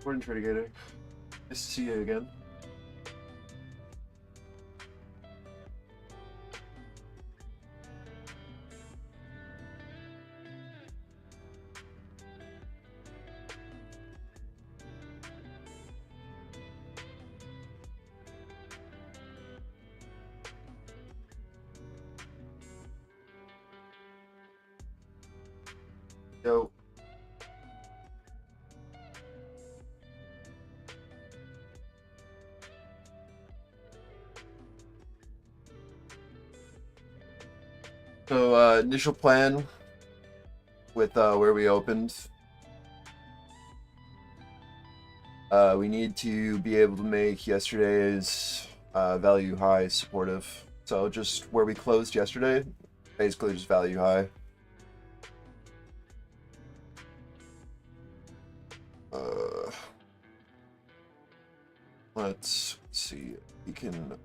Morning, Tritigator. Nice to see you again. Yo. So, initial plan with where we opened. We need to be able to make yesterday's value high supportive. So just where we closed yesterday, basically just value high. Let's see. We can.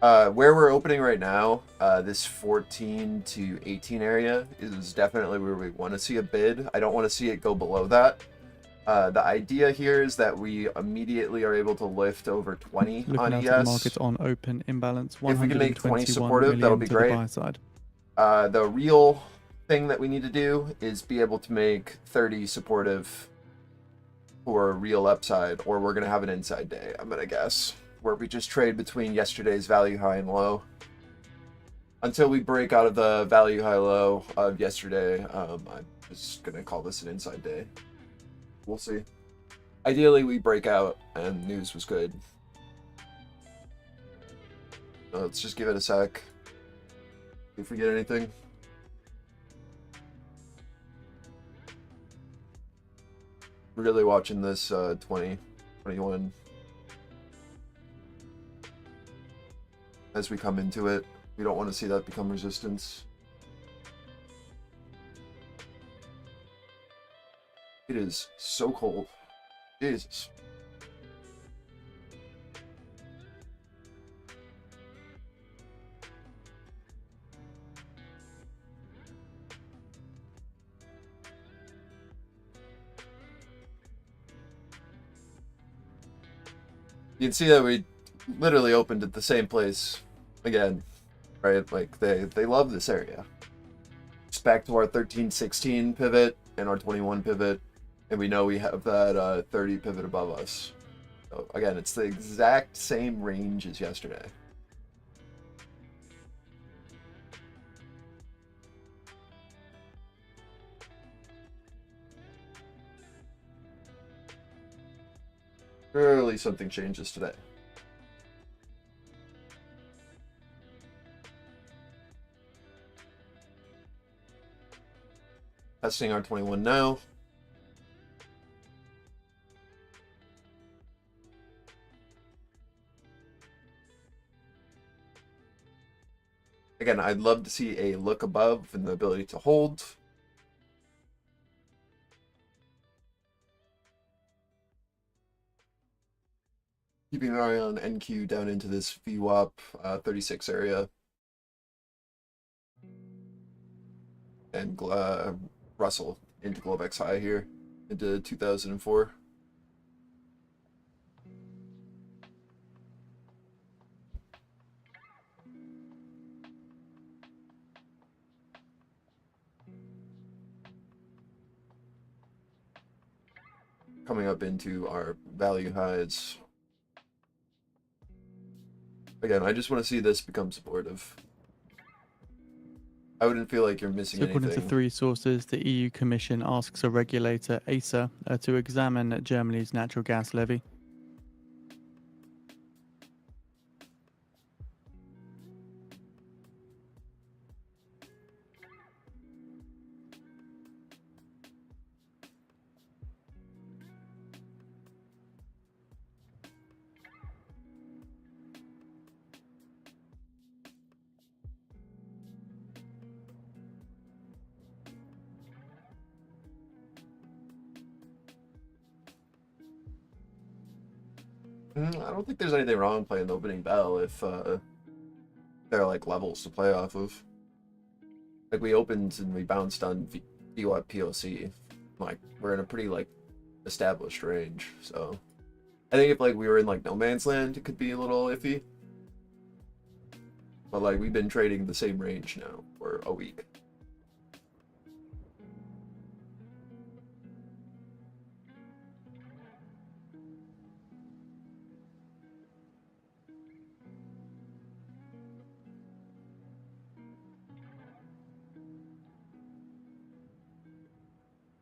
Where we're opening right now, this 14 to 18 area is definitely where we want to see a bid. I don't want to see it go below that. The idea here is that we immediately are able to lift over 20 Looking on out ES. at the market on open imbalance, If we can make 20 121 supportive, that'll million be to the great. buy side. The real thing that we need to do is be able to make 30 supportive for a real upside, or we're going to have an inside day, I'm going to guess, where we just trade between yesterday's value high and low. Until we break out of the value high low of yesterday, I'm just going to call this an inside day. We'll see. Ideally, we break out and news was good. Let's just give it a sec. If we get anything. Really watching this 20, 21 as we come into it. We don't want to see that become resistance. It is so cold. Jesus. You can see that we literally opened at the same place again, right? Like they love this area. It's back to our 13-16 pivot and our 21 pivot, and we know we have that 30 pivot above us. So again, it's the exact same range as yesterday. Surely something changes today. Testing our 21 now. Again, I'd love to see a look above and the ability to hold. Keeping an eye on NQ down into this VWAP 36 area. And Russell into Globex high here into 2004. Coming up into our value highs. Again, I just want to see this become supportive. I wouldn't feel like you're missing So according anything. to three sources, the EU Commission asks a regulator, ACER, to examine Germany's natural gas levy. I don't think there's anything wrong playing the opening bell if there are like levels to play off of. like we opened and we bounced on VWAP POC. Like we're in a pretty like established range. So I think if like we were in like no man's land, it could be a little iffy. But like we've been trading the same range now for a week.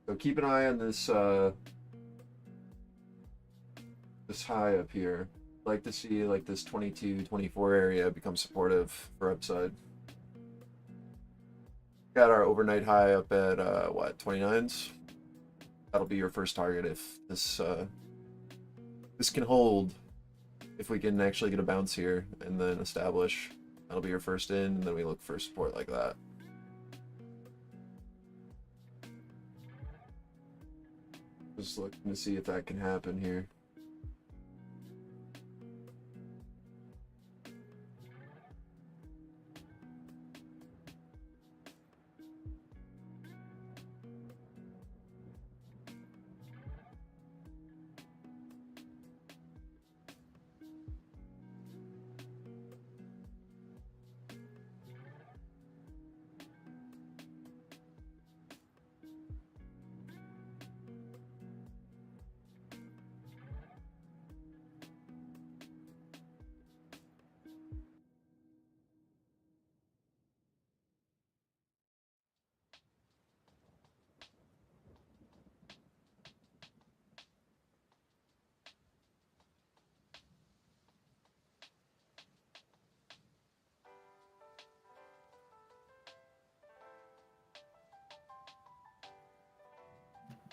So keep an eye on this this high up here. Like to see like this 22, 24 area become supportive for upside. Got our overnight high up at what, 29s? That'll be your first target if this this can hold. If we can actually get a bounce here and then establish, that'll be your first in, and then we look for support like that. Just looking to see if that can happen here.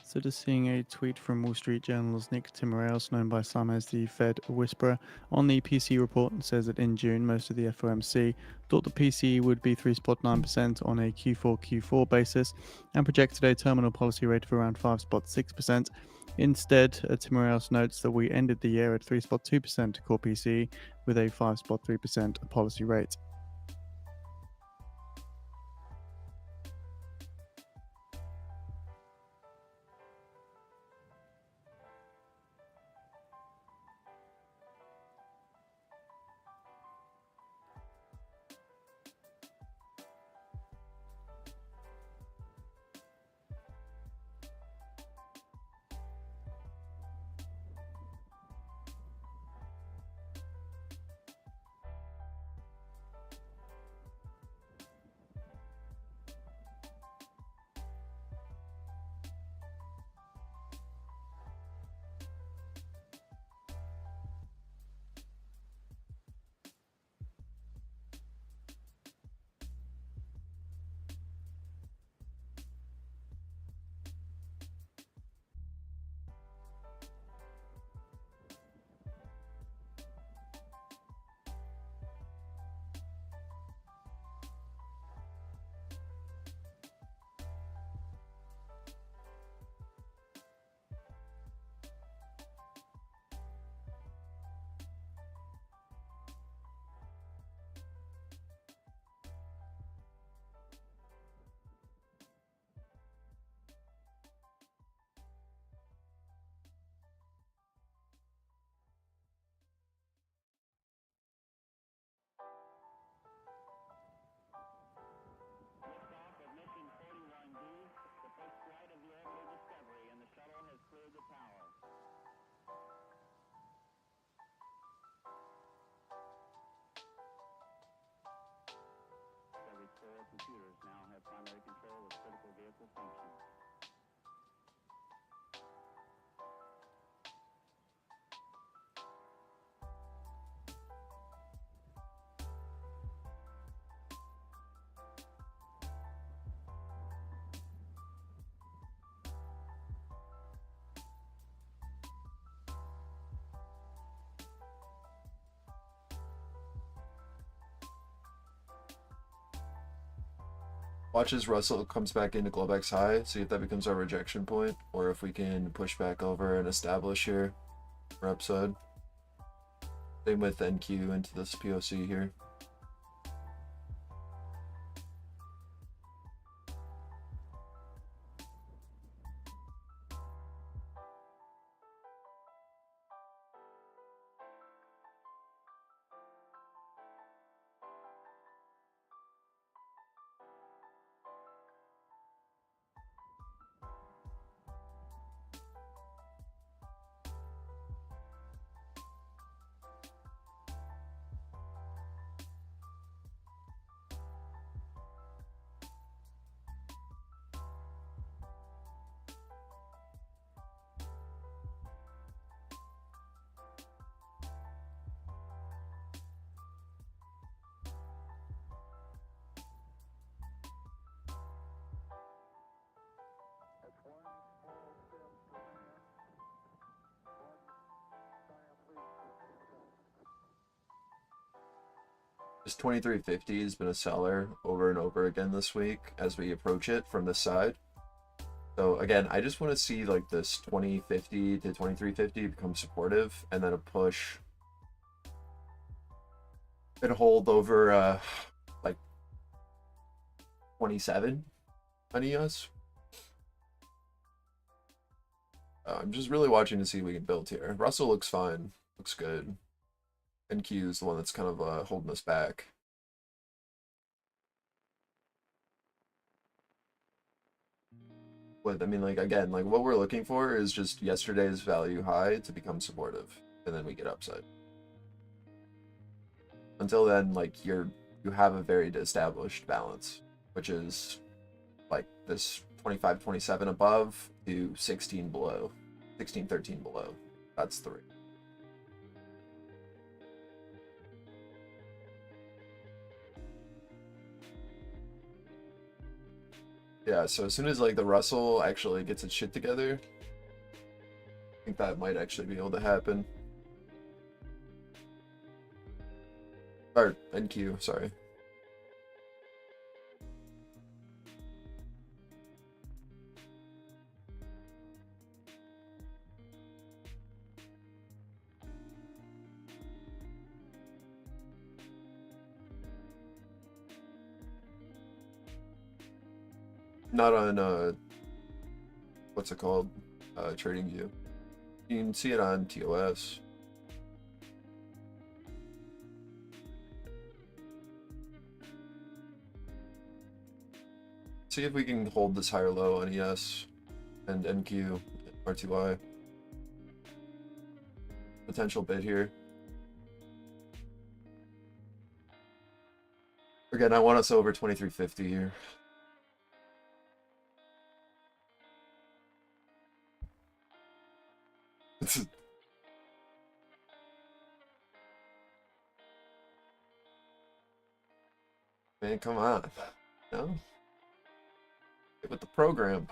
So just seeing a tweet from Wall Street Journal's Nick Timiraos, known by some as the Fed Whisperer, on the PCE report, and says that in June, most of the FOMC thought the PCE would be 3.9% on a Q4 basis and projected a terminal policy rate of around 5.6%. Instead, Timiraos notes that we ended the year at 3.2% core PCE with a 5.3% policy rate. Computers now have primary control of critical vehicle functions. Watch as Russell comes back into Globex high, see if that becomes our rejection point, or if we can push back over and establish here for upside. Same with NQ into this POC here. This 2350 has been a seller over and over again this week as we approach it from this side. So again, I just want to see like this 2050 to 2350 become supportive, and then a push and hold over like 27 on ES. I'm just really watching to see if we can build here. Russell looks fine, looks good. NQ is the one that's kind of holding us back. But I mean, like, again, like what we're looking for is just yesterday's value high to become supportive, and then we get upside. Until then, like you have a very established balance, which is like this 25, 27 above to 16 below, 16, 13 below. That's the rate. Yeah, so as soon as like the Russell actually gets its shit together, I think that might actually be able to happen. Or NQ, sorry. Not on what's it called? Trading View. You can see it on TOS. See if we can hold this higher low on ES and NQ, RTY. Potential bid here. Again, I want us over 2350 here. Man, come on. No? Get with the program.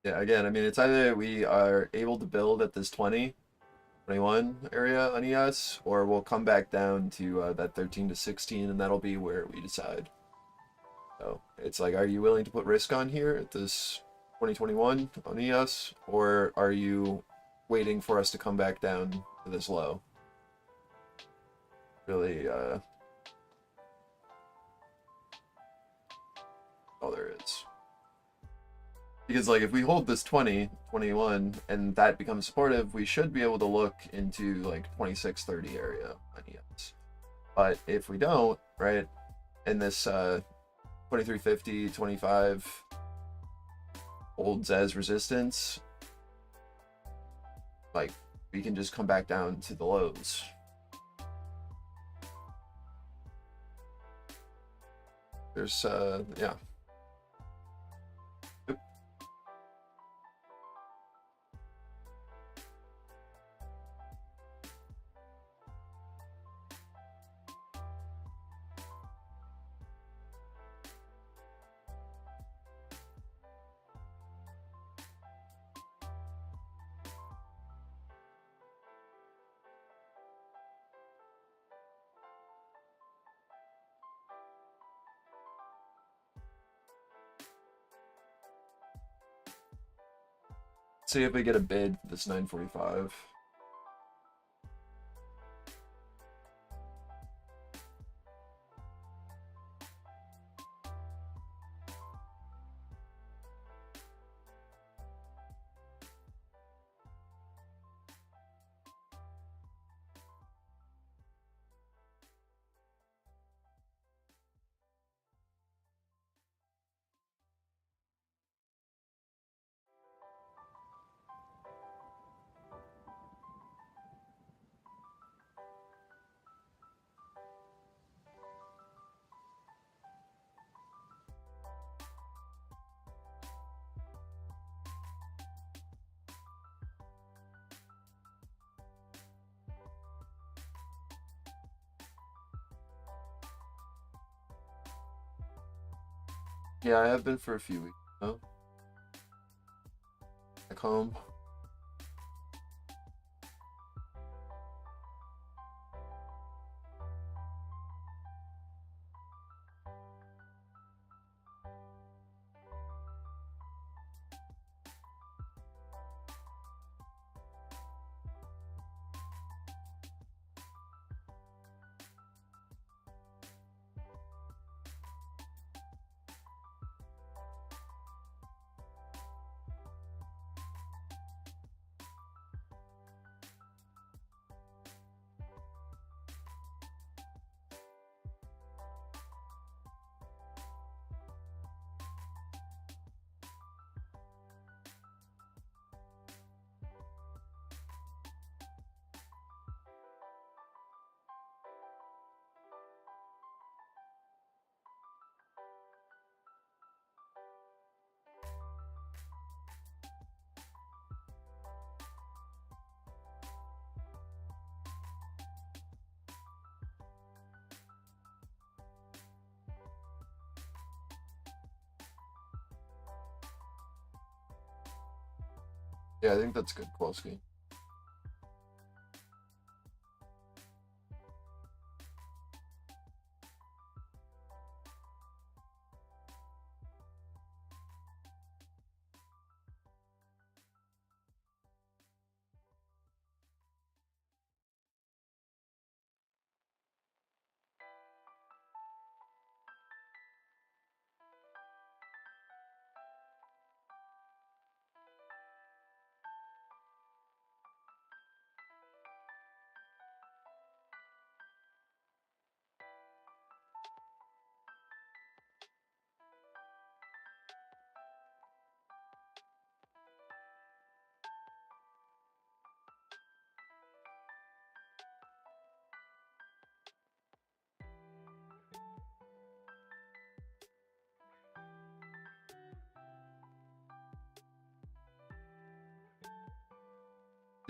Yeah, again, I mean, it's either we are able to build at this 20, 21 area on ES, or we'll come back down to that 13 to 16, and that'll be where we decide. So it's like, are you willing to put risk on here at this 2021 on ES, or are you waiting for us to come back down to this low? Really, all there is. Because like if we hold this 20, 21, and that becomes supportive, we should be able to look into like 26, 30 area on ES. But if we don't, right, and this 2350, 25 holds as resistance, like we can just come back down to the lows. There's yeah. See if we get a bid this 945. Yeah, I have been for a few weeks now. Back home. Yeah, I think that's good, Kowalski.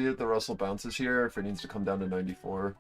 See if the Russell bounces here, if it needs to come down to 94.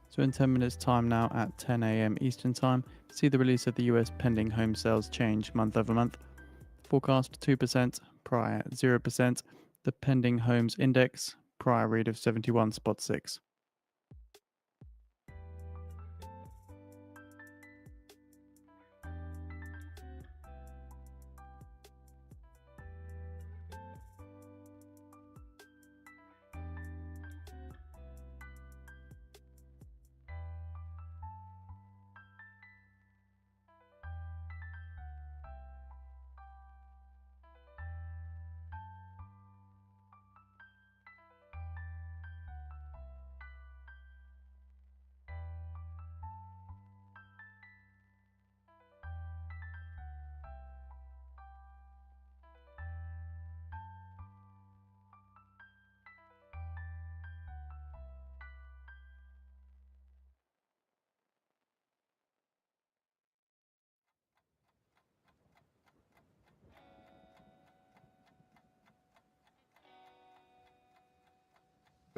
So in 10 minutes time now at 10 a.m. Eastern time, see the release of the US pending home sales change month over month. Forecast 2%, prior 0%. The pending homes index, prior read of 71.6.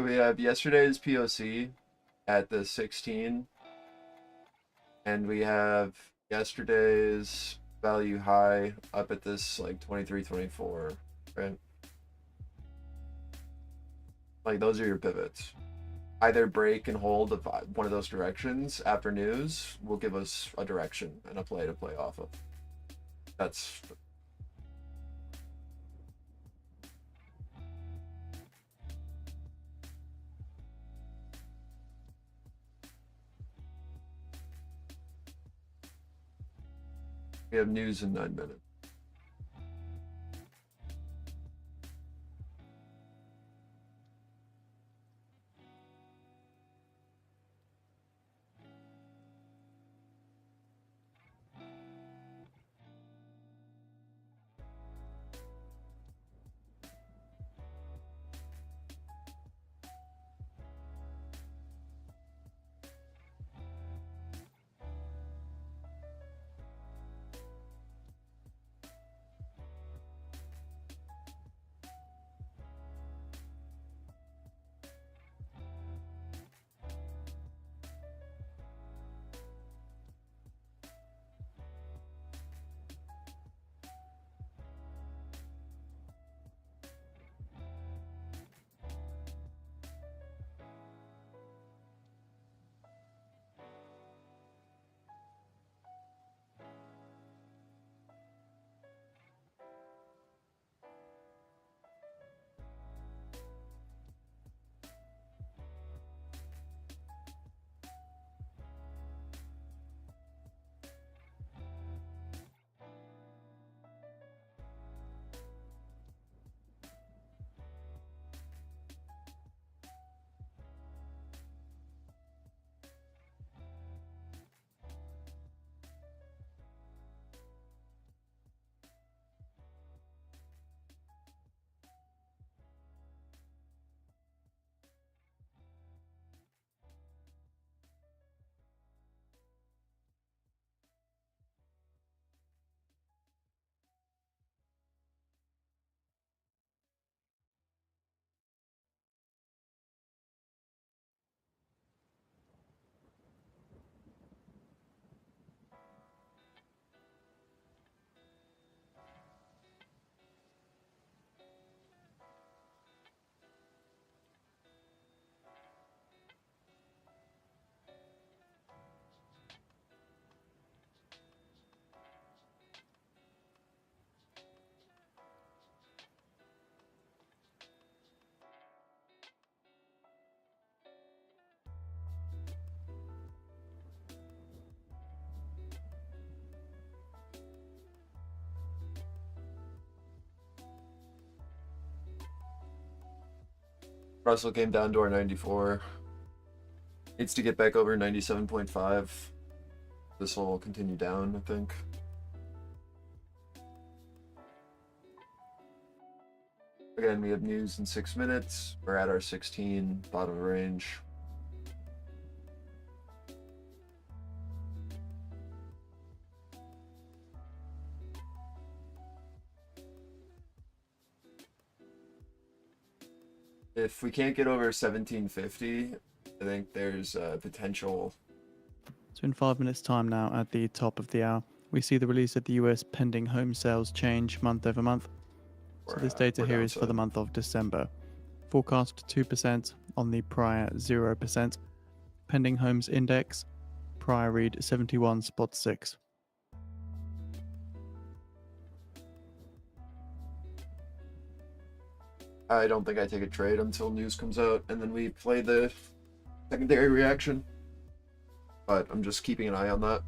So we have yesterday's POC at the 16, and we have yesterday's value high up at this like 23, 24, right? Like those are your pivots. Either break and hold of one of those directions after news will give us a direction and a play to play off of. That's we have news in 9 minutes. Russell came down to our 94. Needs to get back over 97.5. This will continue down, I think. Again, we have news in 6 minutes. We're at our 16, bottom of range. If we can't get over 1750, I think there's potential. So in 5 minutes time now at the top of the hour, we see the release of the US pending home sales change month over month. So this data or here is for the downside. month of December. Forecast 2% on the prior 0%. Pending homes index, prior read 71.6. I don't think I take a trade until news comes out, and then we play the secondary reaction. But I'm just keeping an eye on that.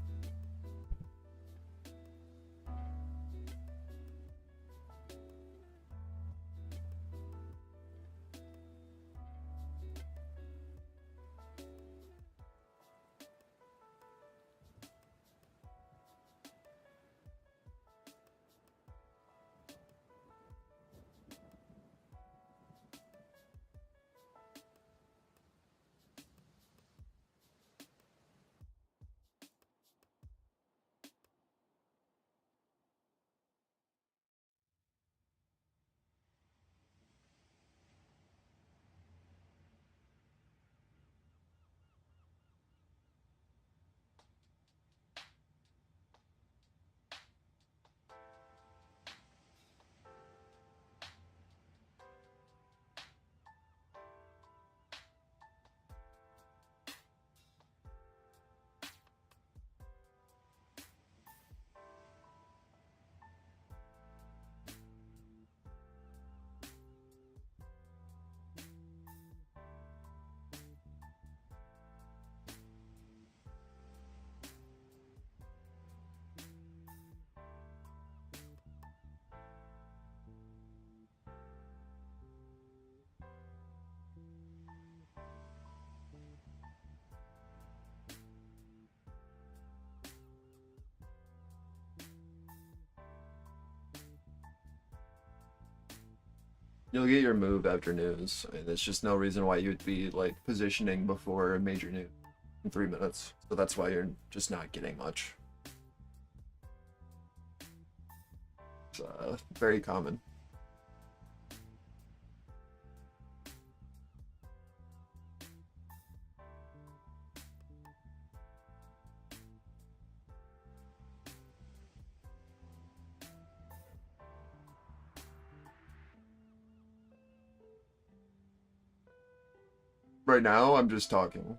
You'll get your move after news, and there's just no reason why you'd be like positioning before a major news in 3 minutes. So that's why you're just not getting much. It's very common. Right now, I'm just talking.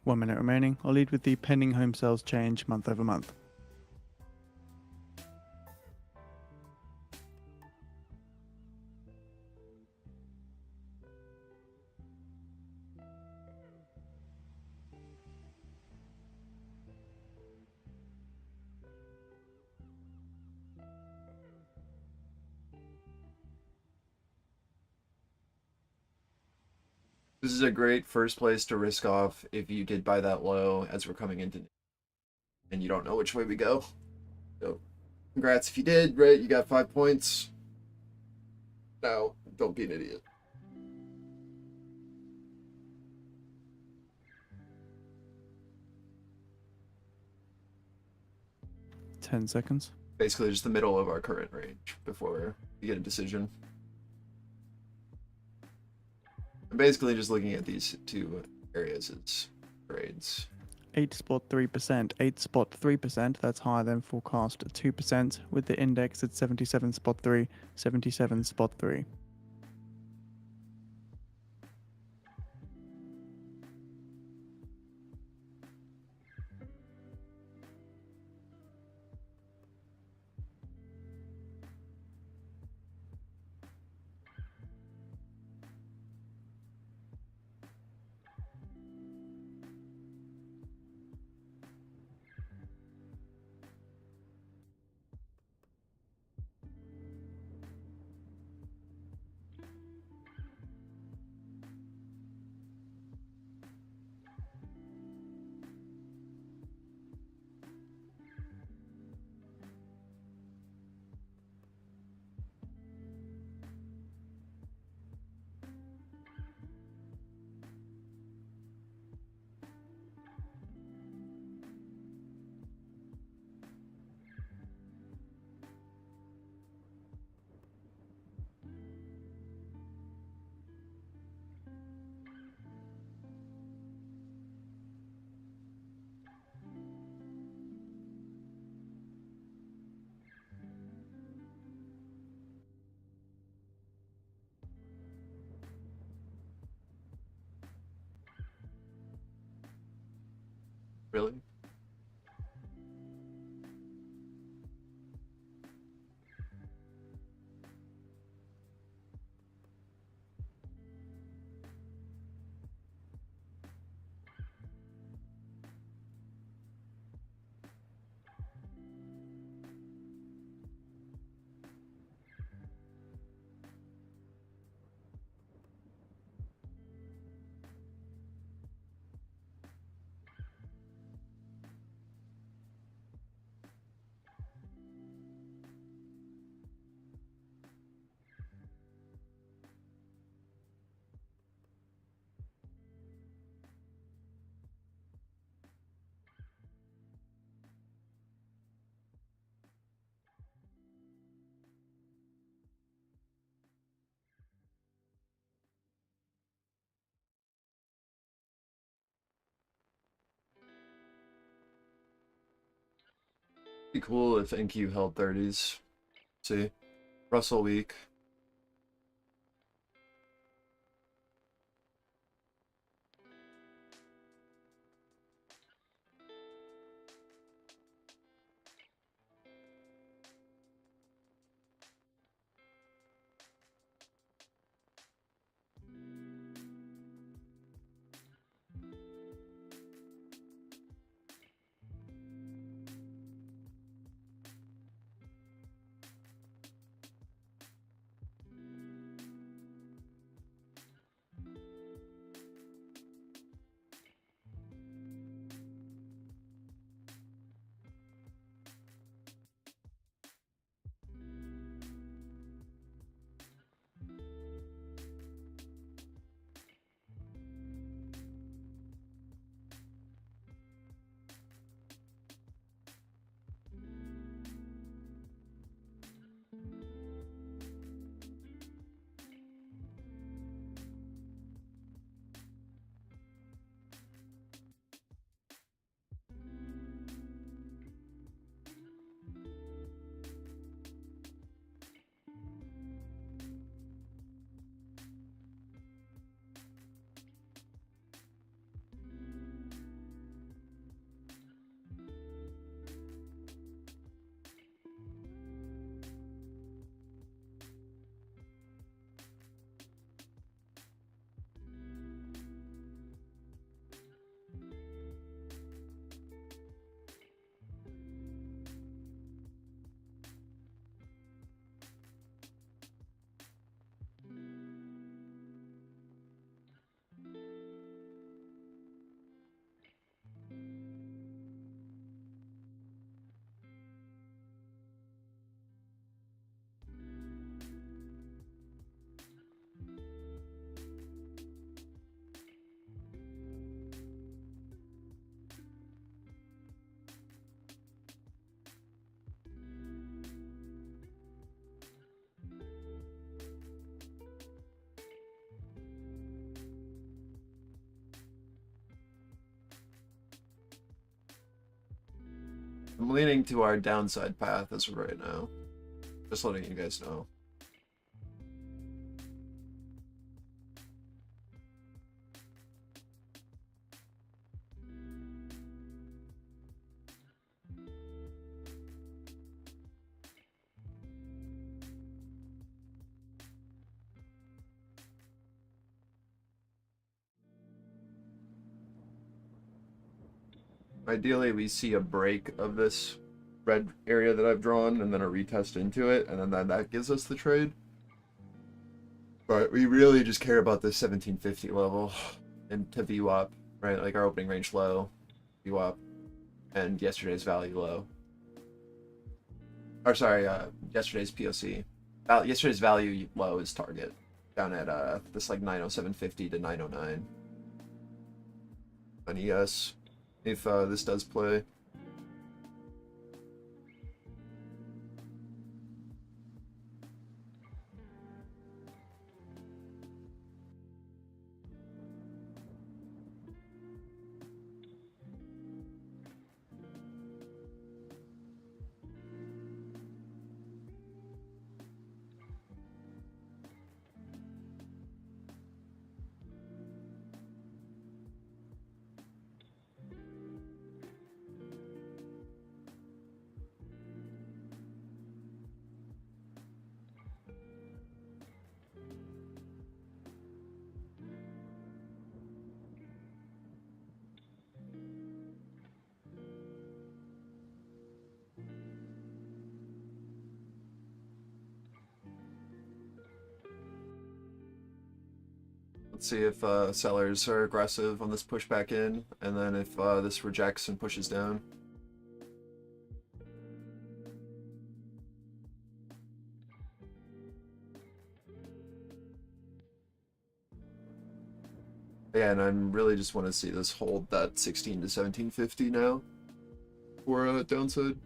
One minute remaining. I'll lead with the pending home sales change month over month. This is a great first place to risk off if you did buy that low as we're coming into, and you don't know which way we go. So, congrats if you did, right? You got 5 points. Now, don't be an idiot. Ten seconds. Basically, just the middle of our current range before we get a decision. I'm basically just looking at these two areas as trades. 8.3%. 8.3%, that's higher than forecast 2%, with the index at 77.3, 77.3. Really? Be cool if NQ held 30s. See? Russell weak. I'm leaning to our downside path as of right now. Just letting you guys know. Ideally, we see a break of this red area that I've drawn and then a retest into it, and then that gives us the trade. But we really just care about this 1750 level and to VWAP, right? Like our opening range low, VWAP, and yesterday's value low. Or sorry, yesterday's POC. Yesterday's value low is target, down at this like 907.50 to 909. On ES, if this does play. Let's see if sellers are aggressive on this pushback in, and then if this rejects and pushes down. Yeah, and I really just want to see this hold that 16 to 1750 now for a downside.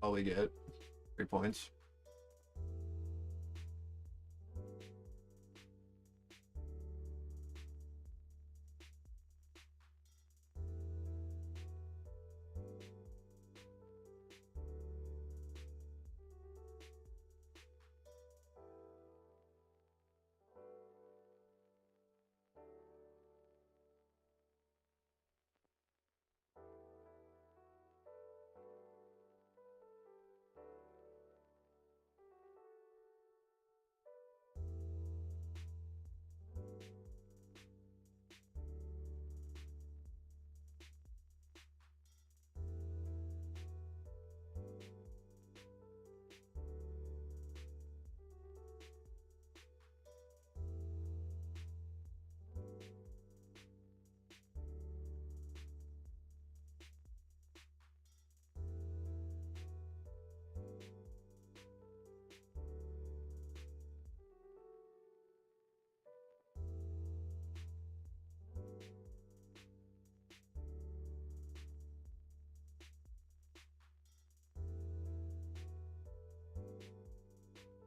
All we get. 3 points.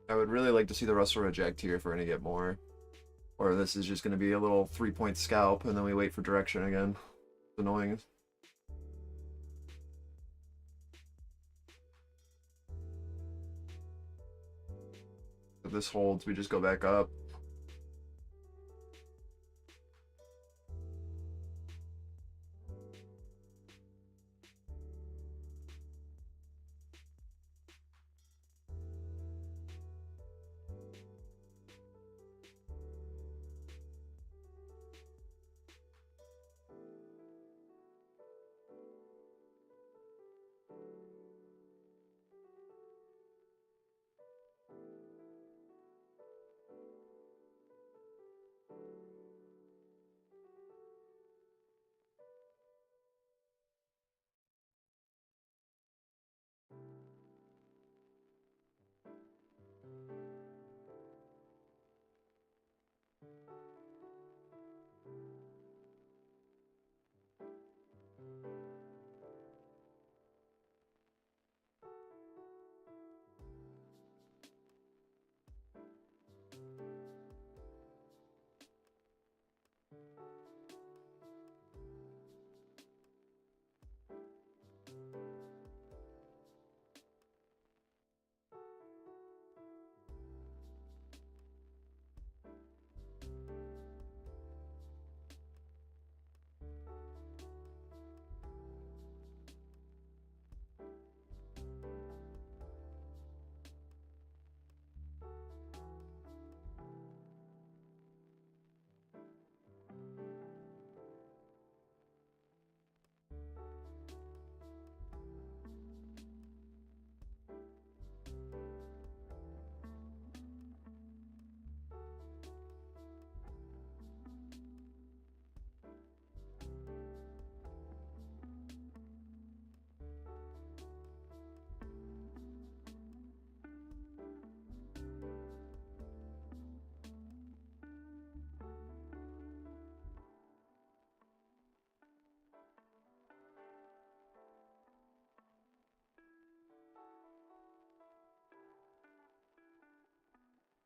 I would really like to see the Russell reject here if we're going to get more. Or this is just going to be a little 3-point scalp and then we wait for direction again. It's annoying. If this holds, we just go back up.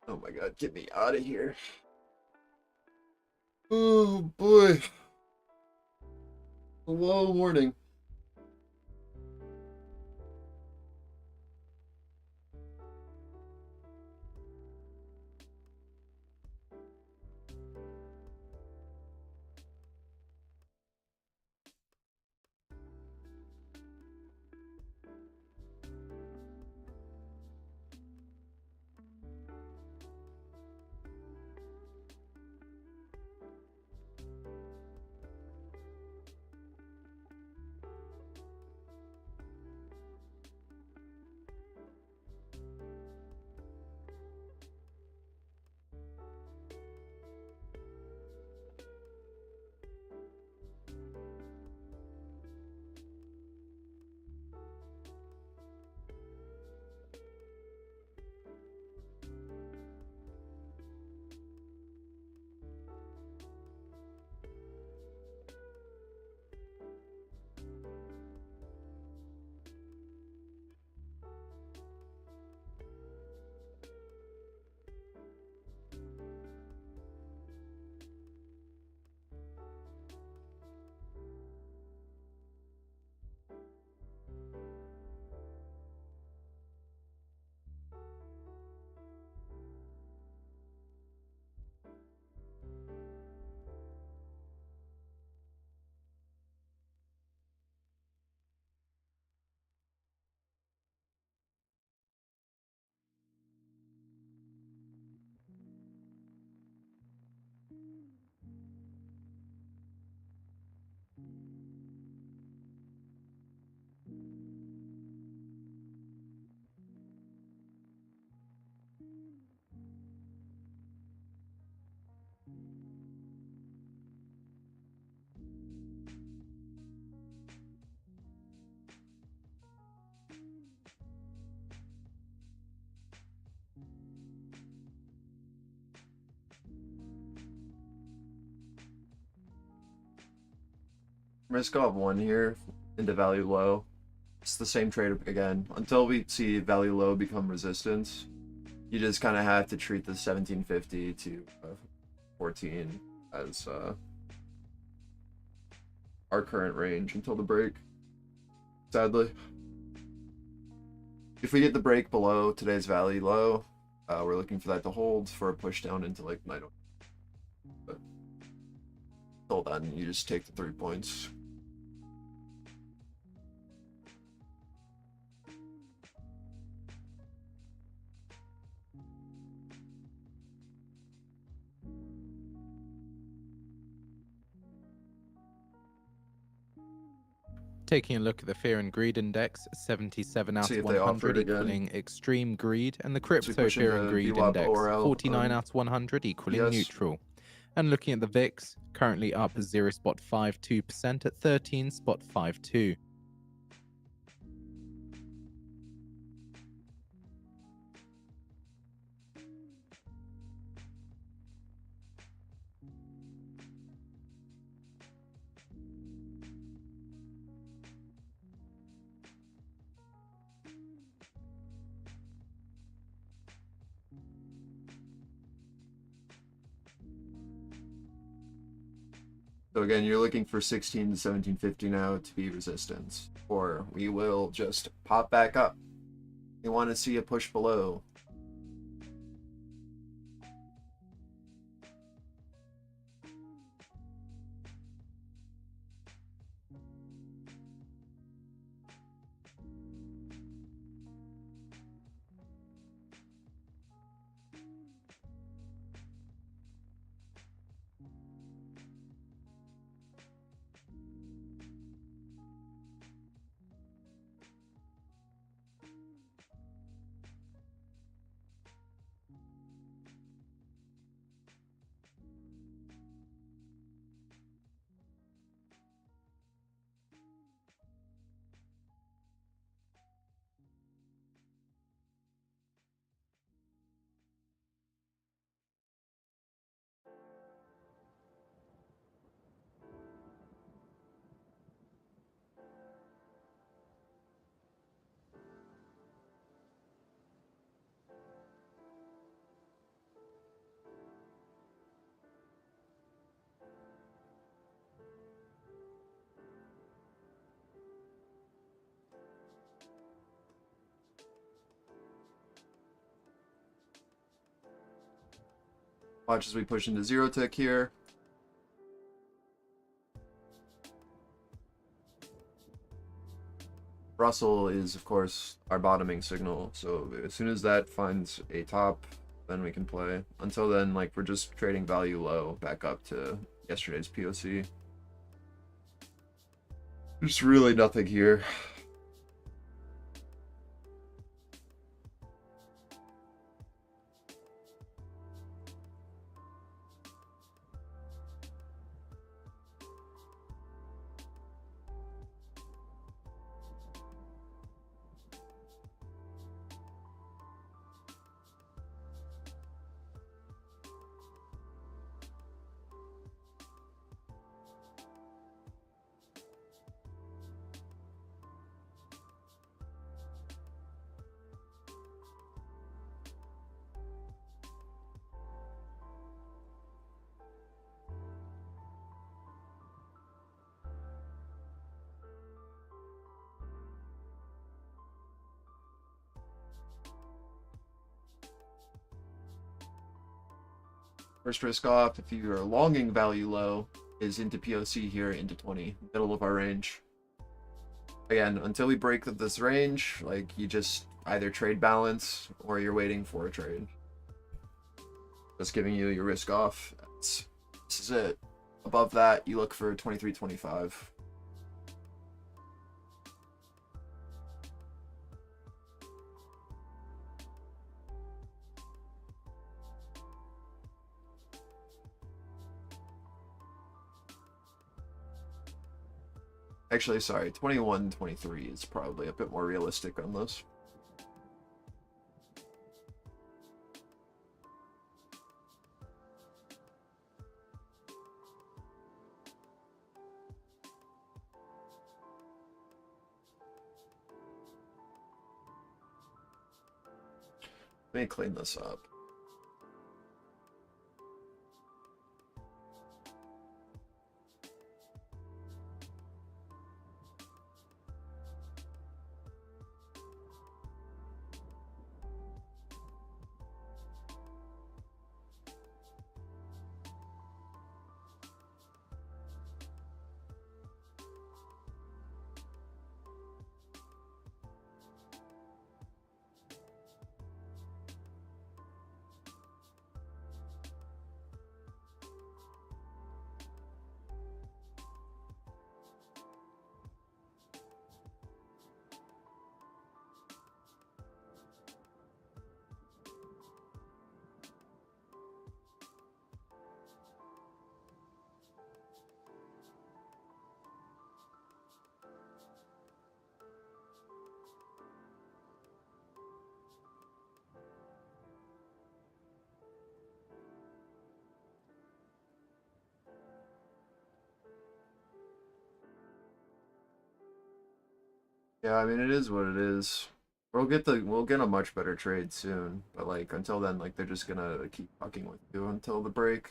Oh my god, get me out of here. Oh boy. Hello, morning. Risk off one here into value low. It's the same trade again. Until we see value low become resistance, you just kind of have to treat the 1750 to 14 as our current range until the break. Sadly, if we get the break below today's value low, we're looking for that to hold for a push down into like 9. But until then, you just take the 3 points. Taking a look at the Fear and Greed Index, 77 out See of if they offer 100 it again. equaling extreme greed, and the Crypto push Fear and into Greed VWAP Index, ORL, 49 out of 100 equaling yes. neutral. And looking at the VIX, currently up 0.52% at 13.52. So again, you're looking for 16 to 1750 now to be resistance, or we will just pop back up. You want to see a push below. Watch as we push into zero tick here. Russell is, of course, our bottoming signal. So as soon as that finds a top, then we can play. Until then, like, we're just trading value low back up to yesterday's POC. There's really nothing here. First risk off, if you are longing value low, is into POC here, into 20, middle of our range. Again, until we break this range, like, you just either trade balance or you're waiting for a trade. Just giving you your risk off. That's This is it. Above that, you look for 23.25. Actually, sorry, 21.23 is probably a bit more realistic on this. Let me clean this up. Yeah, I mean it is what it is. We'll get a much better trade soon, but like until then, like they're just gonna keep fucking with you until the break.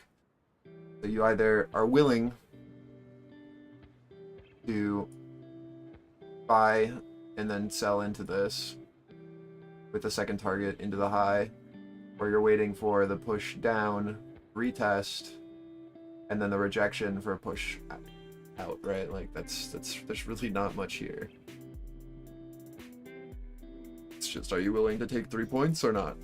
So you either are willing to buy and then sell into this with the second target into the high, or you're waiting for the push down, retest, and then the rejection for a push out, right? Like there's really not much here. It's just, are you willing to take 3 points or not?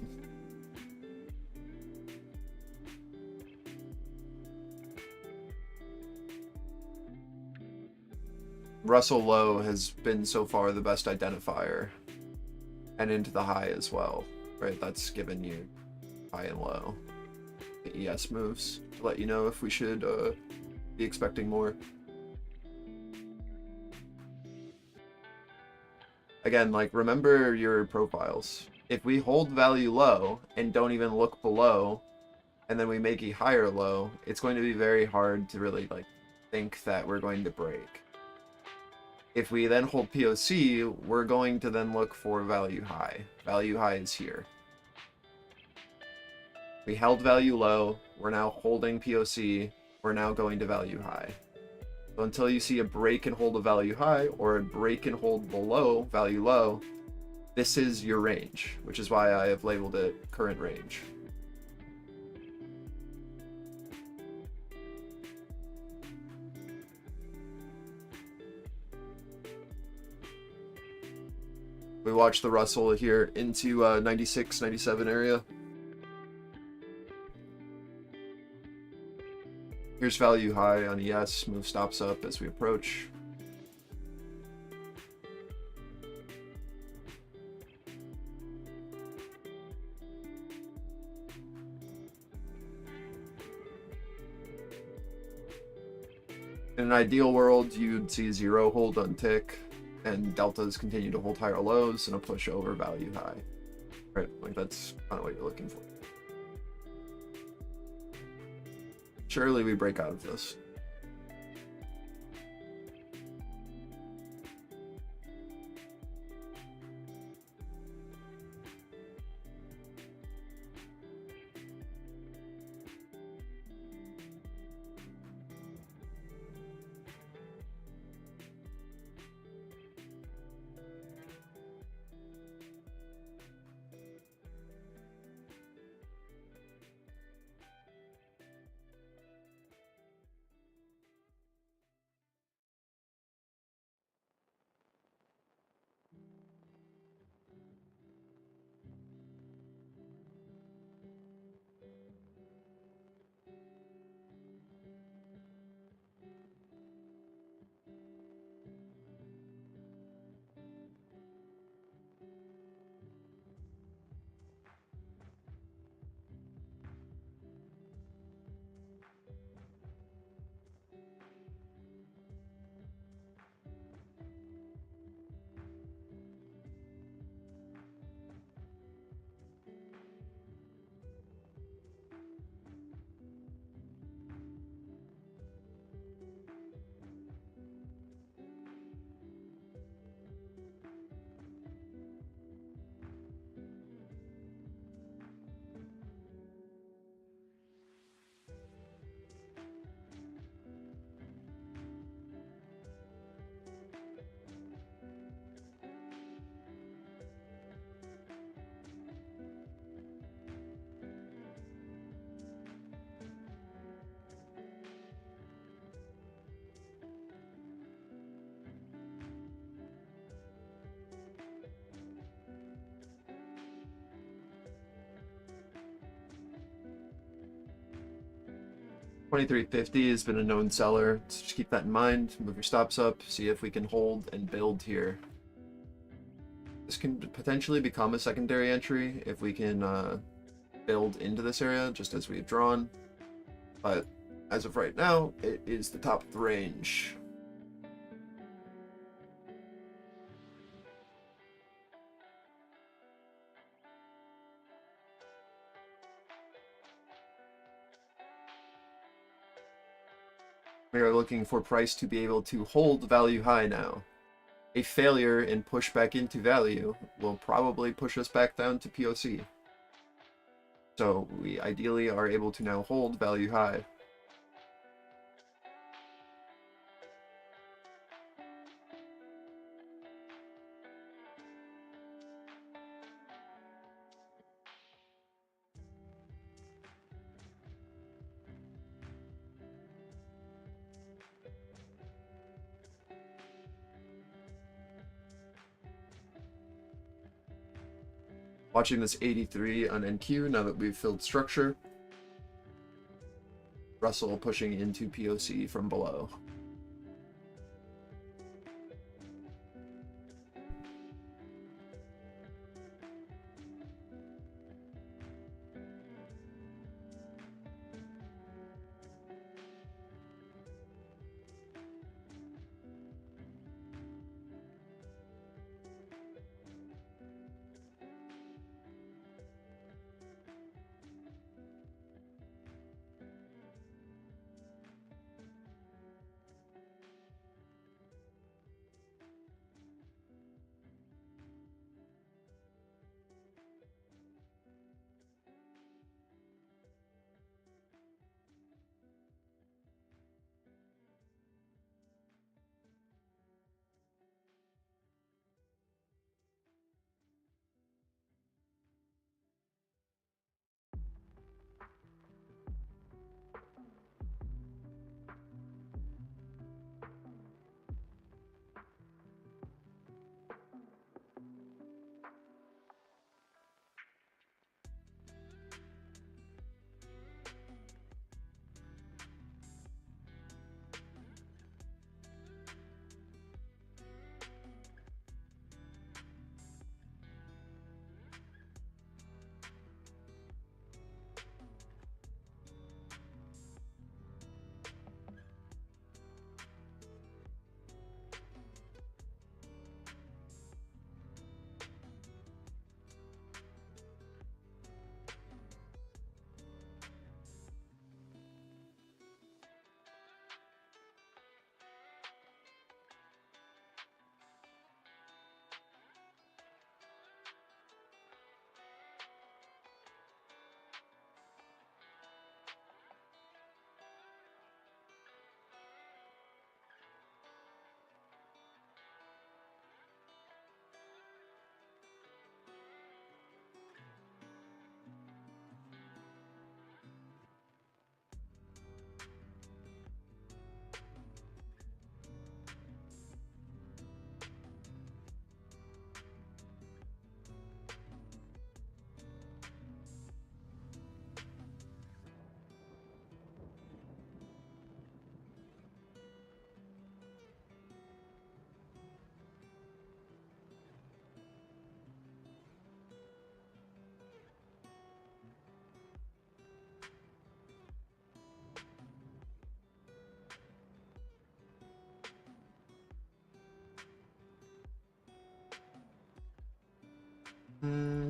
Russell Low has been so far the best identifier, and into the high as well, right? That's given you high and low. The ES moves to let you know if we should be expecting more. Again, like, remember your profiles. If we hold value low and don't even look below, and then we make a higher low, it's going to be very hard to really, like, think that we're going to break. If we then hold POC, we're going to then look for value high. Value high is here. We held value low, we're now holding POC, we're now going to value high. So until you see a break and hold a value high, or a break and hold below value low, this is your range, which is why I have labeled it current range. We watch the Russell here into 96, 97 area. Here's value high on ES, move stops up as we approach. In an ideal world, you'd see 0 hold on tick, and deltas continue to hold higher lows and a push over value high. Right, like that's kind of what you're looking for. Surely we break out of this. 2350 has been a known seller, so just keep that in mind. Move your stops up, see if we can hold and build here. This can potentially become a secondary entry if we can build into this area, just as we've drawn. But as of right now, it is the top of the range. We are looking for price to be able to hold value high now. A failure in push back into value will probably push us back down to POC. So we ideally are able to now hold value high. Watching this 83 on NQ now that we've filled structure. Russell pushing into POC from below.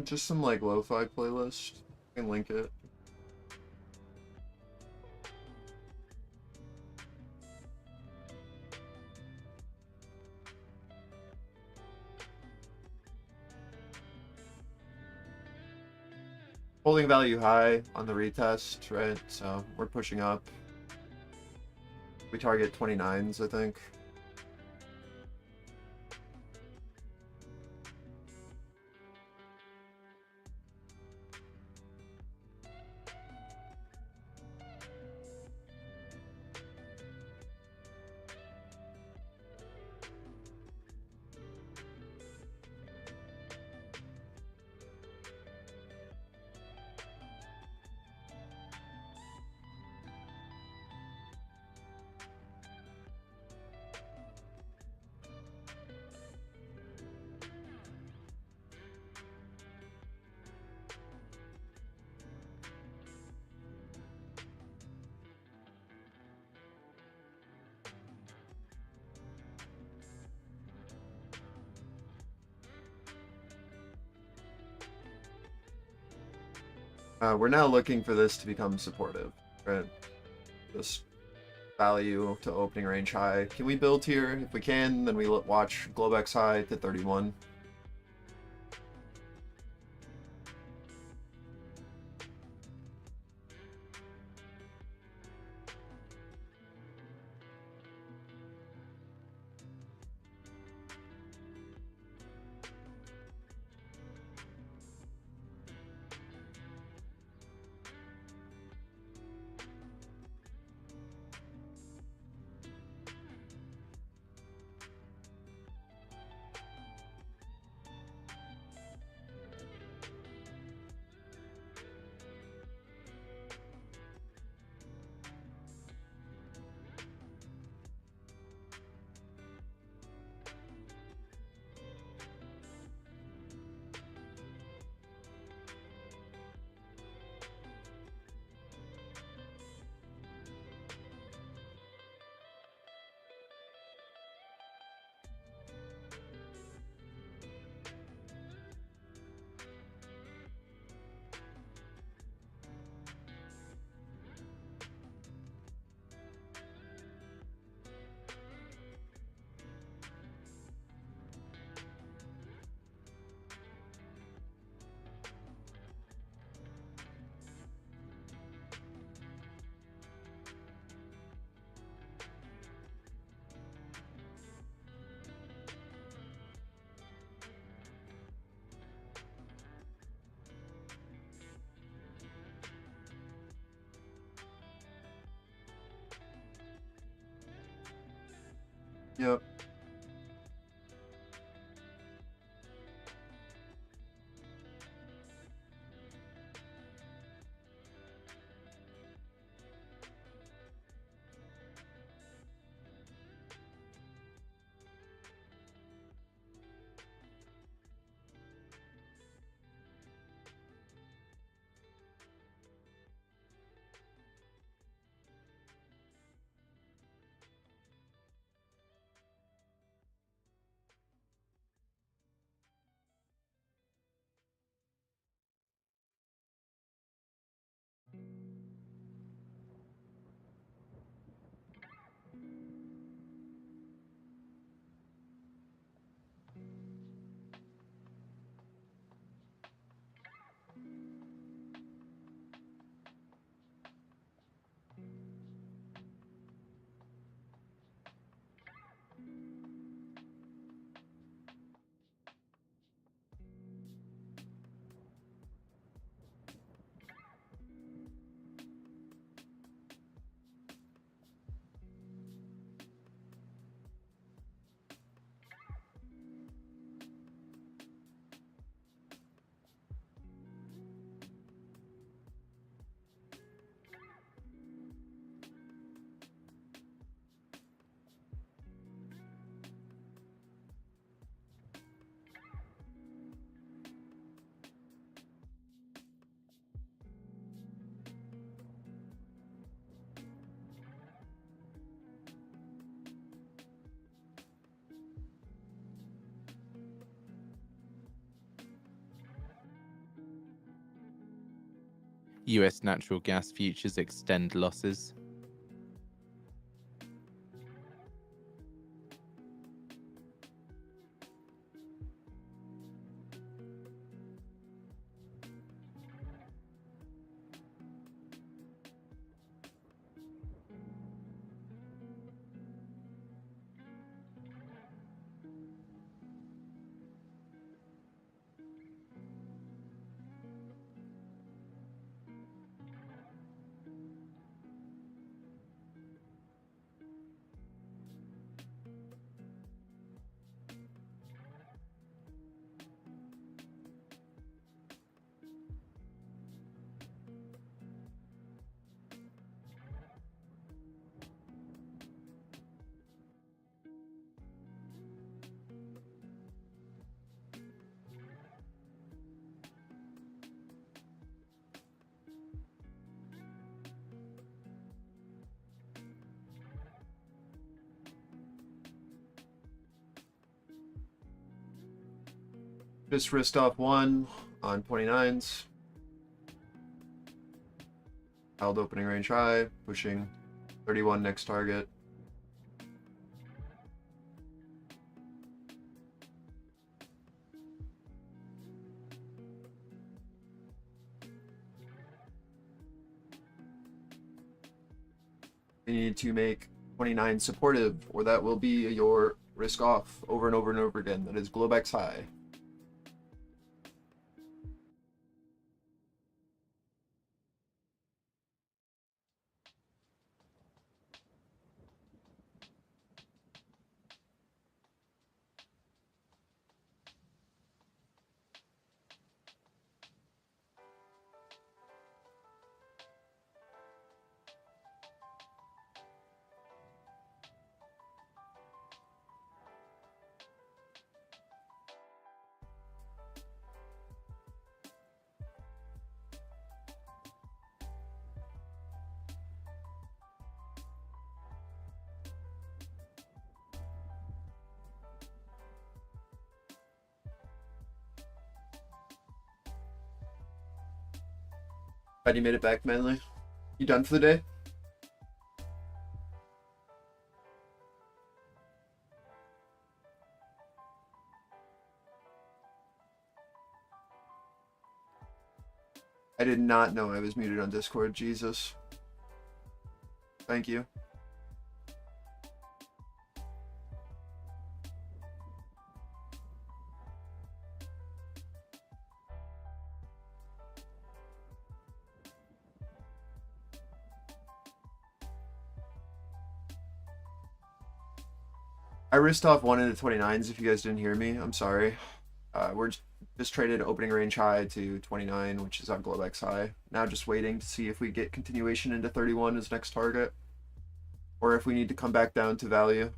Just some like lo-fi playlist. I can link it. Holding value high on the retest, right? So we're pushing up. We target 29s, I think. We're now looking for this to become supportive. Right? This value to opening range high. Can we build here? If we can, then we watch Globex high to 31. Yep. US natural gas futures extend losses. Just wrist off one on 29s. Held opening range high, pushing 31 next target. You need to make 29 supportive, or that will be your risk off over and over and over again. That is Globex high. Glad you made it back, Manly. You done for the day? I did not know I was muted on Discord. Jesus. Thank you. I risked off 1 into 29s if you guys didn't hear me. I'm sorry. We're just traded opening range high to 29, which is on Globex high. Now just waiting to see if we get continuation into 31 as next target, or if we need to come back down to value.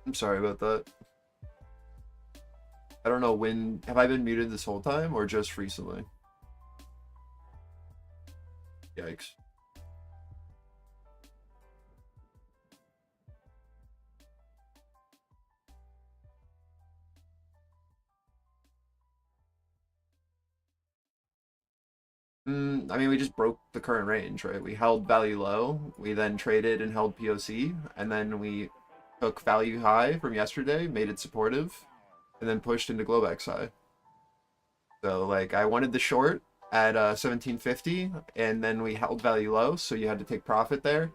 I'm sorry about that. I don't know when. Have I been muted this whole time or just recently? Yikes. I mean, we just broke the current range, right? We held value low, we then traded and held POC, and then we took value high from yesterday, made it supportive, and then pushed into Globex high. So, like, I wanted the short at 1750, and then we held value low, so you had to take profit there.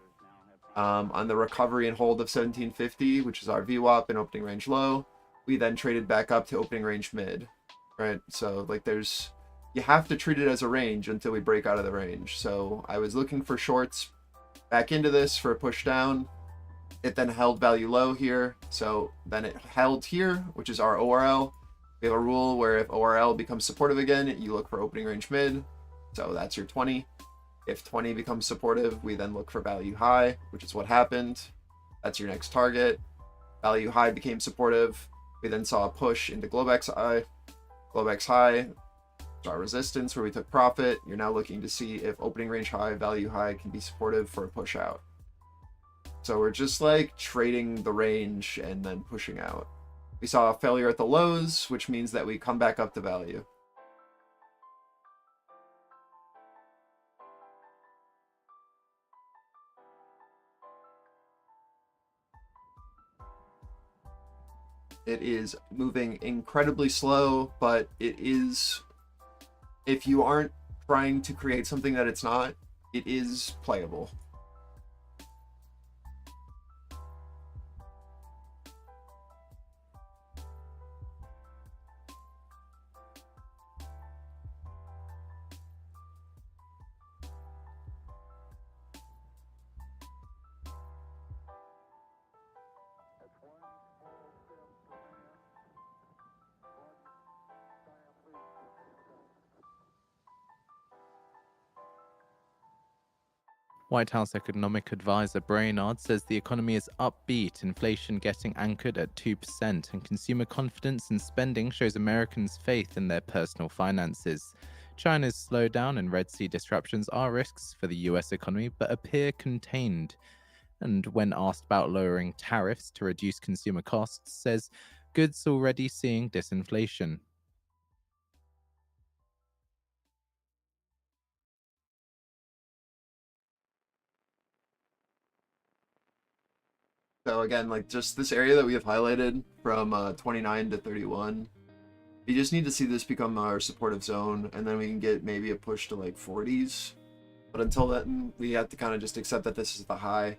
On the recovery and hold of 1750, which is our VWAP and opening range low, we then traded back up to opening range mid, right? So, like, you have to treat it as a range until we break out of the range. So I was looking for shorts back into this for a push down. It then held value low here. So then it held here, which is our ORL. We have a rule where if ORL becomes supportive again, you look for opening range mid. So that's your 20. If 20 becomes supportive, we then look for value high, which is what happened. That's your next target. Value high became supportive. We then saw a push into Globex high. Globex high, our resistance where we took profit. You're now looking to see if opening range high, value high can be supportive for a push out. So we're just like trading the range and then pushing out. We saw a failure at the lows, which means that we come back up to value. It is moving incredibly slow, but it is, if you aren't trying to create something that it's not, it is playable. White House economic advisor Brainard says the economy is upbeat, inflation getting anchored at 2%, and consumer confidence and spending shows Americans' faith in their personal finances. China's slowdown and Red Sea disruptions are risks for the US economy, but appear contained. And when asked about lowering tariffs to reduce consumer costs, says goods already seeing disinflation. So again, like just this area that we have highlighted from 29 to 31, we just need to see this become our supportive zone, and then we can get maybe a push to like 40s. But until then, we have to kind of just accept that this is the high.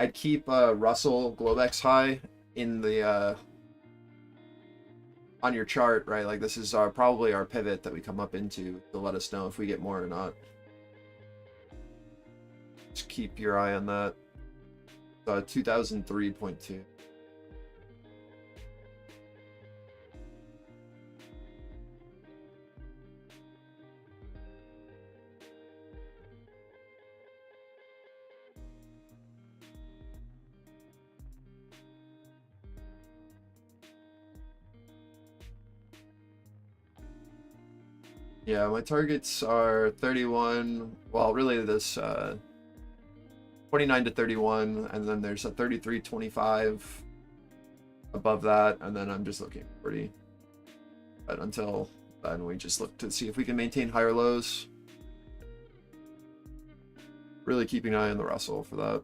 I'd keep Russell Globex high in the on your chart, right? Like this is probably our pivot that we come up into to let us know if we get more or not. Just keep your eye on that. 2003.2. Yeah, my targets are 31. Well, really this 29 to 31, and then there's a 33.25 above that, and then I'm just looking pretty. But until then, we just look to see if we can maintain higher lows. Really keeping an eye on the Russell for that.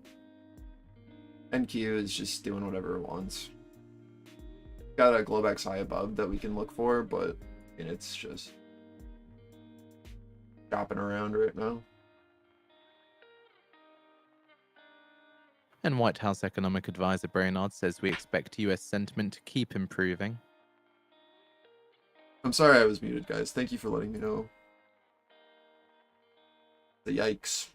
NQ is just doing whatever it wants. Got a Globex high above that we can look for, but I mean, it's just chopping around right now. And White House economic advisor Brainard says we expect US sentiment to keep improving. I'm sorry I was muted, guys. Thank you for letting me know. The yikes.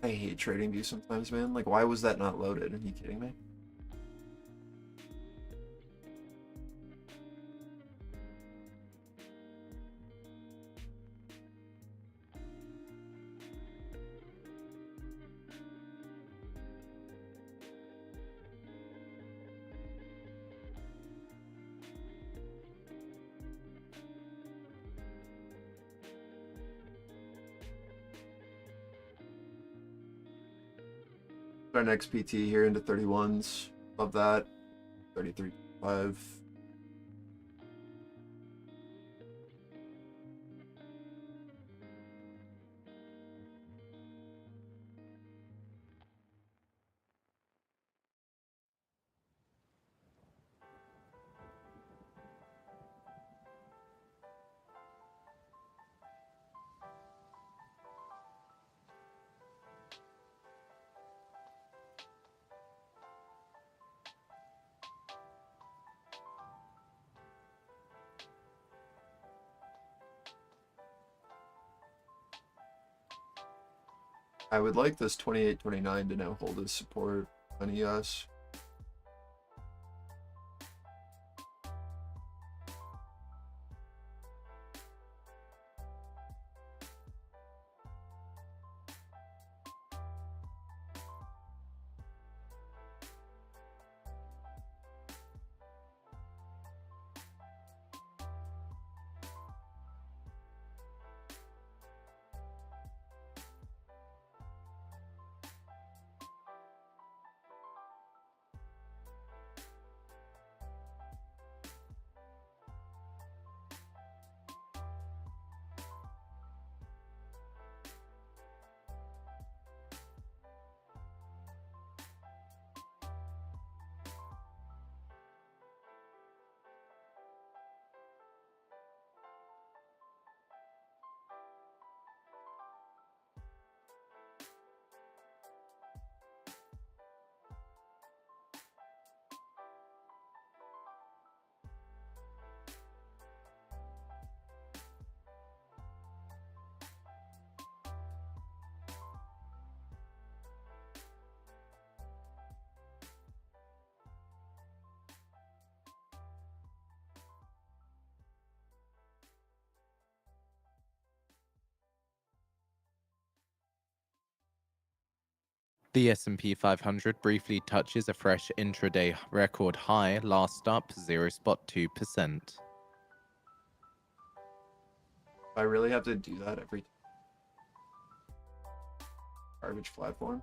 I hate trading view sometimes, man. Like, why was that not loaded? Are you kidding me? Our next PT here into 31s. Above that, 33.5. I would like this 28.29 to now hold as support on ES. The S&P 500 briefly touches a fresh intraday record high, last up 0.2%. I really have to do that every garbage platform.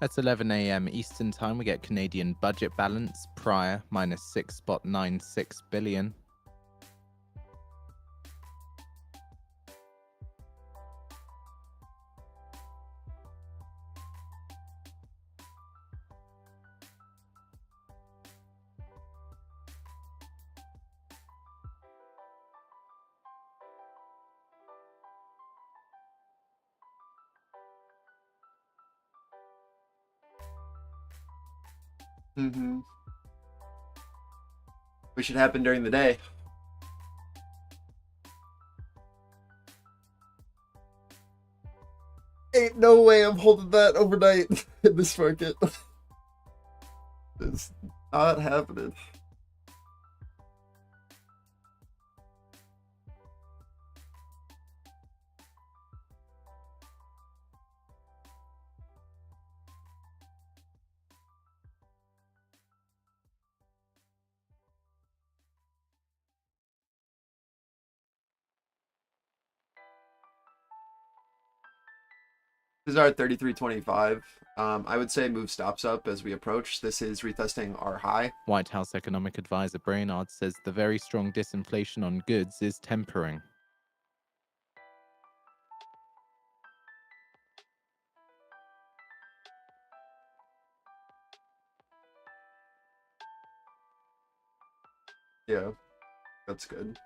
At 11 a.m. Eastern Time, we get Canadian budget balance, prior minus 6.96 billion. Mm-hmm. Which should happen during the day. Ain't no way I'm holding that overnight in this market. It's not happening. This is our 33.25. I would say move stops up as we approach. This is retesting our high. White House economic advisor Brainard says the very strong disinflation on goods is tempering. Yeah, that's good.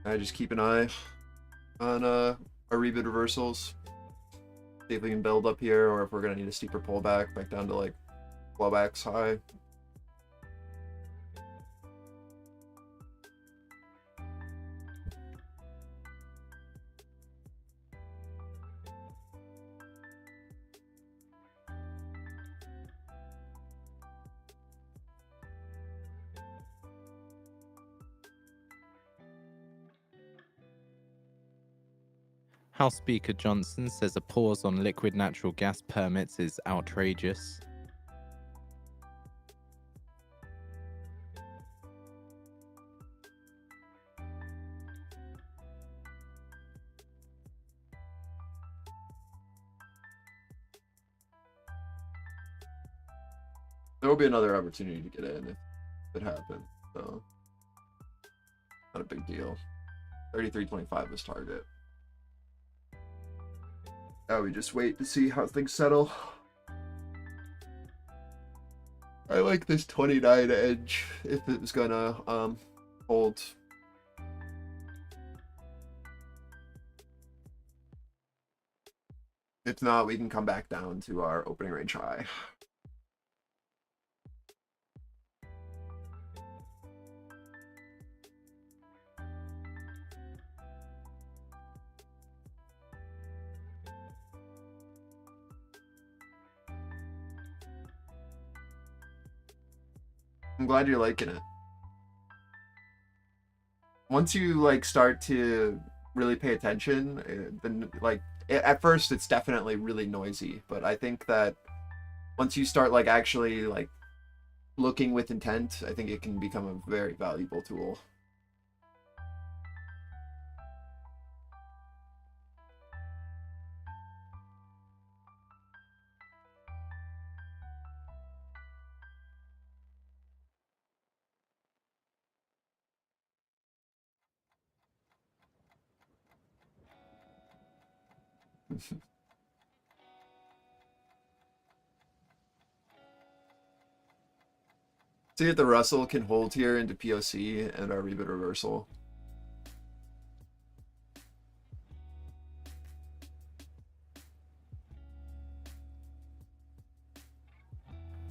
I just keep an eye on our rebid reversals. See if we can build up here, or if we're gonna need a steeper pullback back down to like blowbacks high. House Speaker Johnson says a pause on liquid natural gas permits is outrageous. There will be another opportunity to get in if it happens. So not a big deal. 33.25 is target. Now we just wait to see how things settle. I like this 29 edge if it was gonna hold. If not, we can come back down to our opening range high. I'm glad you're liking it. Once you like start to really pay attention, then like at first it's definitely really noisy, but I think that once you start like actually like looking with intent, I think it can become a very valuable tool. See if the Russell can hold here into POC and our rebid reversal.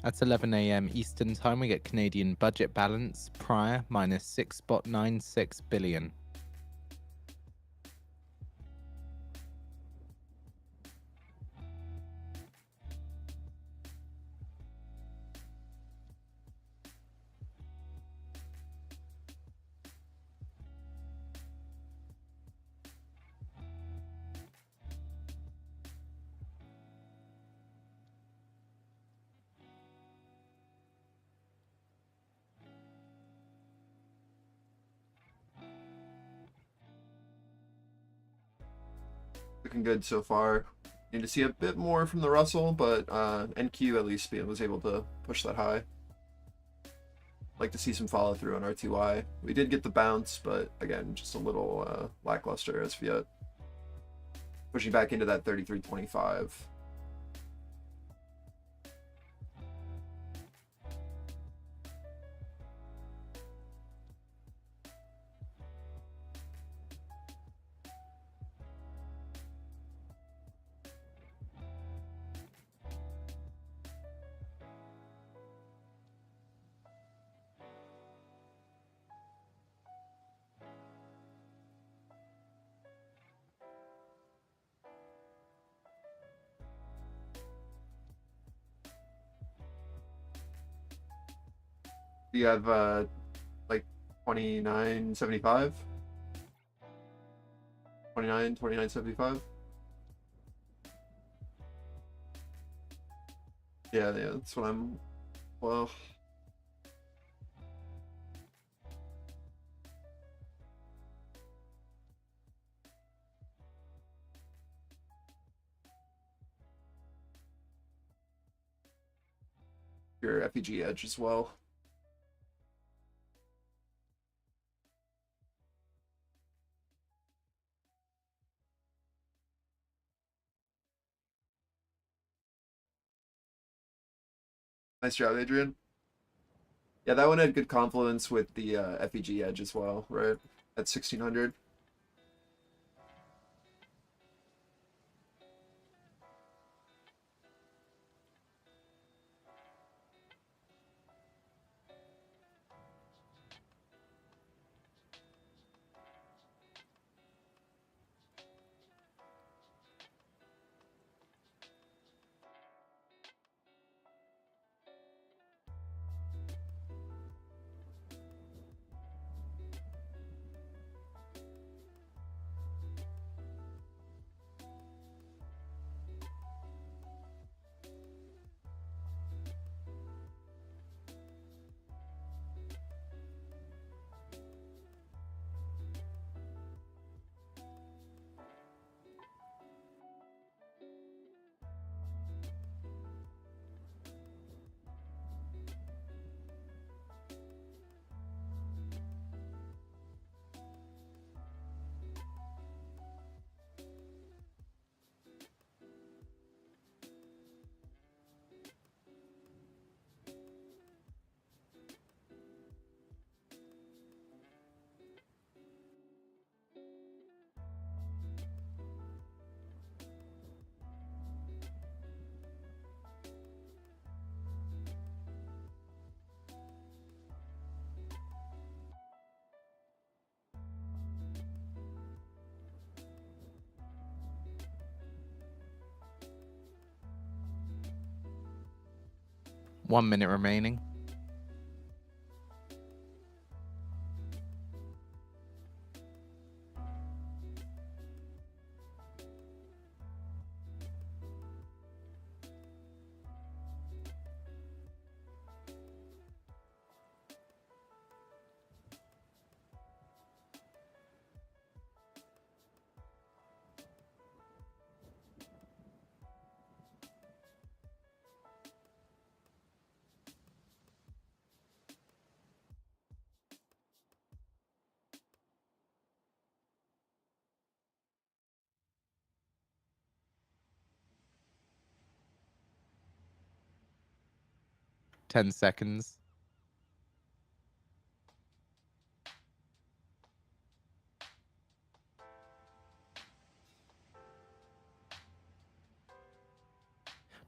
At 11 a.m. Eastern Time, we get Canadian budget balance prior minus 6.96 billion. Looking good so far. Need to see a bit more from the Russell, but NQ at least was able to push that high. Like to see some follow through on RTY. We did get the bounce, but again, just a little lackluster as of yet. Pushing back into that 33.25. Do you have like 29.75? 29.75? Yeah, that's what I'm. Well, your FEG edge as well. Nice job, Adrian. Yeah, that one had good confluence with the FEG edge as well, right? At 1600. One minute remaining. 10 seconds.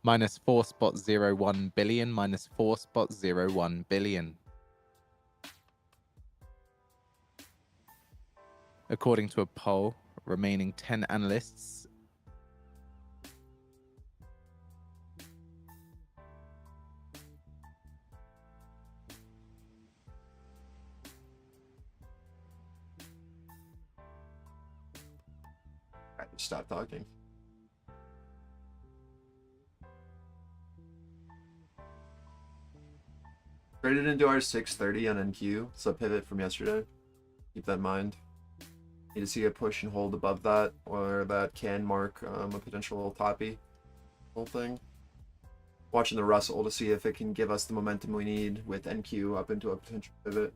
Minus 4.01 billion, minus 4.01 billion. According to a poll, remaining 10 analysts Alright, stop talking. Traded into our 630 on NQ. It's a pivot from yesterday. Keep that in mind. Need to see a push and hold above that, or that can mark a potential little toppy whole thing. Watching the Russell to see if it can give us the momentum we need with NQ up into a potential pivot.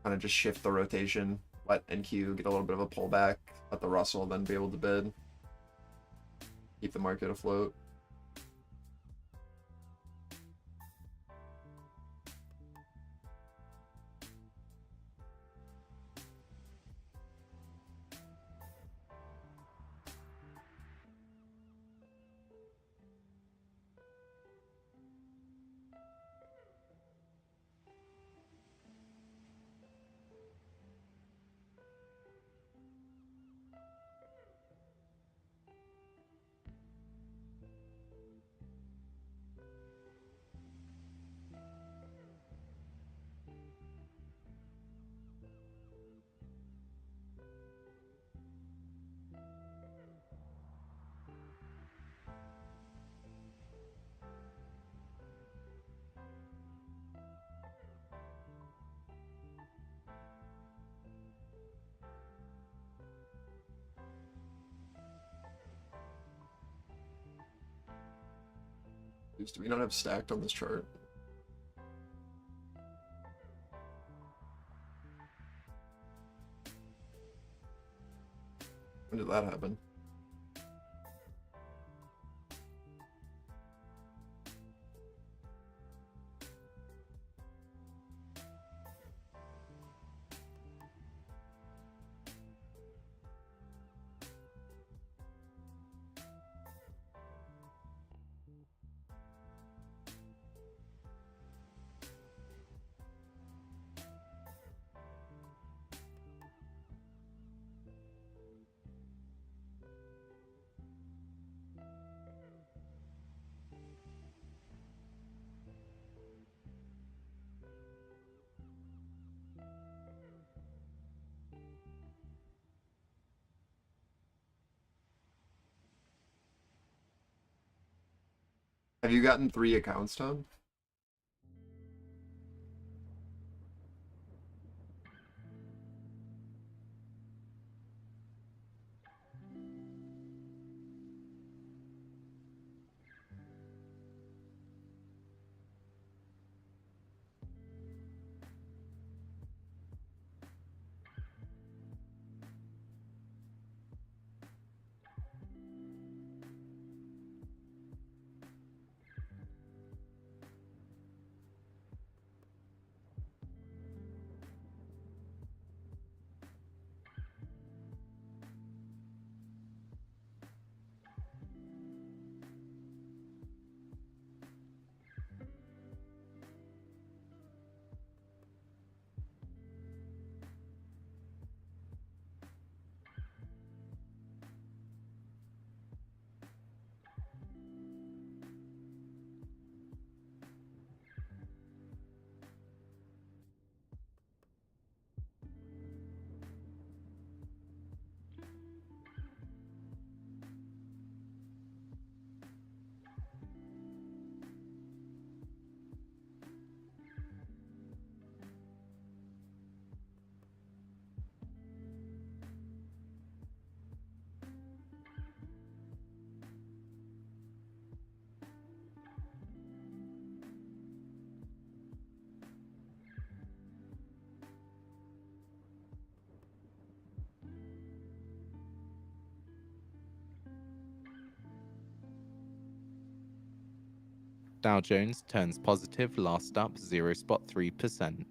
Kind of just shift the rotation, let NQ get a little bit of a pullback, let the Russell then be able to bid. Keep the market afloat. Do we not have stacked on this chart? When did that happen? Have you gotten 3 accounts, Tom? Dow Jones turns positive, last up 0.3%.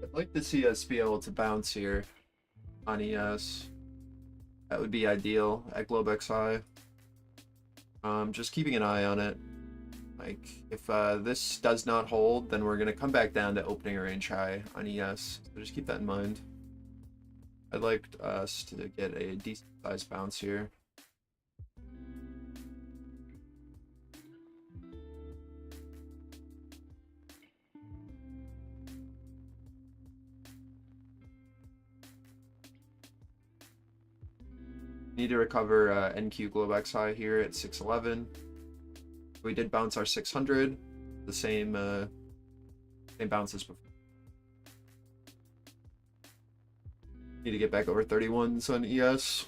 I'd like to see us be able to bounce here on ES. That would be ideal at Globe XI. Just keeping an eye on it. Like, if this does not hold, then we're going to come back down to opening range high on ES. So just keep that in mind. I'd like us to get a decent sized bounce here. Need to recover NQ Globe XI here at 611. We did bounce our 600, the same bounce as before. Need to get back over 31s on ES.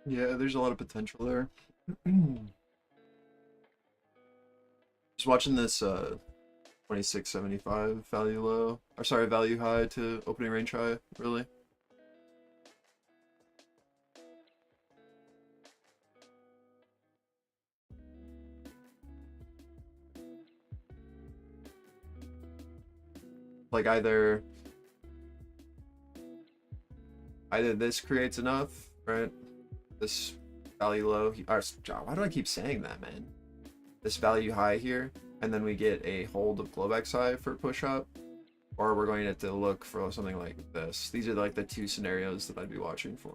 Yeah, there's a lot of potential there. Just watching this 2675 value low, or sorry, value high to opening range high, really. Like either this creates enough, right? This value low, or why do I keep saying that, man? This value high here, and then we get a hold of Globex high for push up, or we're going to have to look for something like this. These are like the two scenarios that I'd be watching for.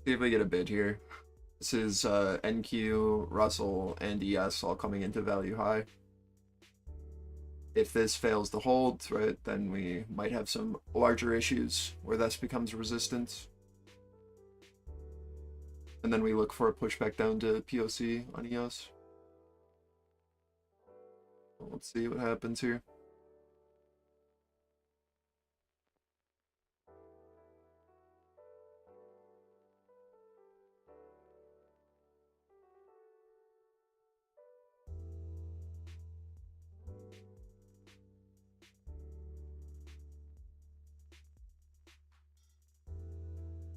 See if we get a bid here. This is NQ, Russell, and ES all coming into value high. If this fails to hold, right, then we might have some larger issues where this becomes resistance. And then we look for a pushback down to POC on ES. Let's see what happens here.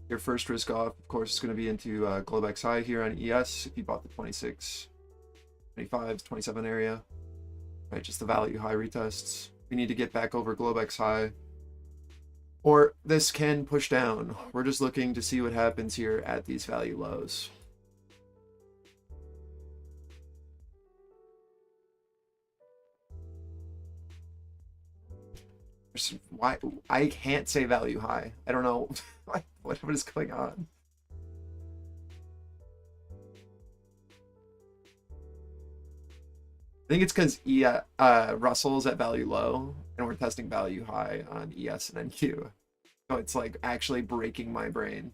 Your first risk off, of course, is going to be into Globex high here on ES if you bought the 26, 25, 27 area. Right, just the value high retests. We need to get back over Globex high. Or this can push down. We're just looking to see what happens here at these value lows. Why I can't say value high. I don't know what is going on. I think it's because Russell's at value low and we're testing value high on ES and NQ. So it's like actually breaking my brain.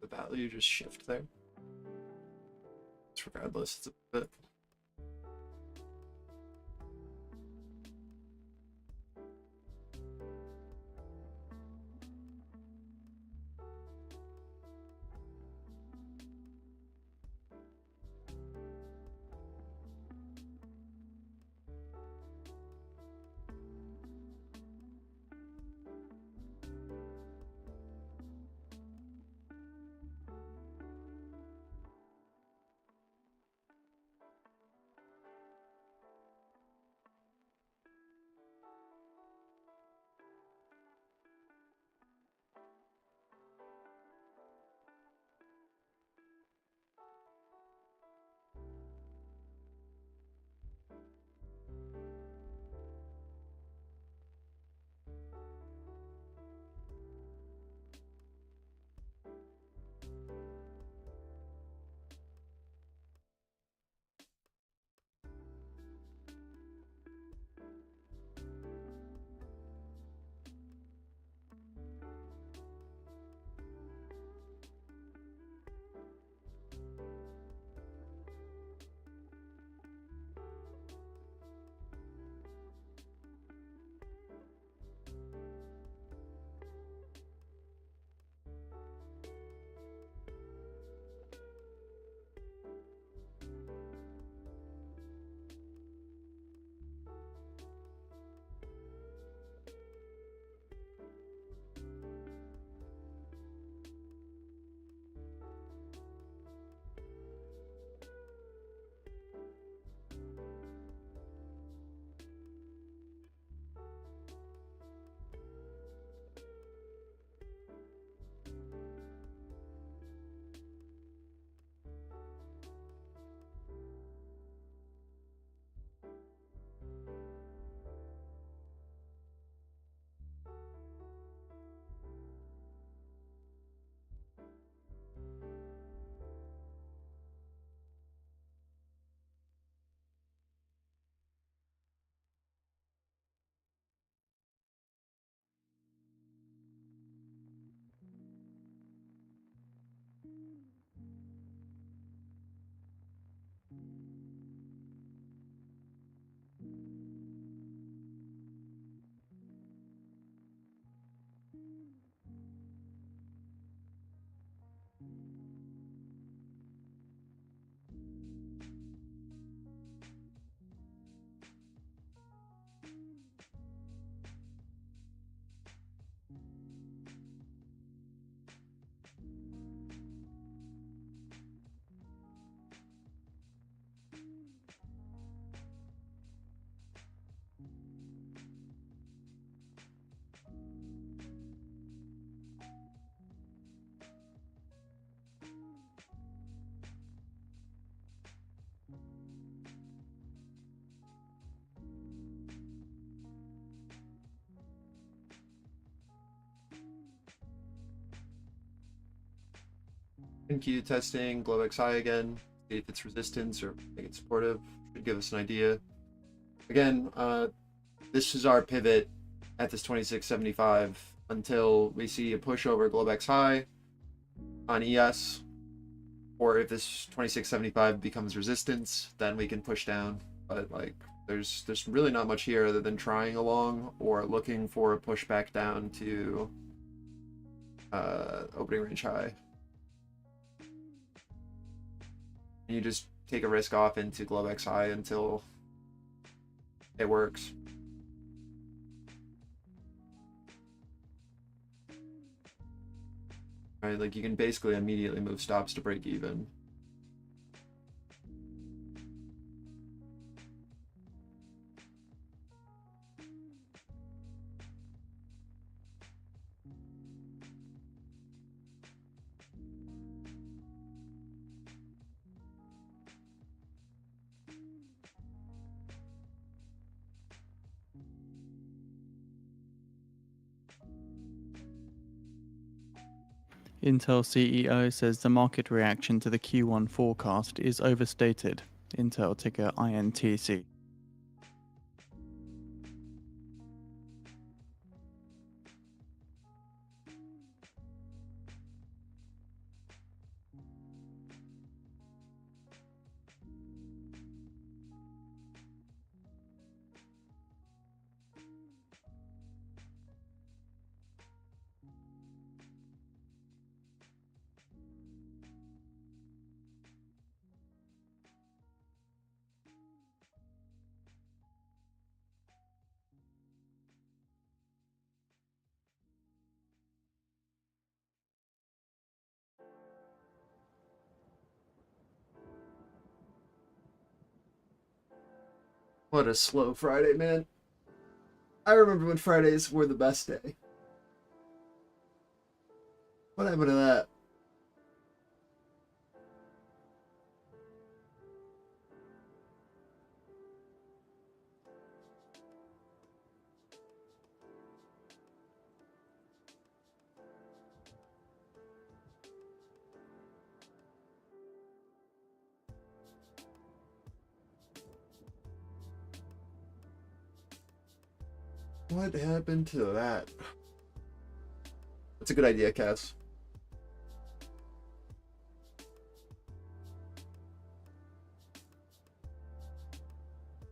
the value just shift there. Regardless, it's a bit. NQ testing, Globex high again, see if it's resistance or make it supportive. Should give us an idea. Again, this is our pivot at this 2675 until we see a push over Globex high on ES, or if this 2675 becomes resistance, then we can push down. But like, there's really not much here other than trying along or looking for a push back down to opening range high. You just take a risk off into Globex high until it works. Right, like you can basically immediately move stops to break even. Intel CEO says the market reaction to the Q1 forecast is overstated. Intel ticker INTC. What a slow Friday, man. I remember when Fridays were the best day. What happened to that? What happened to that? That's a good idea, Cass.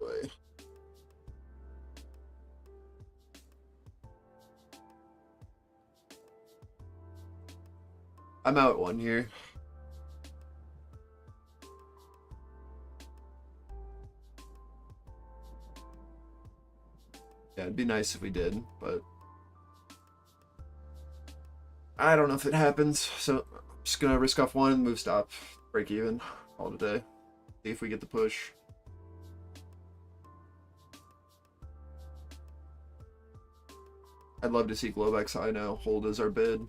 Boy. I'm out one here. Yeah, it'd be nice if we did, but I don't know if it happens. So I'm just gonna risk off one, move stop, break even, all today. See if we get the push. I'd love to see Globex high now. Hold as our bid.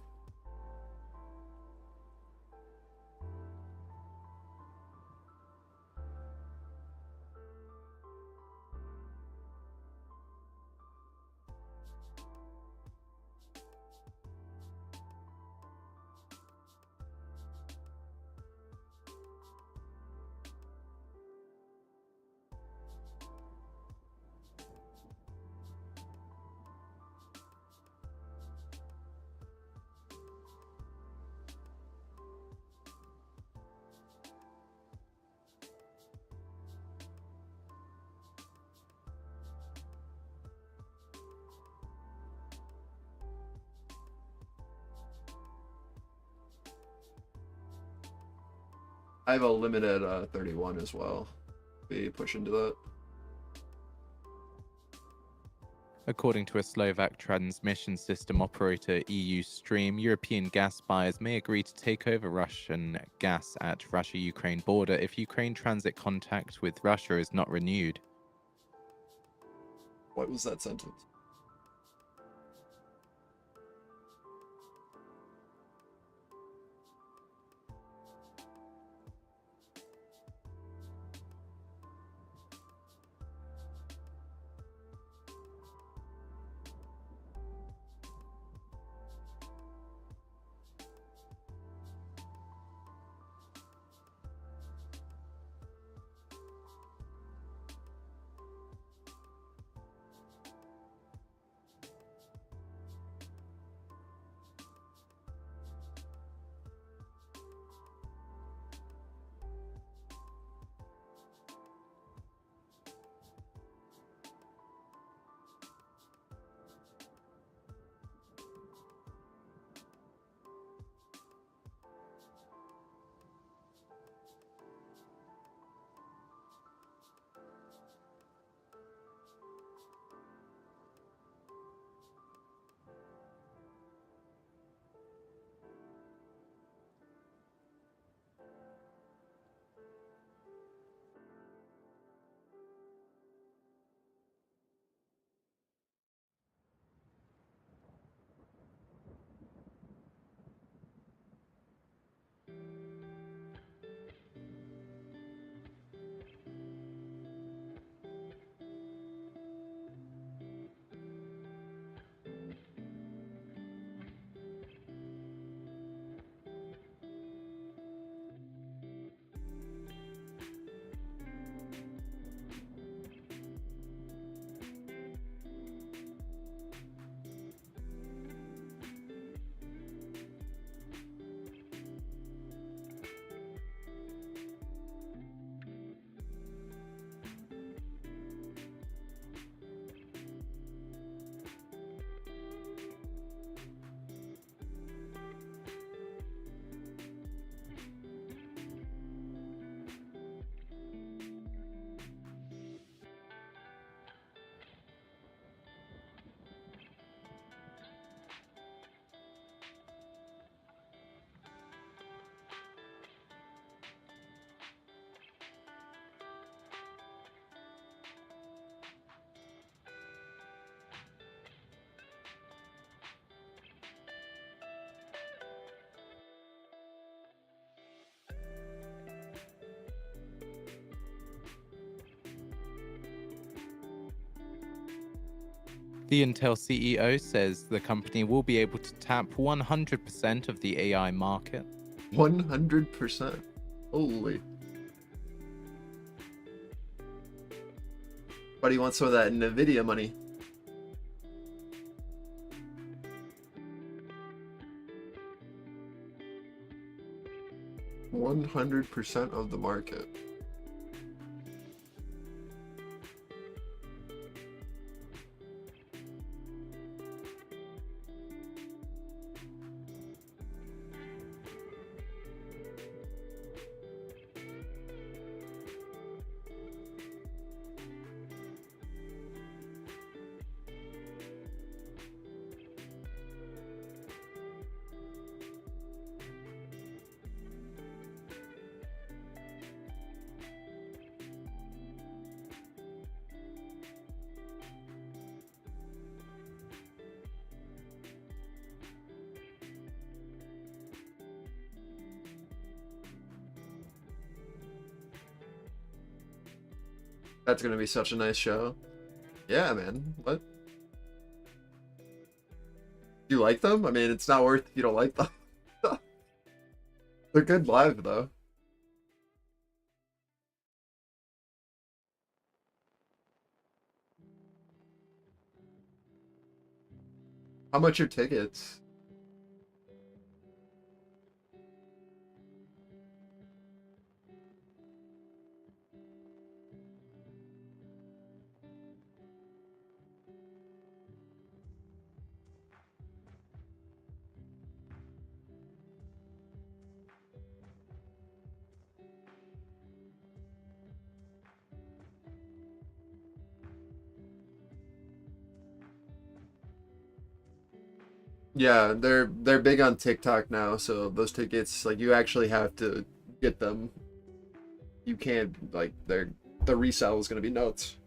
I have a limit at 31 as well. We push into that. According to a Slovak transmission system operator EU Stream, European gas buyers may agree to take over Russian gas at Russia-Ukraine border if Ukraine transit contact with Russia is not renewed. What was that sentence? The Intel CEO says the company will be able to tap 100% of the AI market. 100%. Holy. But he wants some of that NVIDIA money. "100% of the market." That's gonna be such a nice show. Yeah, man. What? You like them? I mean, it's not worth if you don't like them. They're good live, though. How much are tickets? Yeah, they're big on TikTok now, so those tickets, like, you actually have to get them. You can't, like, the resale is gonna be nuts.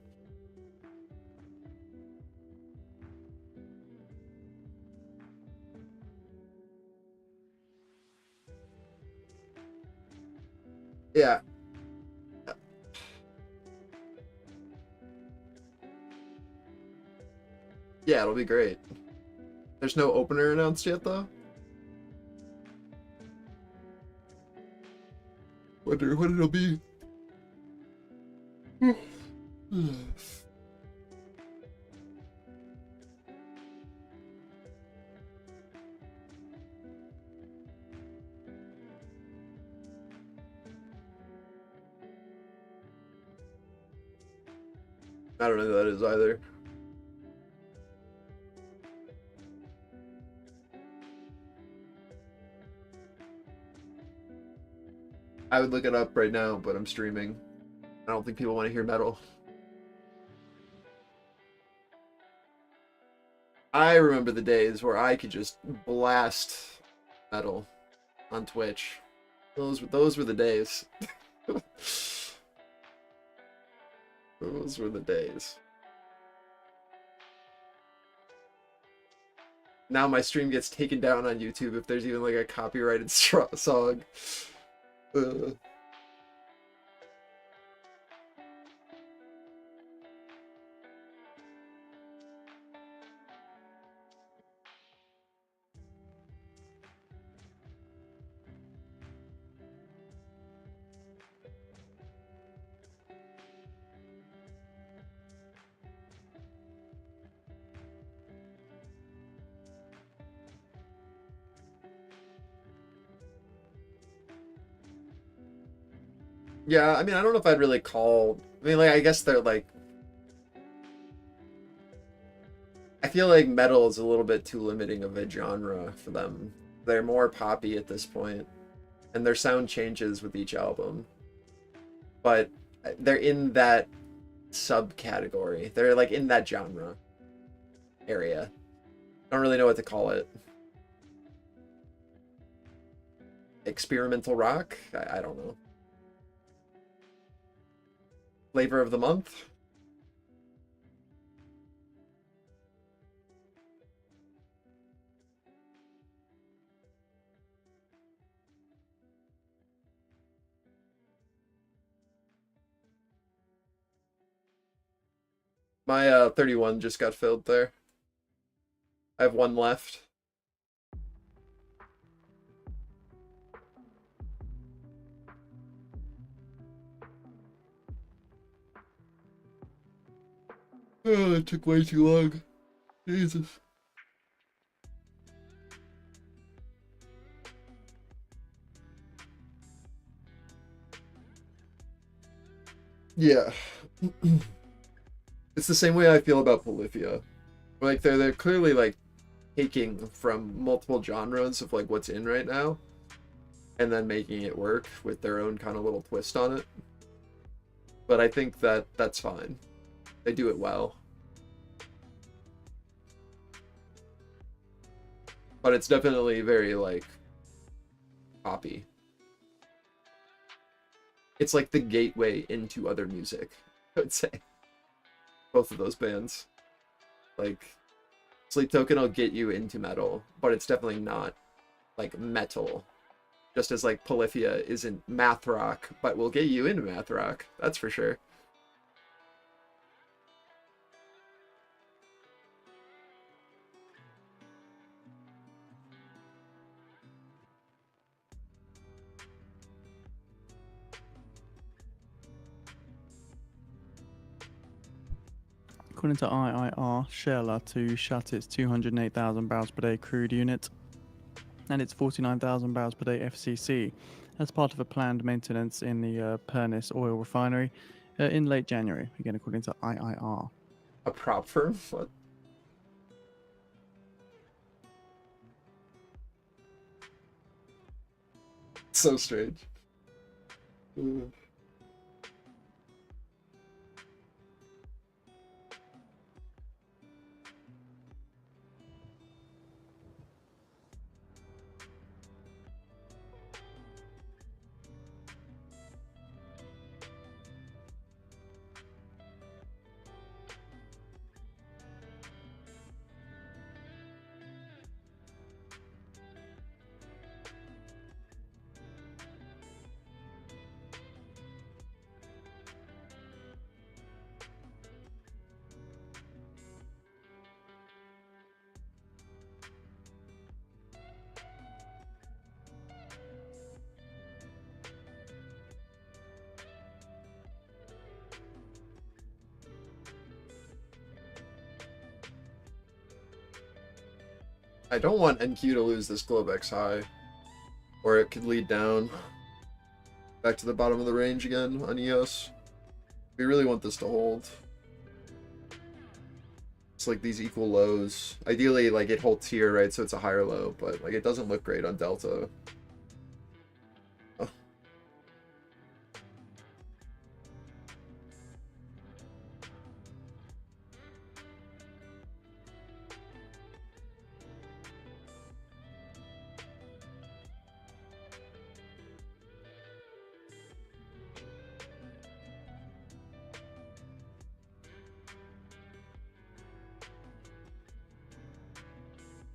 Yeah. Yeah, it'll be great. There's no opener announced yet, though. Wonder what it'll be. I don't know who that is either. I would look it up right now, but I'm streaming. I don't think people want to hear metal. I remember the days where I could just blast metal on Twitch. Those were the days. Those were the days. Now my stream gets taken down on YouTube if there's even like a copyrighted song. Yeah, I mean, I don't know if I'd really call. I mean, like, I guess they're like. I feel like metal is a little bit too limiting of a genre for them. They're more poppy at this point, and their sound changes with each album. But they're in that subcategory. They're like in that genre area. I don't really know what to call it. Experimental rock? I don't know. Flavor of the month? My 31 just got filled there. I have one left. Oh, it took way too long. Jesus. Yeah. It's the same way I feel about Polyphia. Like they're clearly like taking from multiple genres of like what's in right now and then making it work with their own kind of little twist on it. But I think that that's fine. They do it well. But it's definitely very like poppy. It's like the gateway into other music, I would say. Both of those bands. Like Sleep Token will get you into metal, but it's definitely not like metal. Just as like Polyphia isn't math rock, but will get you into math rock. That's for sure. According to IIR, Shell to shut its 208,000 barrels per day crude unit and its 49,000 barrels per day FCC as part of a planned maintenance in the Pernis oil refinery in late January, again according to IIR. A prop firm? What? So strange. Ooh. I don't want NQ to lose this Globex high, or it could lead down back to the bottom of the range again on EOS. We really want this to hold. It's like these equal lows. Ideally, like it holds here, right? So it's a higher low, but like it doesn't look great on Delta.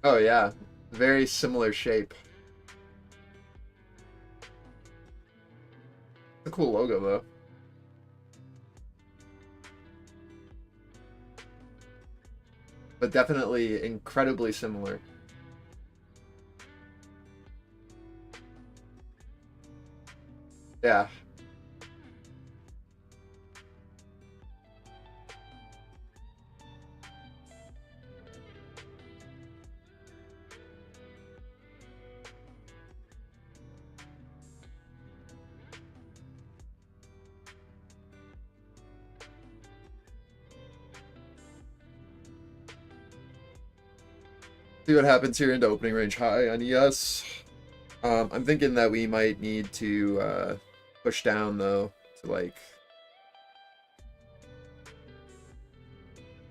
Oh yeah, very similar shape. It's a cool logo though. But definitely incredibly similar. Yeah. See what happens here into opening range high on ES. I'm thinking that we might need to push down though to like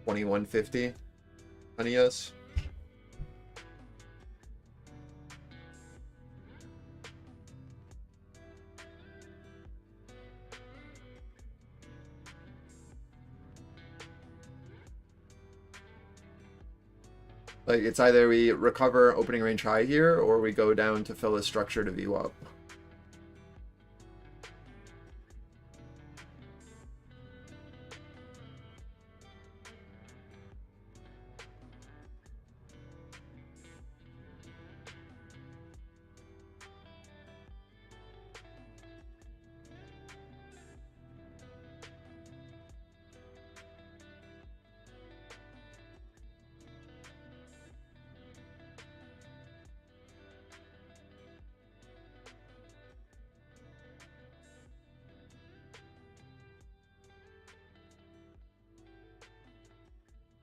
2150 on ES. Like it's either we recover opening range high here or we go down to fill a structure to VWAP.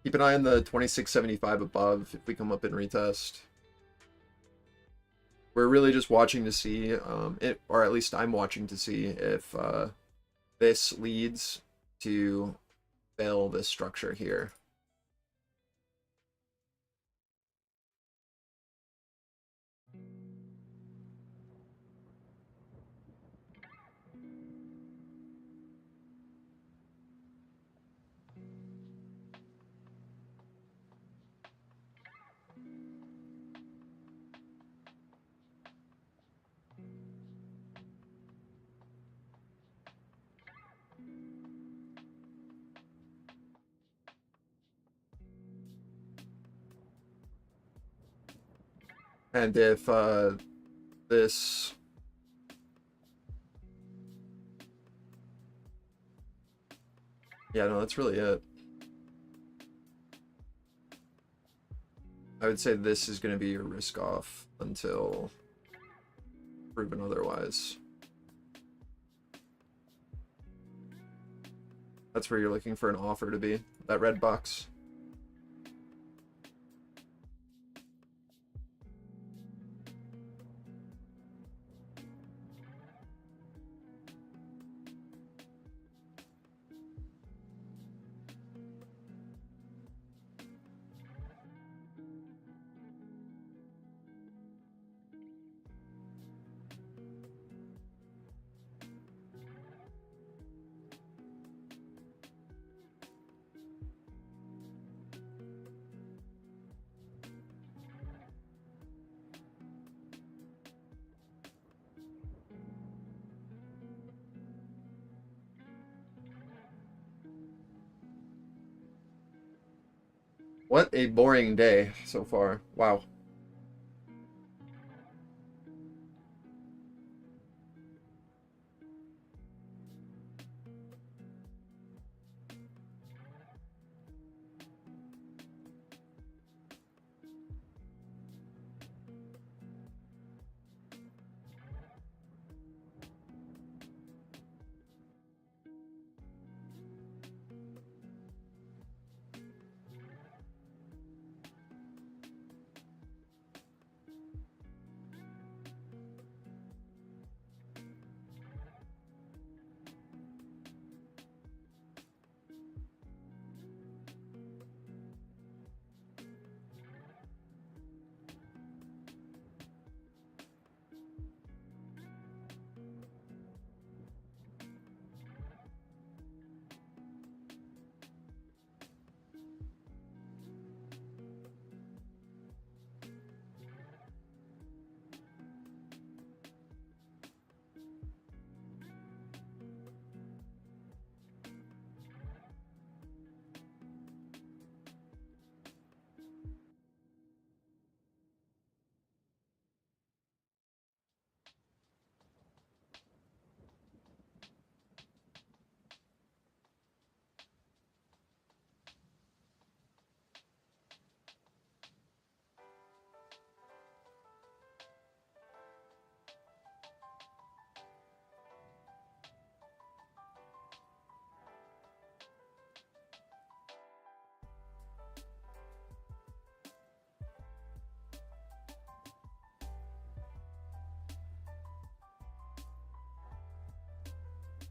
Keep an eye on the 2675 above if we come up in retest. We're really just watching to see, it, or at least I'm watching to see if this leads to fail this structure here. And if this yeah, no, that's really it. I would say this is going to be your risk off until proven otherwise. That's where you're looking for an offer to be, that red box. What a boring day so far. Wow.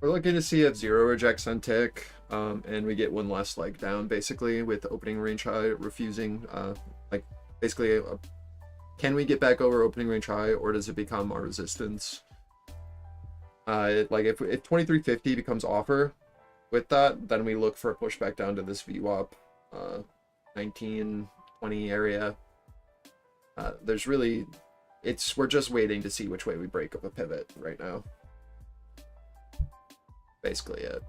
We're looking to see if zero rejects on tick, and we get one less leg down, basically, with opening range high refusing, like, basically, can we get back over opening range high, or does it become our resistance? Like, if 2350 becomes offer with that, then we look for a pushback down to this VWAP, 1920 area. There's really, we're just waiting to see which way we break up a pivot right now. Basically it.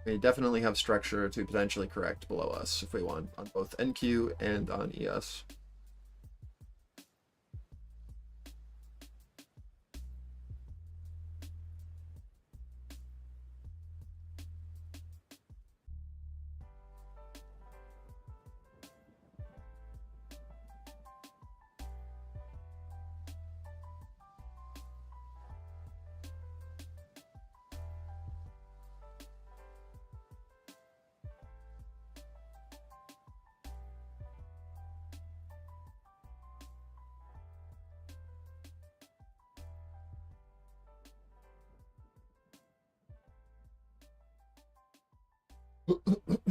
We definitely have structure to potentially correct below us if we want on both NQ and on ES. Liftoff of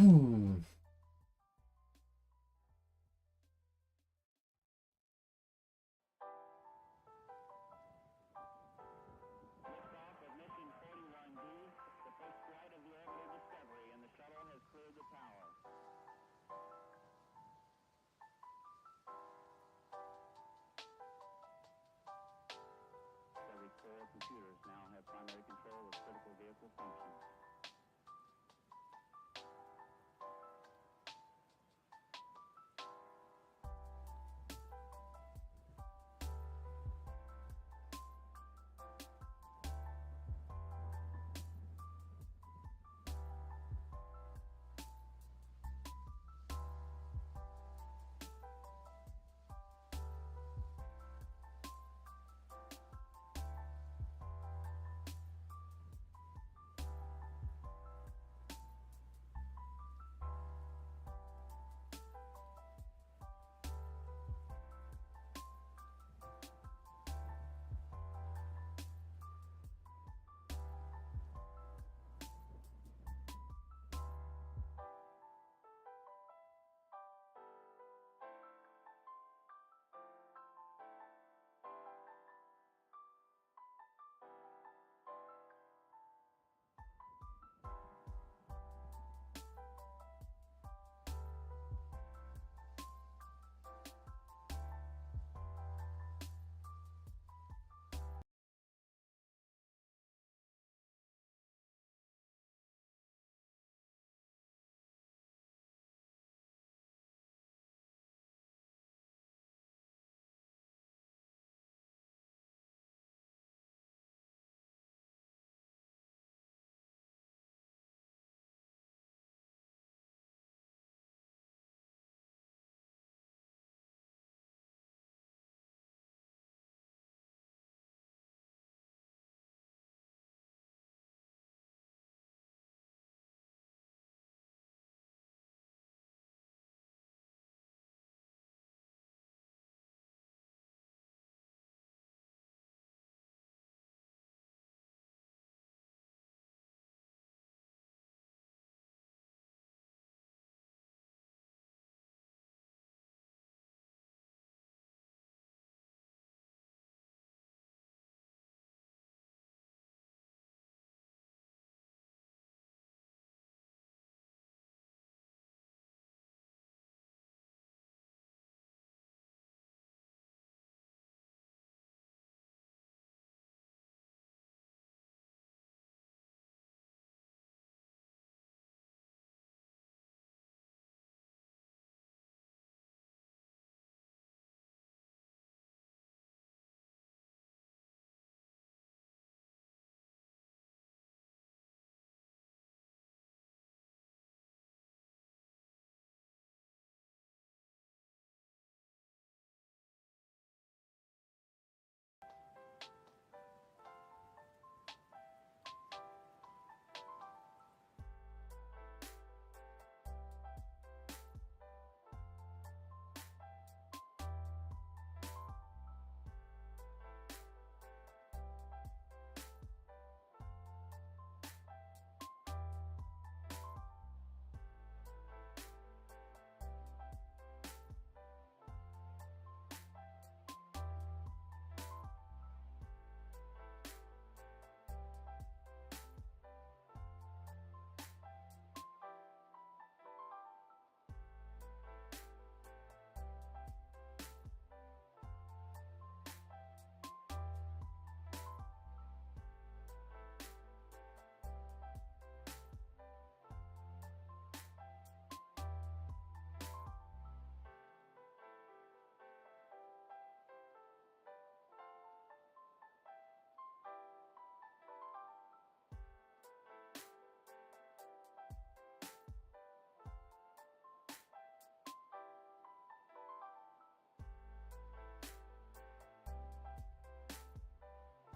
mission 41B, the first flight of the orbital Discovery, and the shuttle has cleared the tower. Discovery's core computers now have primary control of critical vehicle functions.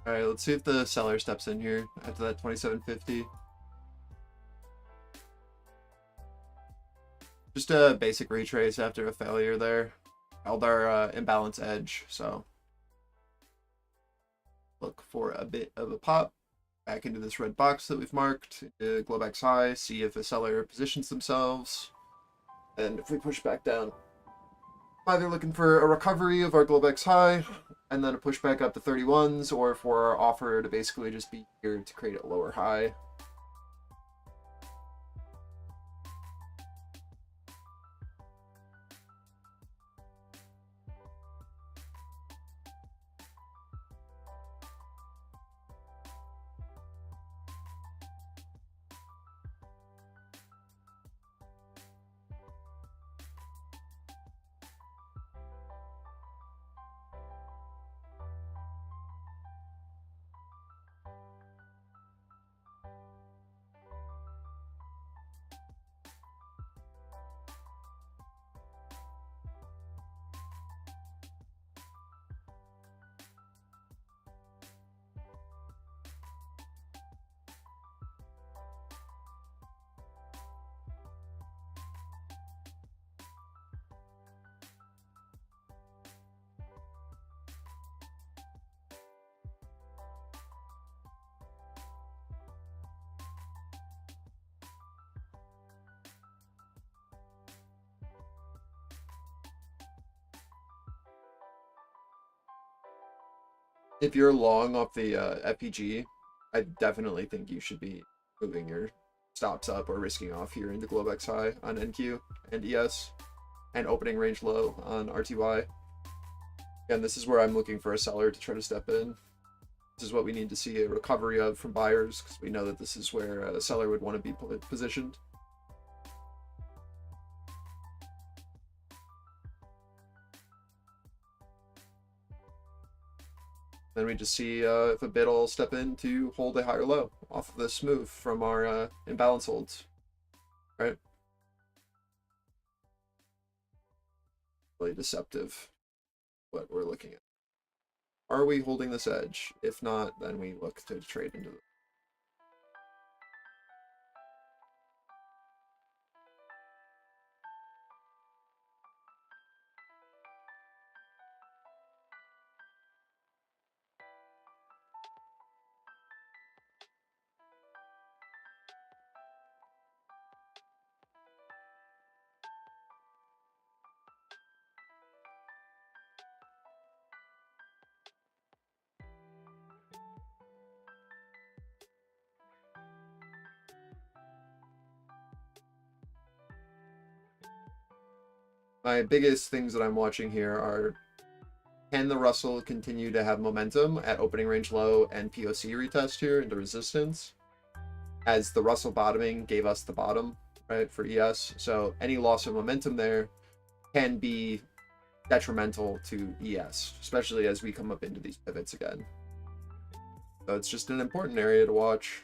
All right, let's see if the seller steps in here after that 2750. Just a basic retrace after a failure there. Held our imbalance edge, so look for a bit of a pop back into this red box that we've marked, Globex high, see if a seller positions themselves. And if we push back down, either looking for a recovery of our Globex high and then a pushback up to 31s, or for our offer to basically just be here to create a lower high. If you're long off the FPG, I definitely think you should be moving your stops up or risking off here into Globex high on NQ and ES, and opening range low on RTY. And this is where I'm looking for a seller to try to step in. This is what we need to see a recovery of from buyers, because we know that this is where a seller would want to be positioned. Then we just see if a bid will step in to hold a higher low off of this move from our imbalance holds, right? Really deceptive what we're looking at. Are we holding this edge? If not, then we look to trade into it. My biggest things that I'm watching here are, can the Russell continue to have momentum at opening range low and POC retest here into resistance, as the Russell bottoming gave us the bottom, right, for ES. So any loss of momentum there can be detrimental to ES, especially as we come up into these pivots again. So it's just an important area to watch.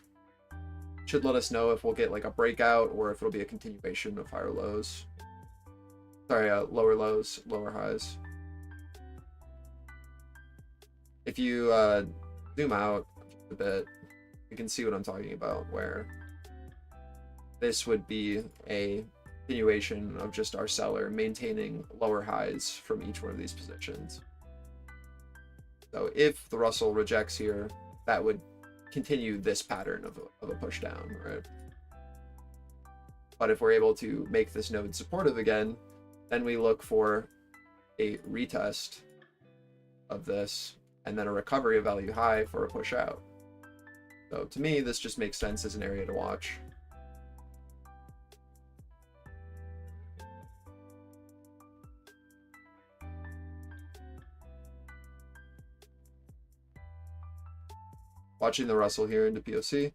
Should let us know if we'll get like a breakout or if it'll be a continuation of higher lows. Sorry, lower lows, lower highs. If you zoom out a bit, you can see what I'm talking about, where this would be a continuation of just our seller maintaining lower highs from each one of these positions. So if the Russell rejects here, that would continue this pattern of a push down, right? But if we're able to make this node supportive again, then we look for a retest of this and then a recovery of value high for a push out. So to me, this just makes sense as an area to watch. Watching the Russell here into POC.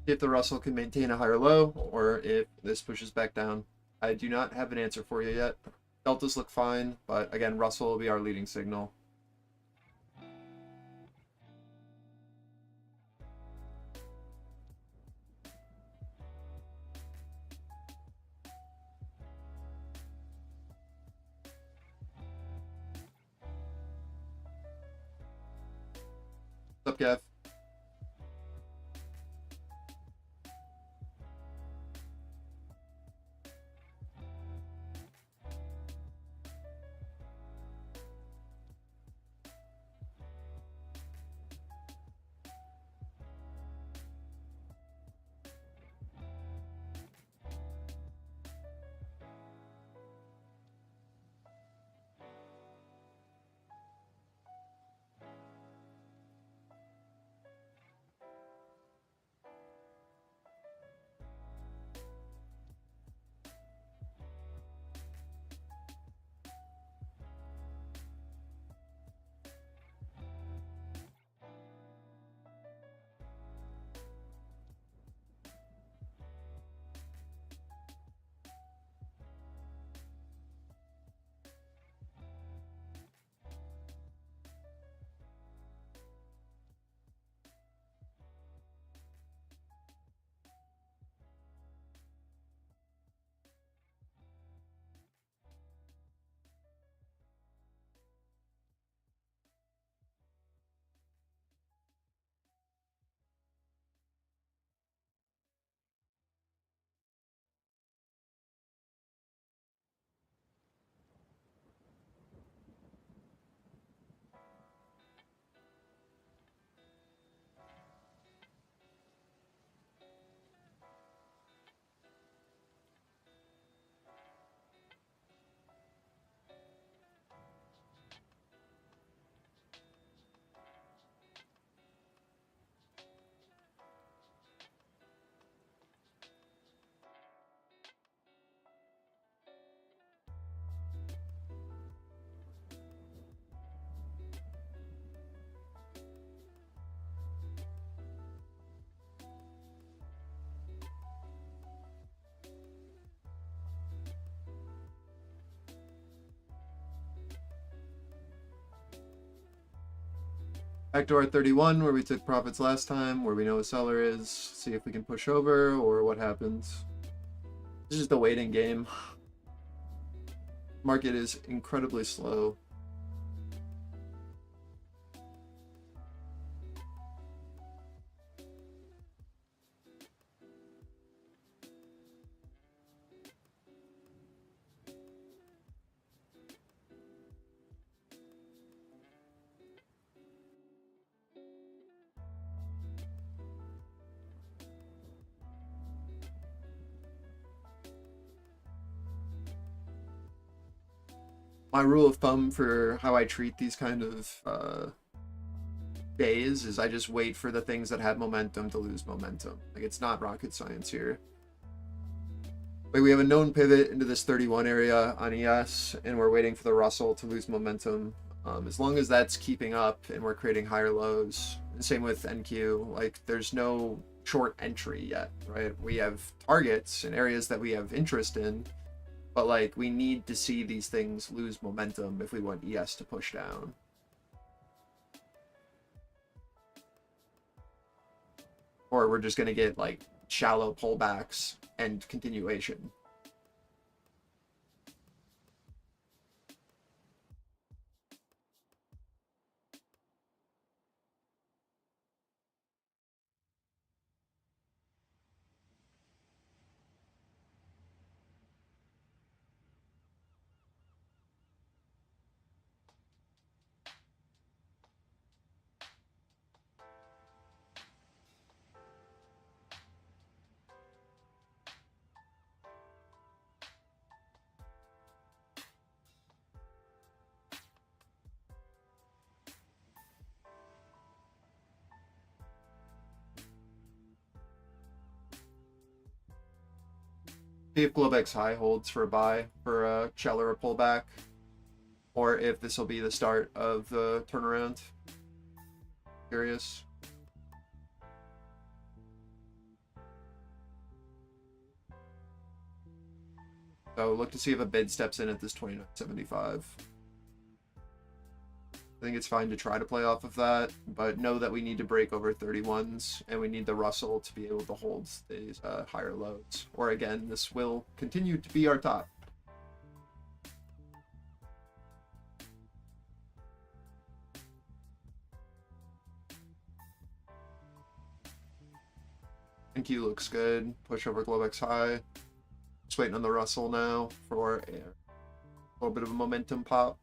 if the Russell can maintain a higher low or if this pushes back down. I do not have an answer for you yet. Deltas look fine, but again, Russell will be our leading signal. What's up, Kev? Back to our 31, where we took profits last time, where we know a seller is. See if we can push over or what happens. This is just a waiting game. Market is incredibly slow. My rule of thumb for how I treat these kind of days is I just wait for the things that had momentum to lose momentum. Like, it's not rocket science here. Like, we have a known pivot into this 31 area on ES, and we're waiting for the Russell to lose momentum. As long as that's keeping up and we're creating higher lows, and same with NQ, like, there's no short entry yet, right? We have targets and areas that we have interest in, but like, we need to see these things lose momentum if we want ES to push down. Or we're just going to get like shallow pullbacks and continuation. See if Globex high holds for a buy for a shallower pullback, or if this will be the start of the turnaround. Curious. So look to see if a bid steps in at this 29.75. I think it's fine to try to play off of that, but know that we need to break over 31s, and we need the Russell to be able to hold these higher lows. Or again, this will continue to be our top. NQ looks good. Push over Globex high. Just waiting on the Russell now for a little bit of a momentum pop.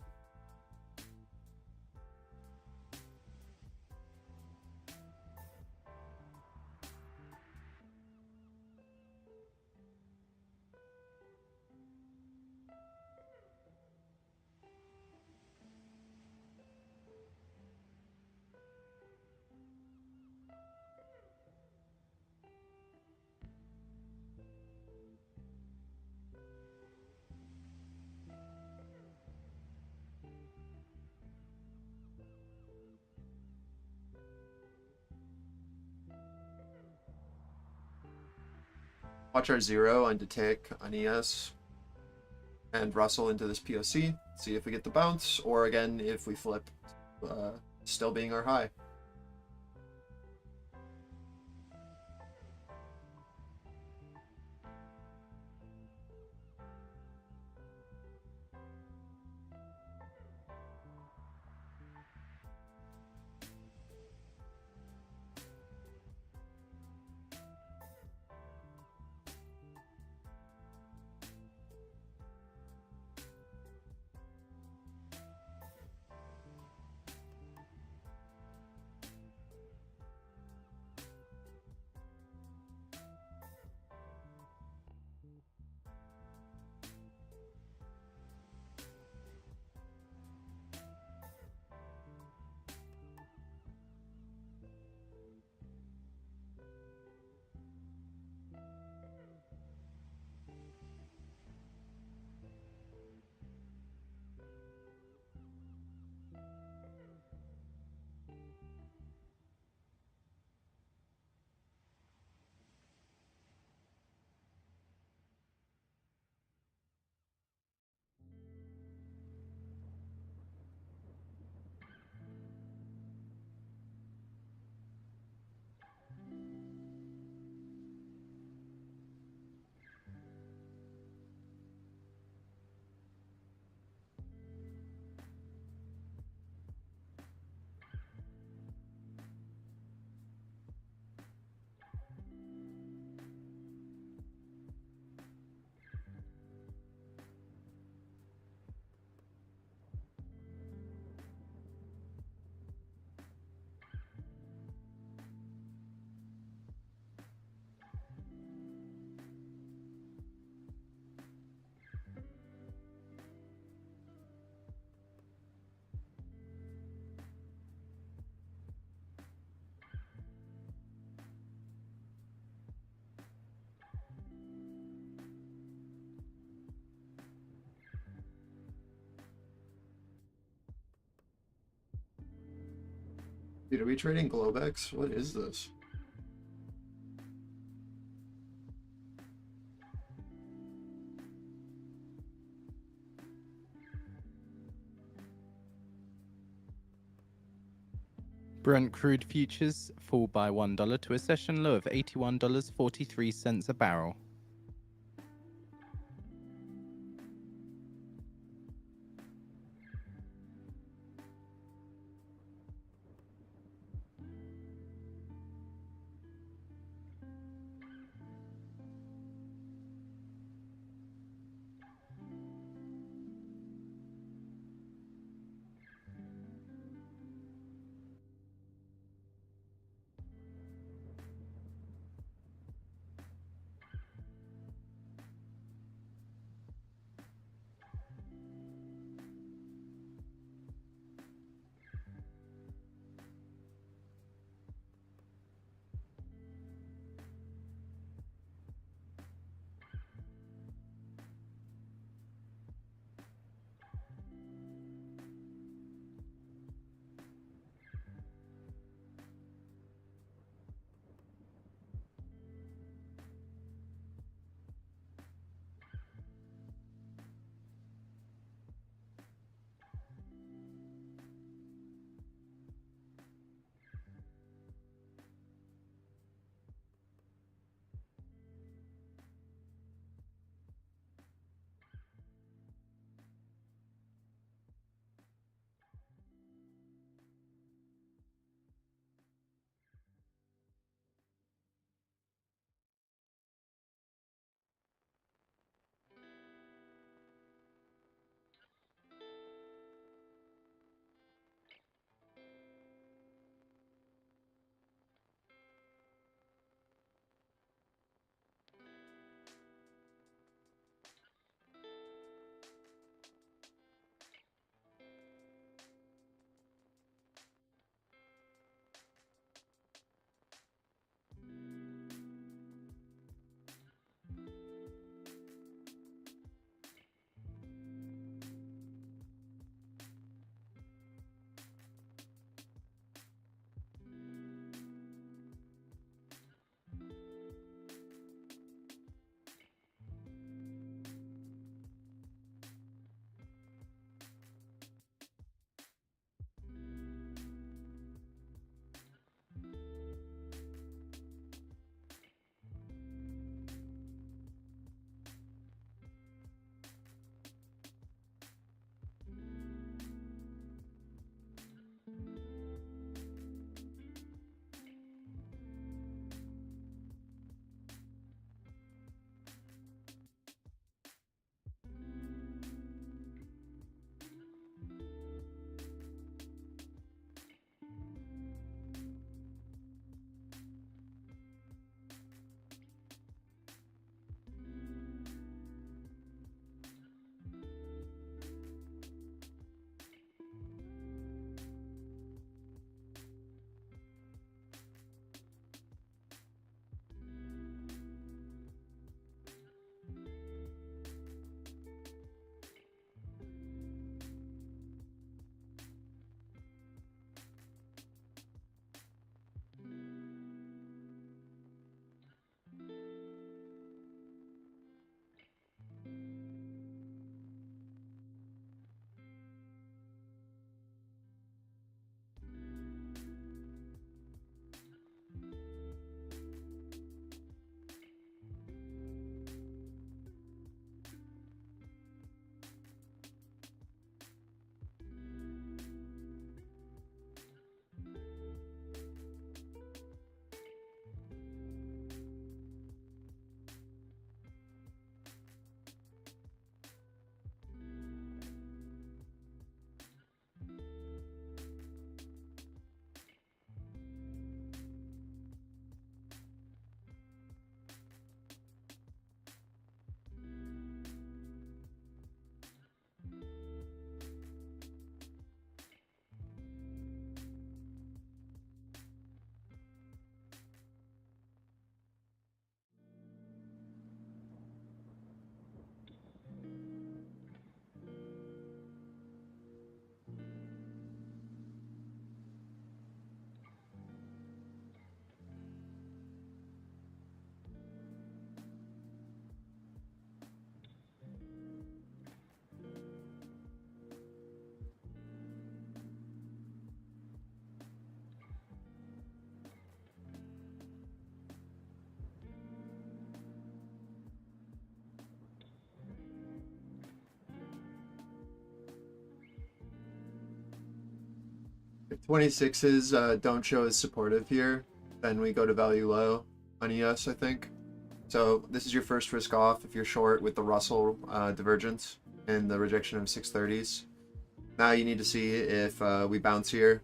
Watch our 0 into tick on ES and Russell into this POC. See if we get the bounce, or again, if we flip, still being our high. Dude, are we trading Globex? What is this? Brent crude futures fall by $1 to a session low of $81.43 a barrel. 26s don't show as supportive here. Then we go to value low on ES, I think. So this is your first risk off if you're short with the Russell divergence and the rejection of 630s. Now you need to see if we bounce here.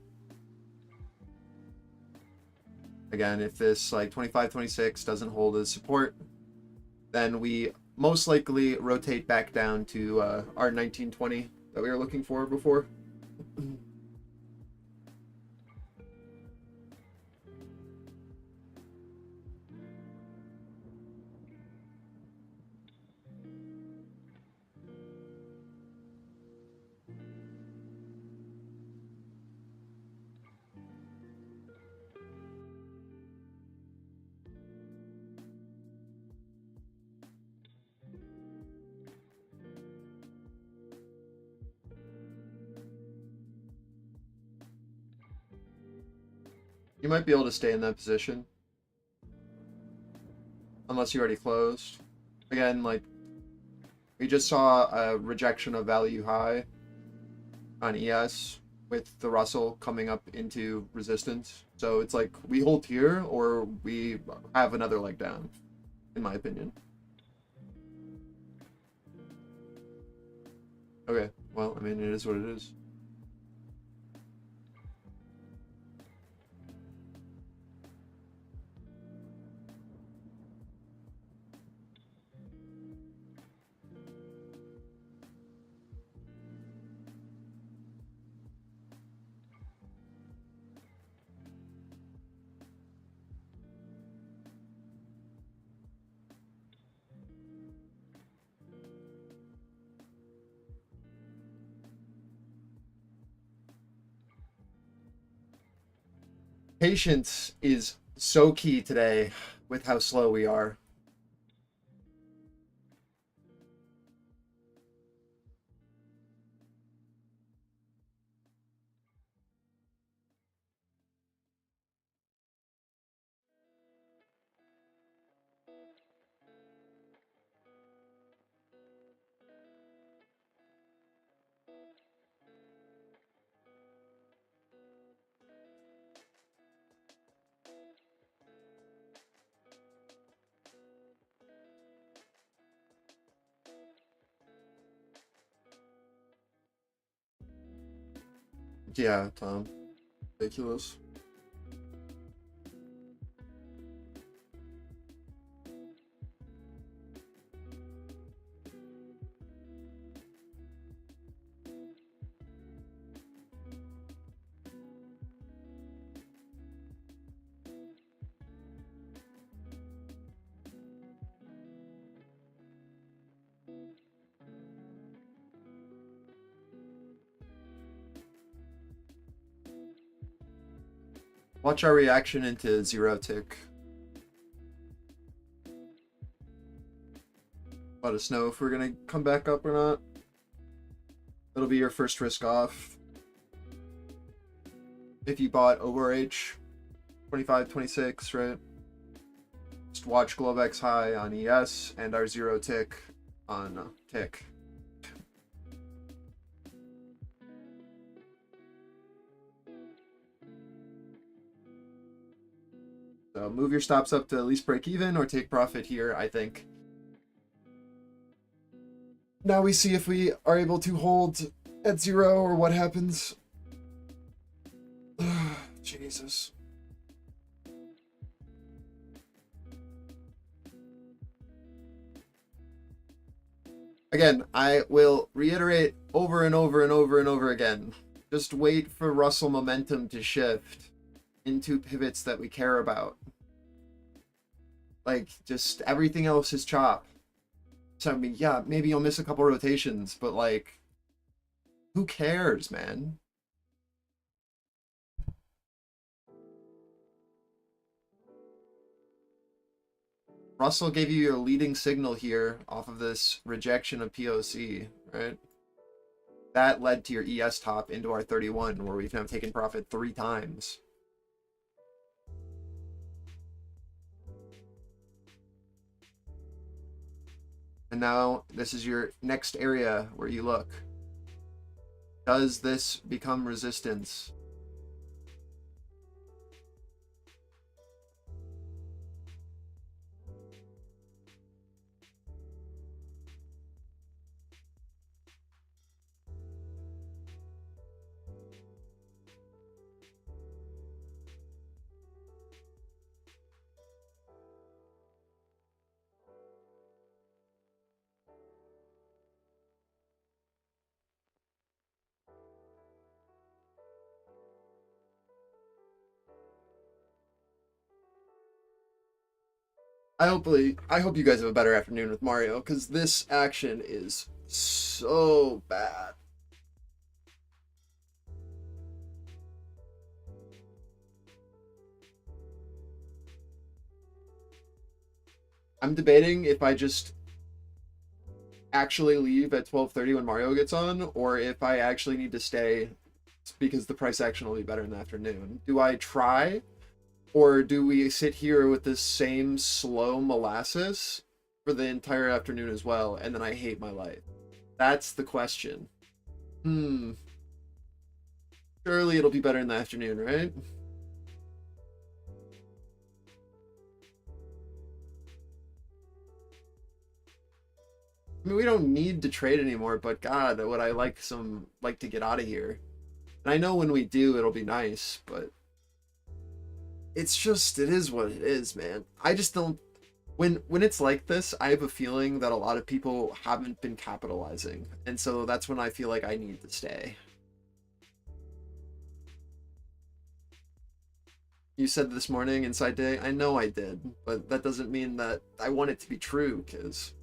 Again, if this like 25, 26 doesn't hold as support, then we most likely rotate back down to our 1920 that we were looking for before. You might be able to stay in that position. Unless you already closed. Again, like, we just saw a rejection of value high on ES with the Russell coming up into resistance. So it's like, we hold here or we have another leg down, in my opinion. Okay, well, I mean, it is what it is. Patience is so key today with how slow we are. Yeah, Tom. Ridiculous. Watch our reaction into zero tick. Let us know if we're gonna come back up or not. It'll be your first risk off. If you bought ORH 25, 26, right? Just watch Globex high on ES and our zero tick on tick. So move your stops up to at least break even or take profit here, I think. Now we see if we are able to hold at zero or what happens. Jesus. Again, I will reiterate over and over and over and over again. Just wait for Russell momentum to shift into pivots that we care about. Like, just everything else is chop. So, I mean, yeah, maybe you'll miss a couple rotations, but, like, who cares, man? Russell gave you a leading signal here off of this rejection of POC, right? That led to your ES top into our 31, where we've now taken profit 3 times. And now this is your next area where you look. Does this become resistance? I hope you guys have a better afternoon with Mario, because this action is so bad. I'm debating if I just actually leave at 12:30 when Mario gets on, or if I actually need to stay because the price action will be better in the afternoon. Do I try, or do we sit here with this same slow molasses for the entire afternoon as well, and then I hate my life? That's the question. Surely it'll be better in the afternoon, right? I mean, we don't need to trade anymore, but God, would I like to get out of here. And I know when we do, it'll be nice, but it's just, it is what it is, man. I just don't, when it's like this, I have a feeling that a lot of people haven't been capitalizing. And so that's when I feel like I need to stay. You said this morning, inside day. I know I did, but that doesn't mean that I want it to be true, because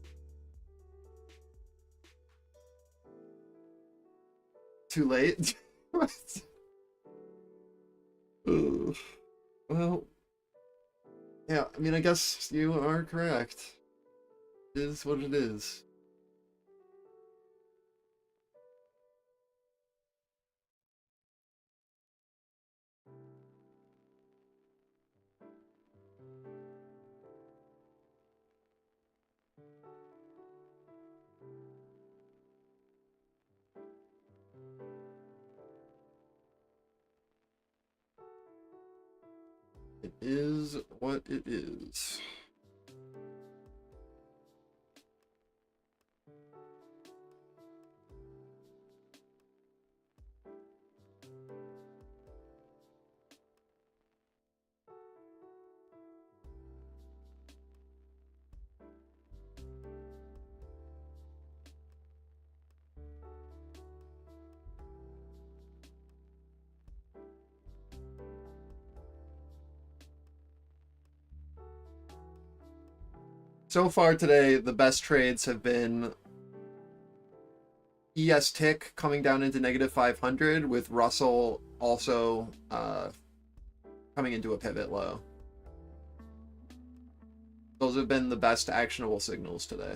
too late. Ugh. Well, yeah, I mean, I guess you are correct. It is what it is. It is what it is. So far today, the best trades have been ES tick coming down into negative 500 with Russell also coming into a pivot low. Those have been the best actionable signals today.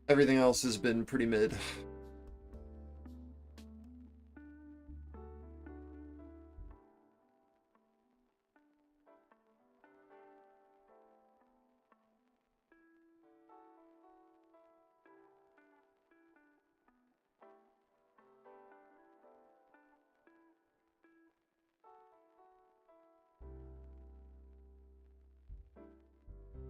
Everything else has been pretty mid.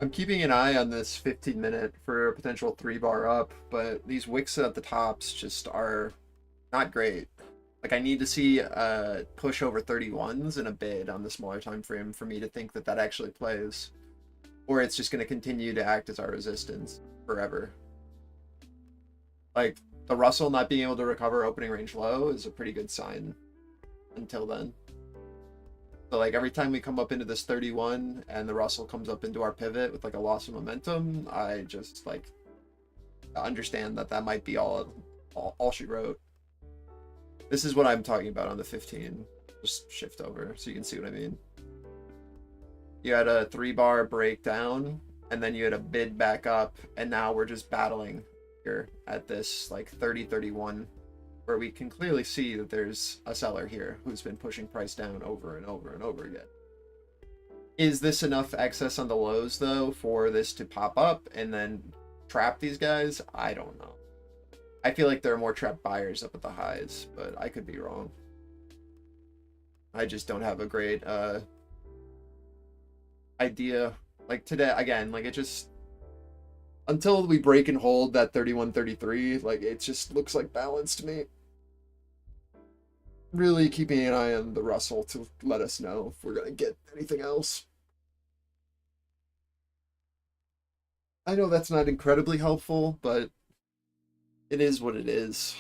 I'm keeping an eye on this 15-minute for a potential 3-bar up, but these wicks at the tops just are not great. Like, I need to see a push over 31s and a bid on the smaller time frame for me to think that that actually plays, or it's just going to continue to act as our resistance forever. Like, the Russell not being able to recover opening range low is a pretty good sign until then. So like every time we come up into this 31 and the Russell comes up into our pivot with like a loss of momentum, I just like understand that that might be all she wrote. This is what I'm talking about on the 15. Just shift over so you can see what I mean. You had a 3-bar breakdown and then you had a bid back up, and now we're just battling here at this like 30-31 where we can clearly see that there's a seller here who's been pushing price down over and over and over again. Is this enough excess on the lows though for this to pop up and then trap these guys? I don't know. I feel like there are more trapped buyers up at the highs, but I could be wrong. I just don't have a great idea. Like today, again, like it just, until we break and hold that 31-33, like it just looks like balance to me. Really keeping an eye on the Russell to let us know if we're going to get anything else. I know that's not incredibly helpful, but it is what it is.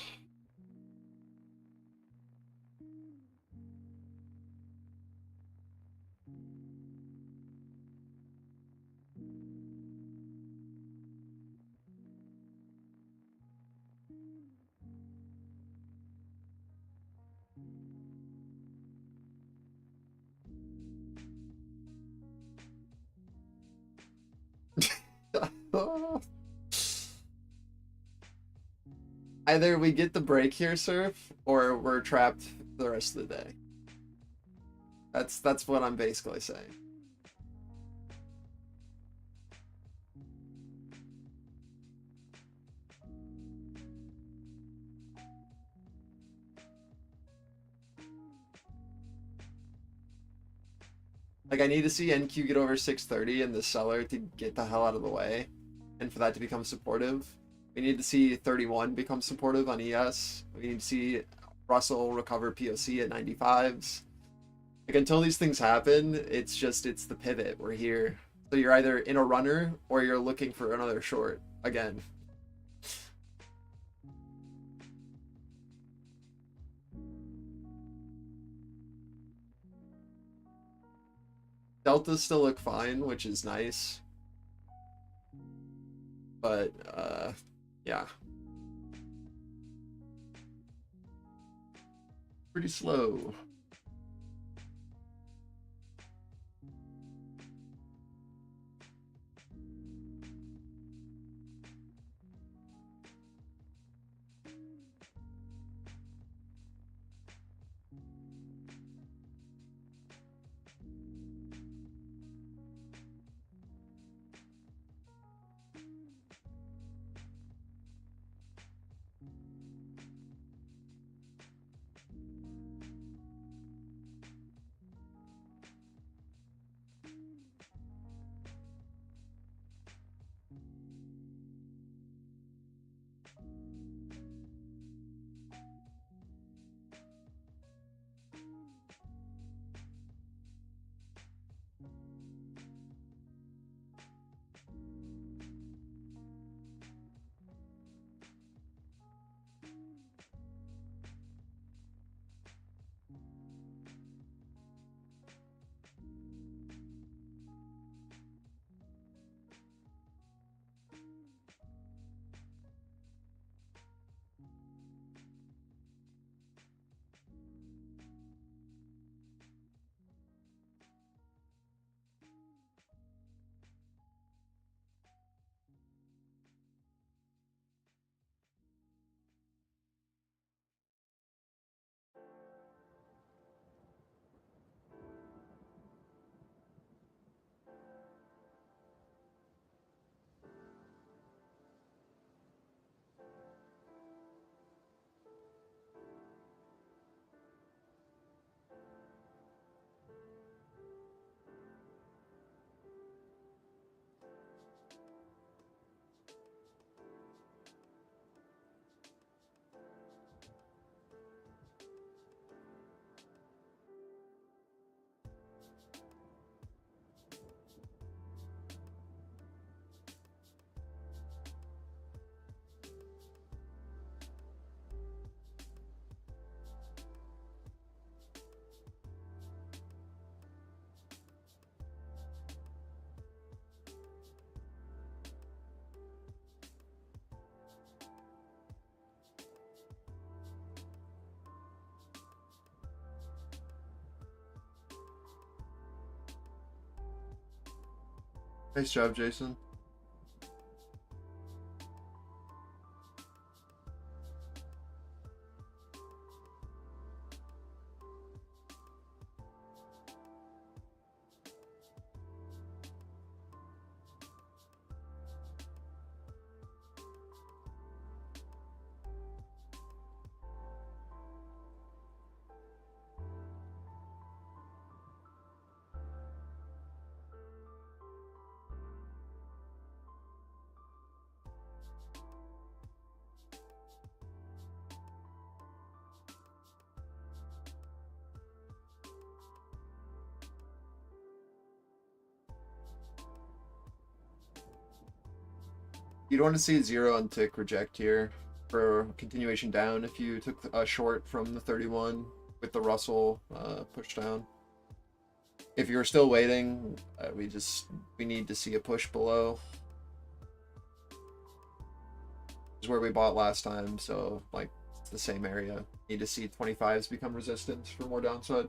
Either we get the break here, Surf, or we're trapped for the rest of the day. That's what I'm basically saying. Like, I need to see NQ get over 630 and the seller to get the hell out of the way, and for that to become supportive. We need to see 31 become supportive on ES. We need to see Russell recover POC at 95s. Like, until these things happen, it's the pivot. We're here. So you're either in a runner or you're looking for another short again. Deltas still look fine, which is nice. But, yeah. Pretty slow. Nice job, Jason. You'd want to see a 0 on tick reject here for continuation down if you took a short from the 31 with the Russell push down. If you're still waiting, we need to see a push below. This is where we bought last time, so like it's the same area. Need to see 25s become resistance for more downside.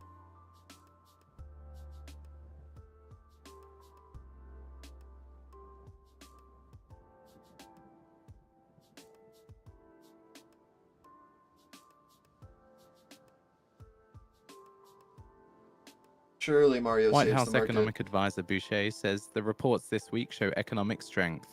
Surely Mario White saves House the market. economic advisor Boucher says the reports this week show economic strength.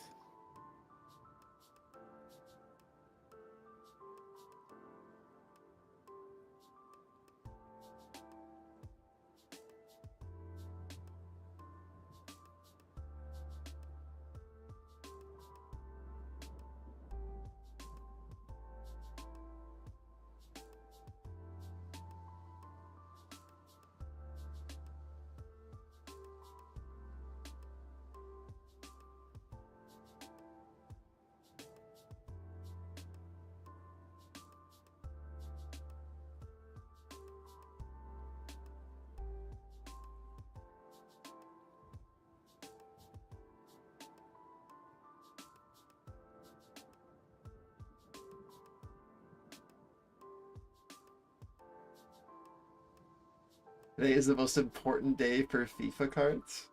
Today is the most important day for FIFA cards.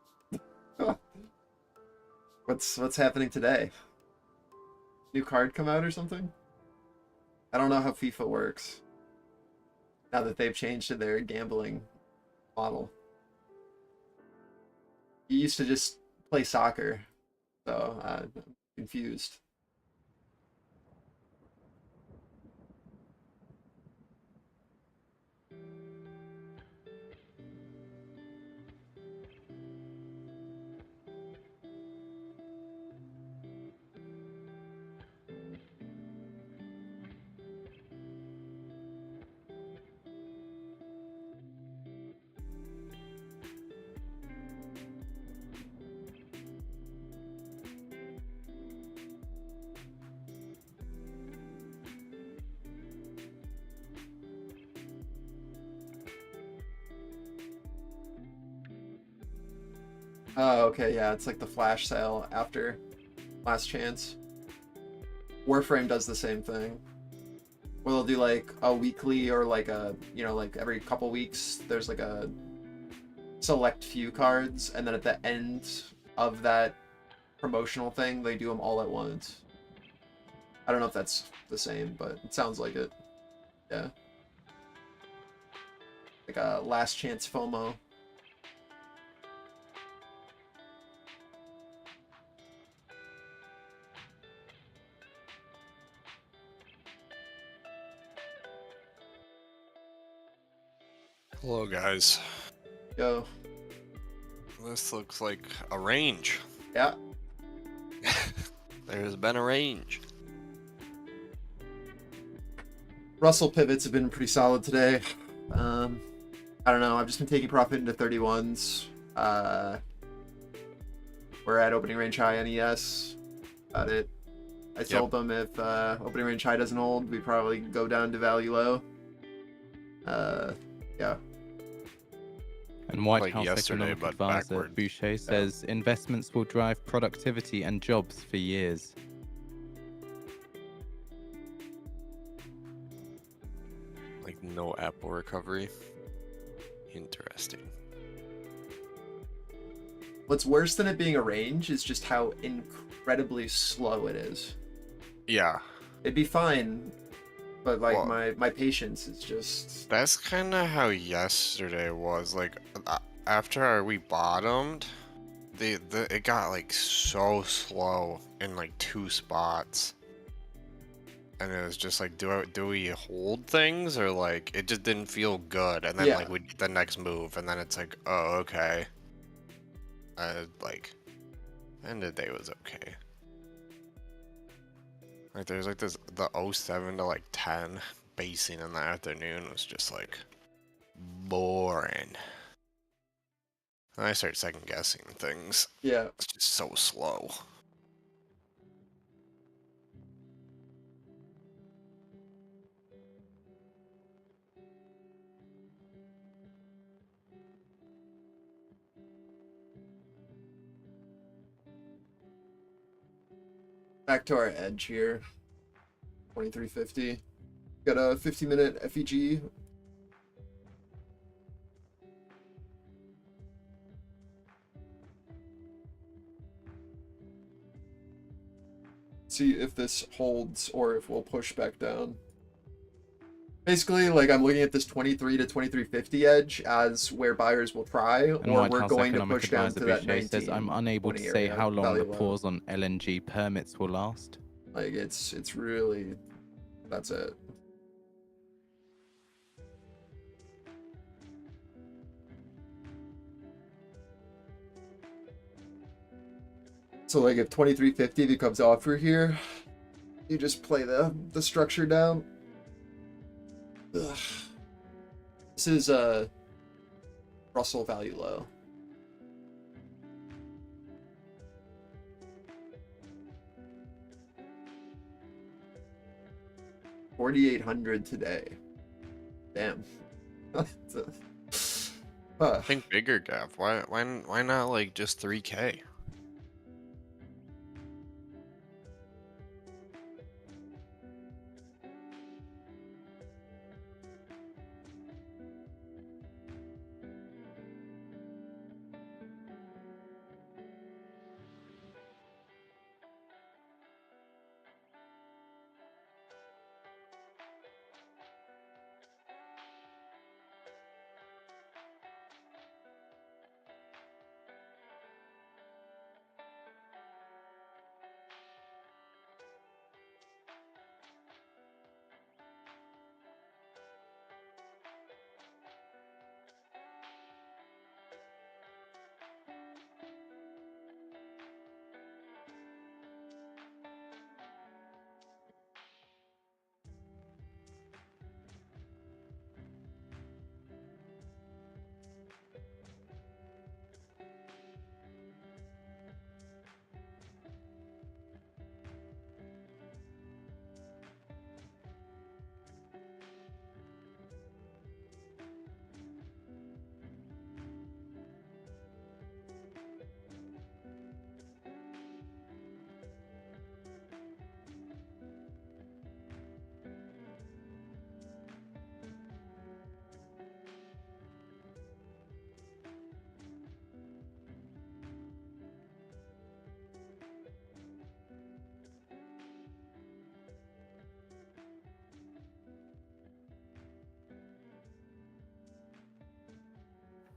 What's happening today? New card come out or something? I don't know how FIFA works. Now that they've changed to their gambling model. You used to just play soccer, so I'm confused. Oh, okay, yeah, it's like the flash sale after Last Chance. Warframe does the same thing. Where they'll do like a weekly or like a, like every couple weeks, there's like a select few cards, and then at the end of that promotional thing, they do them all at once. I don't know if that's the same, but it sounds like it. Yeah. Like a Last Chance FOMO. Hello, guys. Yo. This looks like a range. Yeah. There's been a range. Russell pivots have been pretty solid today. I don't know. I've just been taking profit into 31s. We're at opening range high NES. About it. I sold them if opening range high doesn't hold. We probably go down to value low. Yeah. And White Like House yesterday, economic but advisor backwards. Boucher says investments will drive productivity and jobs for years. Like no Apple recovery. Interesting. What's worse than it being a range is just how incredibly slow it is. Yeah, It'd be fine, but like Well- my patience is just that's kind of how yesterday was. Like after we bottomed, it got like so slow in like 2 spots. And it was just like, do we hold things, or like it just didn't feel good, and then Yeah. like we the next move, and then it's like, oh, okay. Like end of the day was okay. Like there's like this the 07 to like 10 basing in the afternoon was just like boring. And I start second guessing things. yeah. It's just so slow. Back to our edge here. 2350. Got a 50-minute FEG. See if this holds or if we'll push back down. Basically, like I'm looking at this 23 to 2350 edge as where buyers will try, And or White we're House going to Economic push down Advisor to that Boucher says, I'm unable to 1920 say area how long the value low. pause on LNG permits will last. Like it's really, that's it. So like if 2350 becomes offer here, you just play the structure down. Ugh. This is Russell value low. $4,800 today. Damn. I think bigger gap. Why not like just 3K?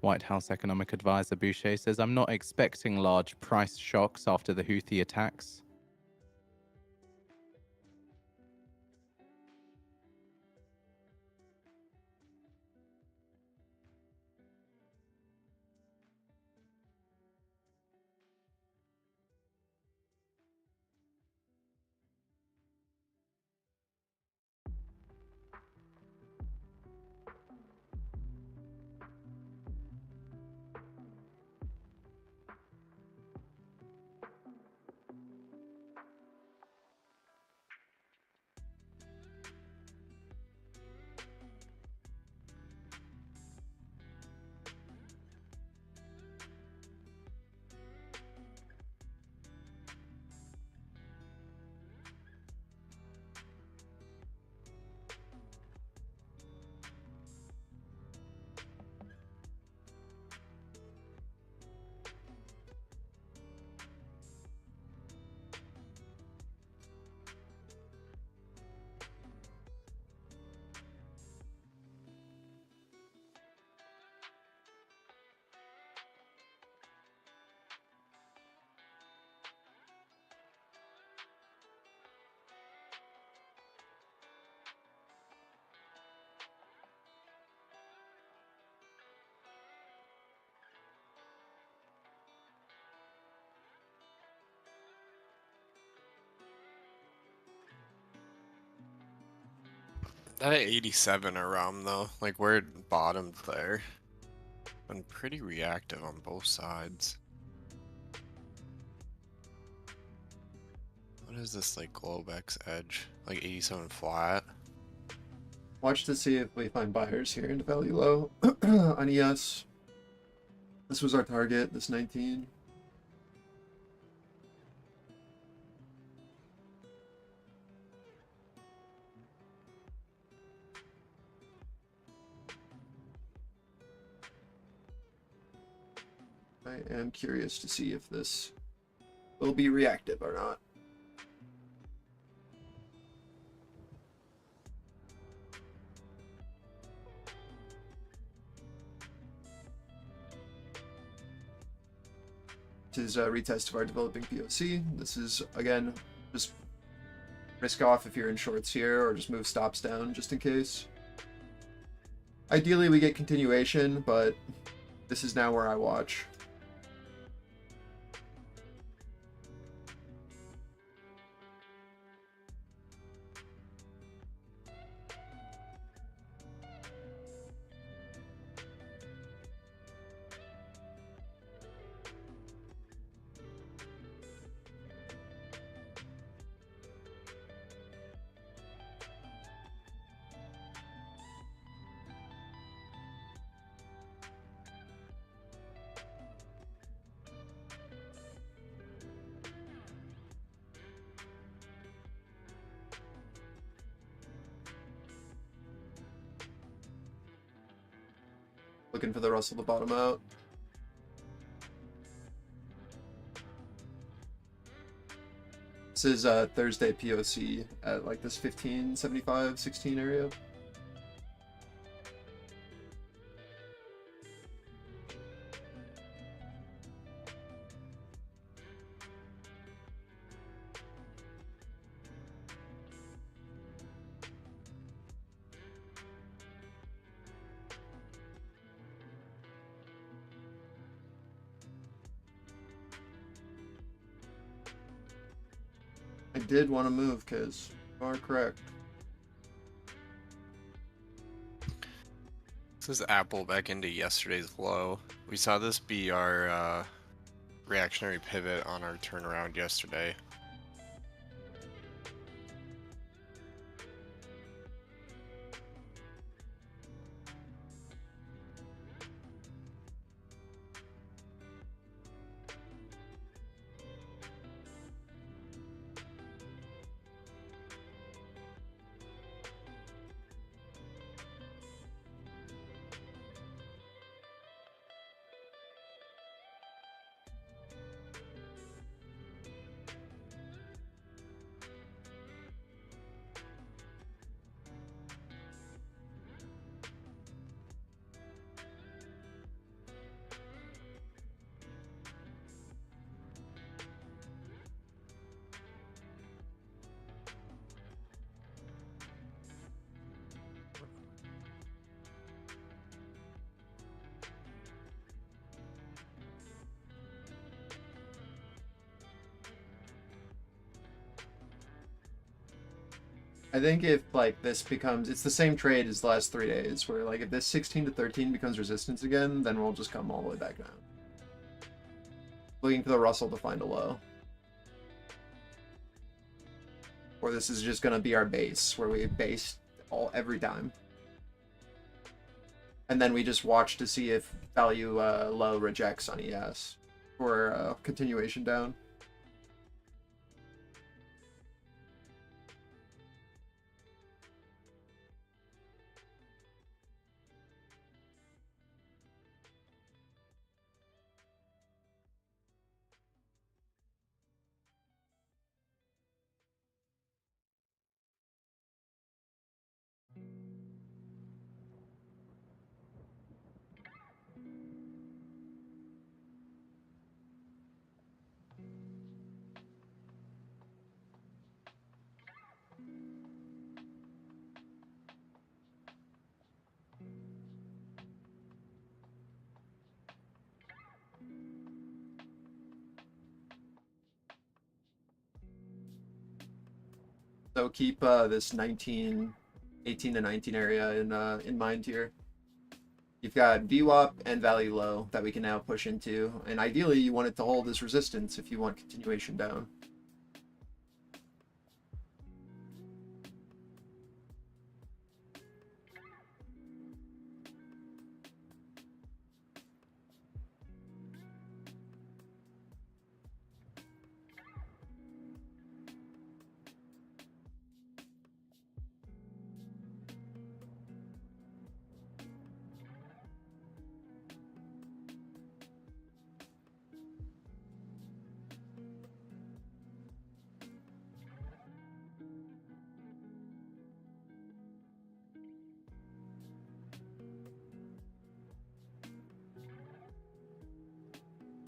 White House Economic Advisor Boucher says, I'm not expecting large price shocks after the Houthi attacks. That 87 around though, like where it bottomed there. Been pretty reactive on both sides. What is this like Globex edge? Like 87 flat? Watch to see if we find buyers here into value low on ES. This was our target, this 19. I am curious to see if this will be reactive or not. This is a retest of our developing POC. This is, again, just risk off if you're in shorts here, or just move stops down just in case. Ideally, we get continuation, but this is now where I watch. Looking for the Russell to bottom out. This is Thursday POC at like this 1575 16 area. I did want to move because you are correct. This is Apple back into yesterday's low. We saw this be our reactionary pivot on our turnaround yesterday. I think if like this becomes, it's the same trade as the last 3 days, where like if this 16 to 13 becomes resistance again, then we'll just come all the way back down. Looking for the Russell to find a low. Or this is just gonna be our base, where we base every time. And then we just watch to see if value low rejects on ES for continuation down. So keep this 18 to 19 area in mind here. You've got VWAP and value low that we can now push into, and ideally you want it to hold as resistance if you want continuation down.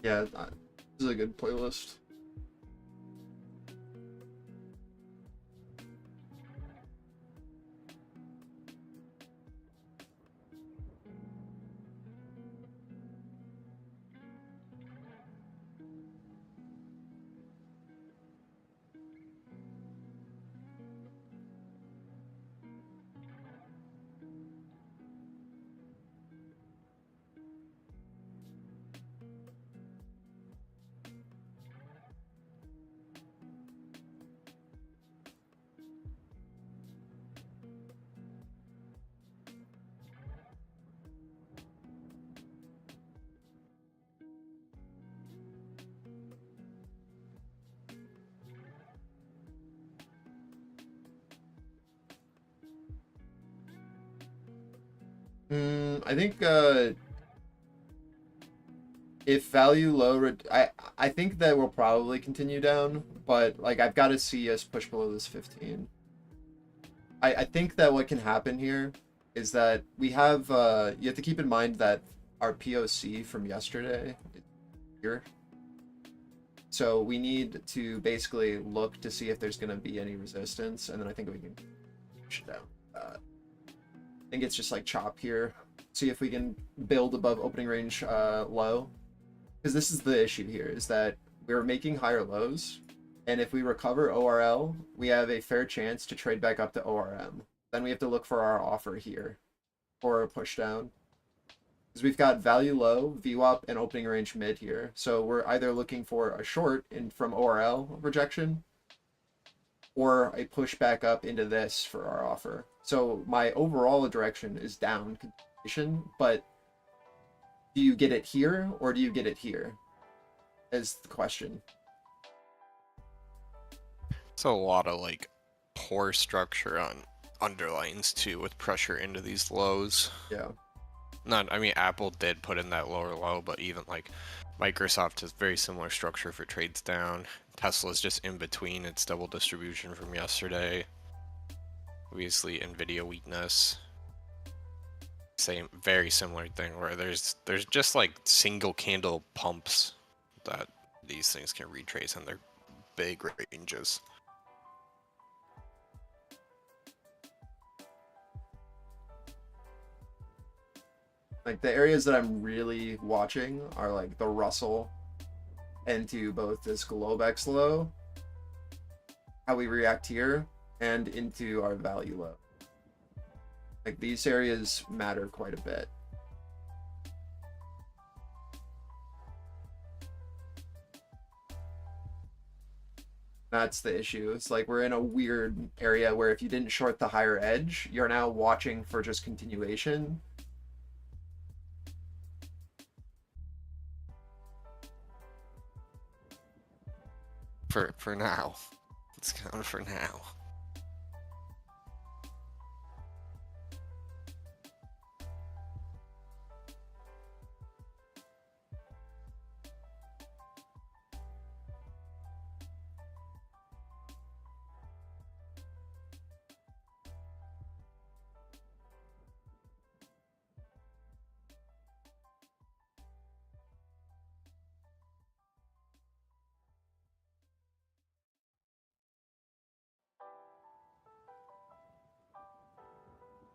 Yeah, This is a good playlist. I think if value low, I think that we'll probably continue down, but like I've got to see us push below this 15. I think that what can happen here is that we have you have to keep in mind that our POC from yesterday is here. So we need to basically look to see if there's going to be any resistance, and then I think we can push it down. I think it's just like chop here. See if we can build above opening range low. Because this is the issue here, is that we're making higher lows, and if we recover ORL, we have a fair chance to trade back up to ORM. Then we have to look for our offer here, or a push down. Because we've got value low, VWAP, and opening range mid here. So we're either looking for a short from ORL rejection, or a push back up into this for our offer. So my overall direction is down continuation, but do you get it here or do you get it here? Is the question. It's a lot of like poor structure on underlines too, with pressure into these lows. Yeah. I mean, Apple did put in that lower low, but even like Microsoft has very similar structure for trades down. Tesla's just in between its double distribution from yesterday. Obviously, Nvidia weakness. Same, very similar thing where there's just like single candle pumps that these things can retrace in their big ranges. Like the areas that I'm really watching are like the Russell into both this Globex low, how we react here, and into our value low. Like these areas matter quite a bit. That's the issue. It's like we're in a weird area where if you didn't short the higher edge, you're now watching for just continuation. For now. It's going for now.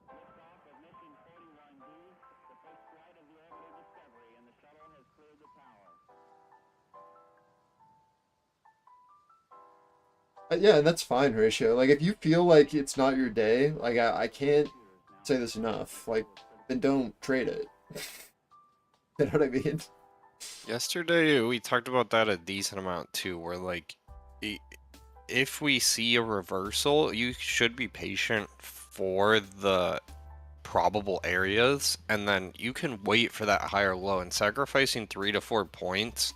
Liftoff of mission 41B, the first flight of the orbital Discovery, and the shuttle has cleared the tower. Yeah, that's fine, Horatio. Like if you feel like it's not your day, like I can't say this enough. Like then don't trade it. You know what I mean? Yesterday we talked about that a decent amount too, where like if we see a reversal, you should be patient for the probable areas, and then you can wait for that higher low, and sacrificing 3 to 4 points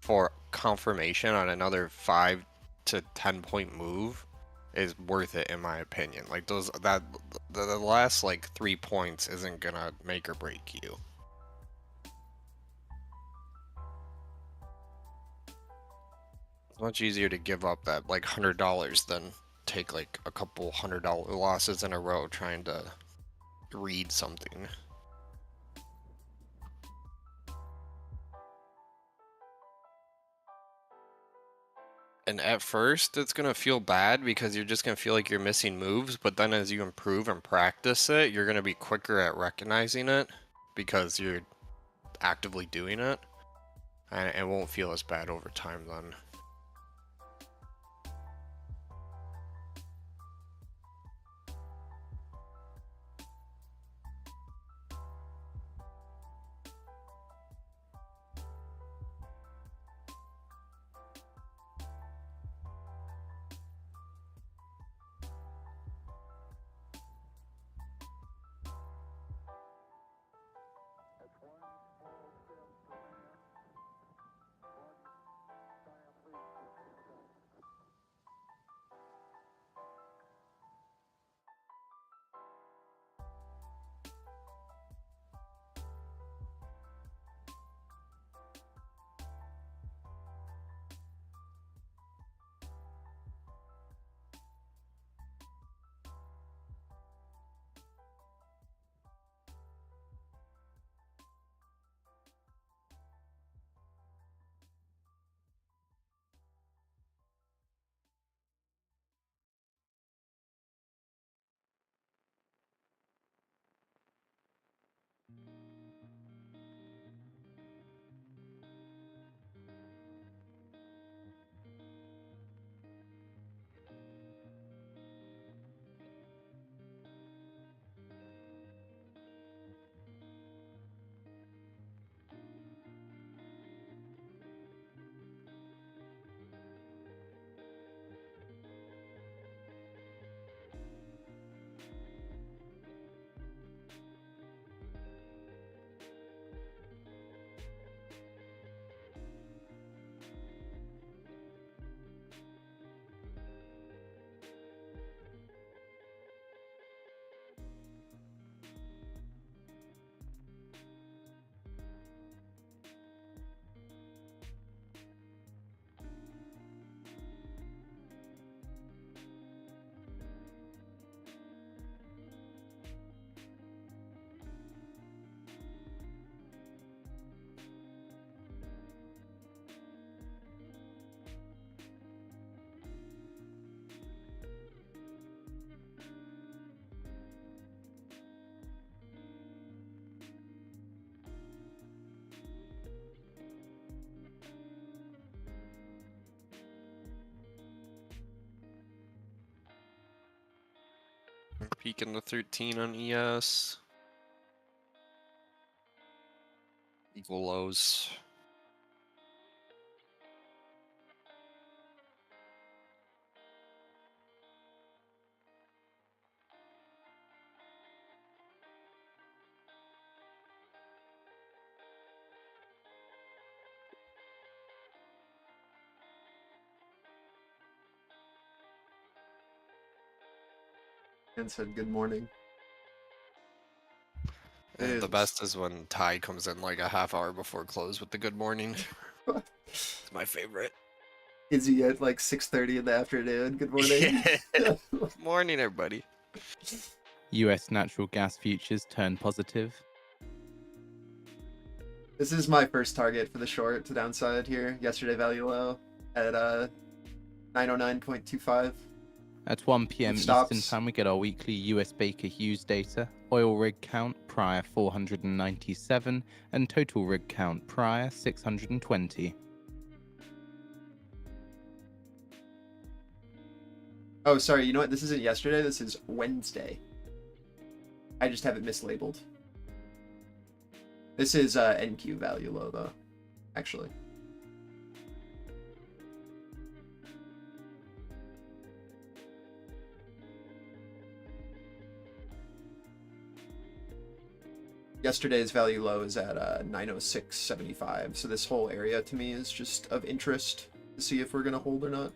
for confirmation on another 5 to 10 point move is worth it in my opinion. Like the last like 3 points isn't gonna make or break you. It's much easier to give up that like $100 than take like a couple $100 losses in a row trying to read something. – And at first, it's gonna feel bad because you're just gonna feel like you're missing moves. But then as you improve and practice it, you're gonna be quicker at recognizing it because you're actively doing it, and it won't feel as bad over time then. Peeking the 13 on ES. Equal lows. And said good morning. And the best is when Ty comes in like a half hour before close with the good morning. It's my favorite. Is he at like 6:30 in the afternoon? Good morning. Morning, everybody. US natural gas futures turn positive. This is my first target for the short to downside here. Yesterday value low at 909.25. At 1 p.m. With Eastern stops. Time, we get our weekly US Baker Hughes data. Oil rig count prior 497, and total rig count prior 620. Oh, sorry. You know what? This isn't yesterday. This is Wednesday. I just have it mislabeled. This is NQ value low, though, actually. Yesterday's value low is at 906.75, so this whole area to me is just of interest to see if we're going to hold or not.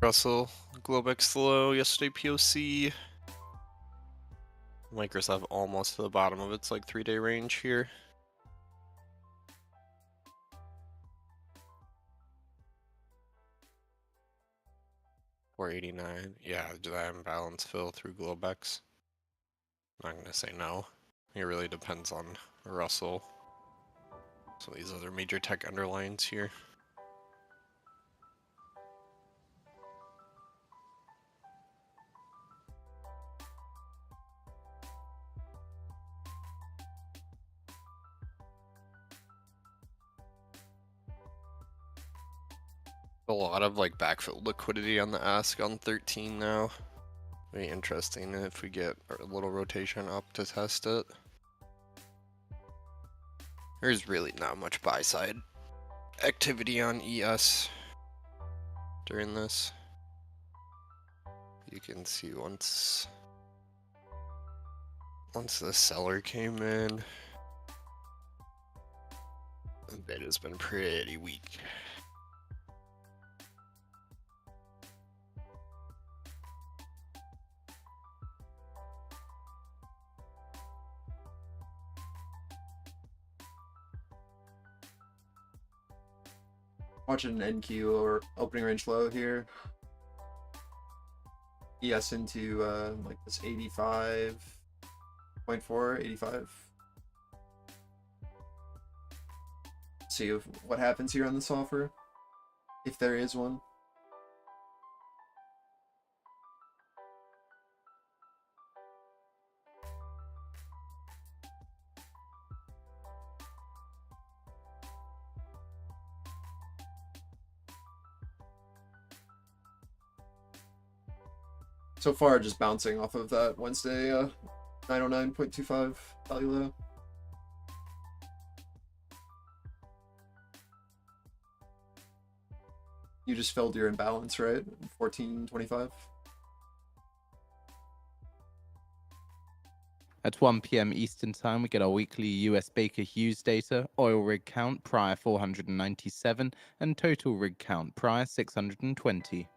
Russell, Globex low, yesterday POC. Microsoft almost to the bottom of its like 3-day range here. $4.89. Yeah, that imbalance fill through Globex. I'm not gonna say no. It really depends on Russell. So these other major tech underlines here. A lot of like backfill liquidity on the ask on 13 now. Very interesting if we get a little rotation up to test it. There's really not much buy side activity on ES during this. You can see once the seller came in, the bid has been pretty weak. Watching NQ or opening range low here. ES into like this 85.4, 85. See what happens here on this offer, if there is one. So far, just bouncing off of that Wednesday 909.25 value low. You just filled your imbalance, right? 14.25. At 1 p.m. Eastern Time, we get our weekly US Baker Hughes data, oil rig count prior 497, and total rig count prior 620.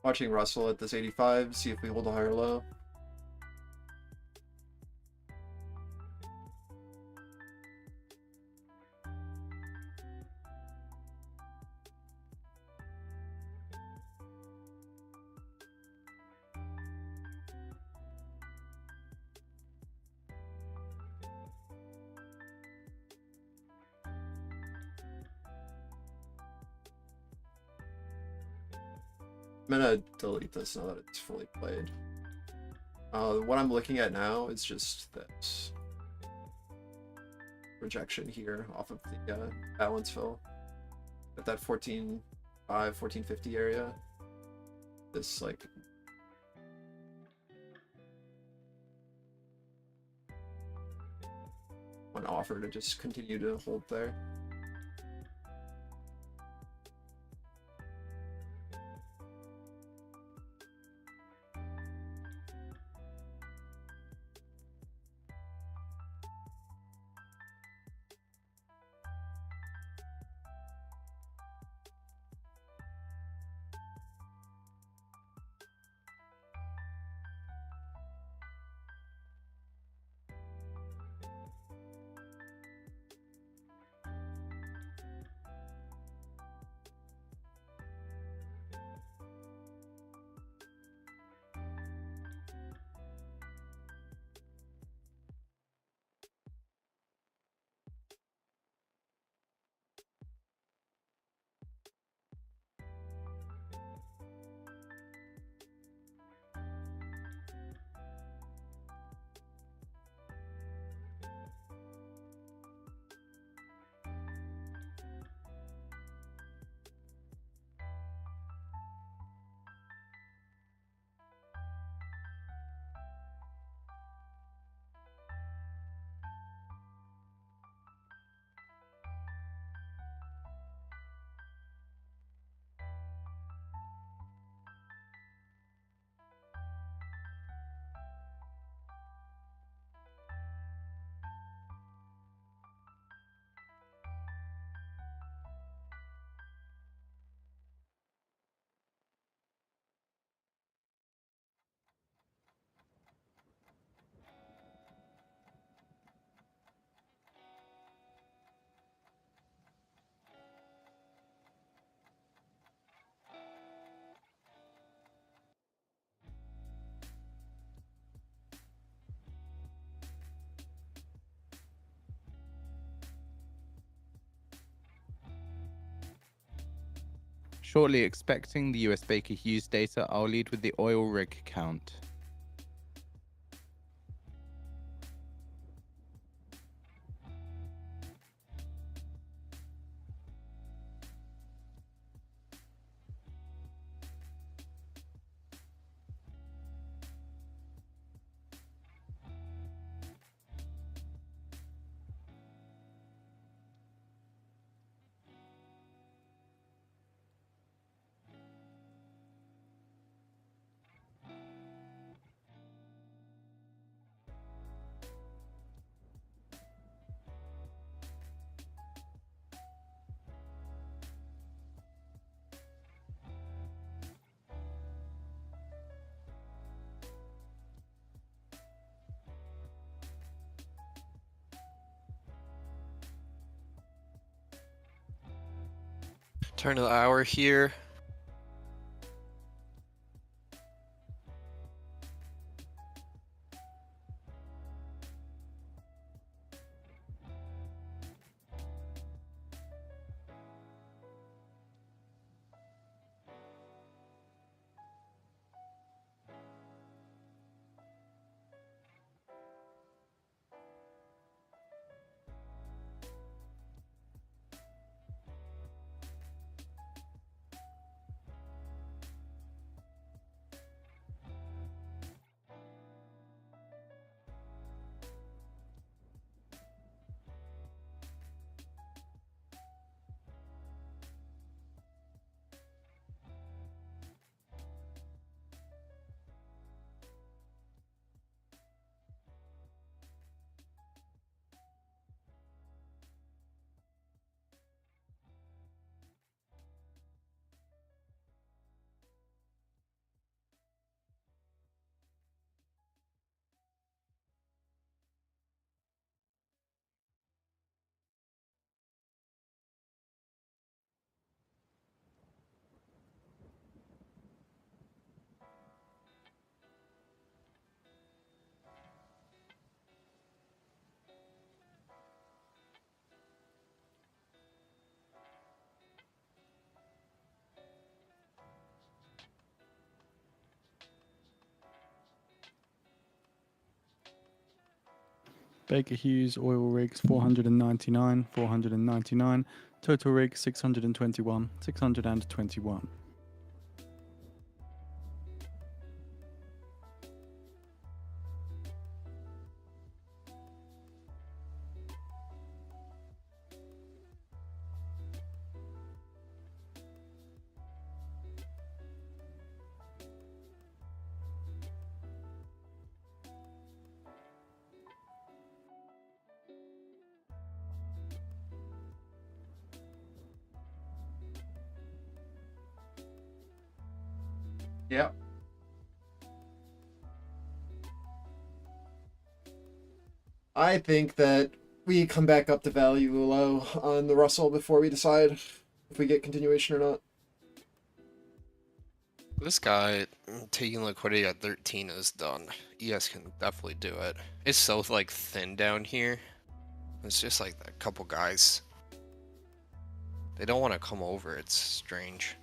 Watching Russell at this 85, see if we hold a higher low. I'm gonna delete this now that it's fully played. What I'm looking at now is just this rejection here off of the balance fill at that 14.5, 14.50 area. This like one offer to just continue to hold there. Shortly expecting the US Baker Hughes data, I'll lead with the oil rig count. Turn of the hour here. Baker Hughes oil rigs 499, 499. Total rigs 621, 621. Yeah. I think that we come back up to value low on the Russell before we decide if we get continuation or not. This guy taking liquidity at 13 is done. ES can definitely do it. It's so like thin down here. It's just like a couple guys. They don't want to come over. It's strange.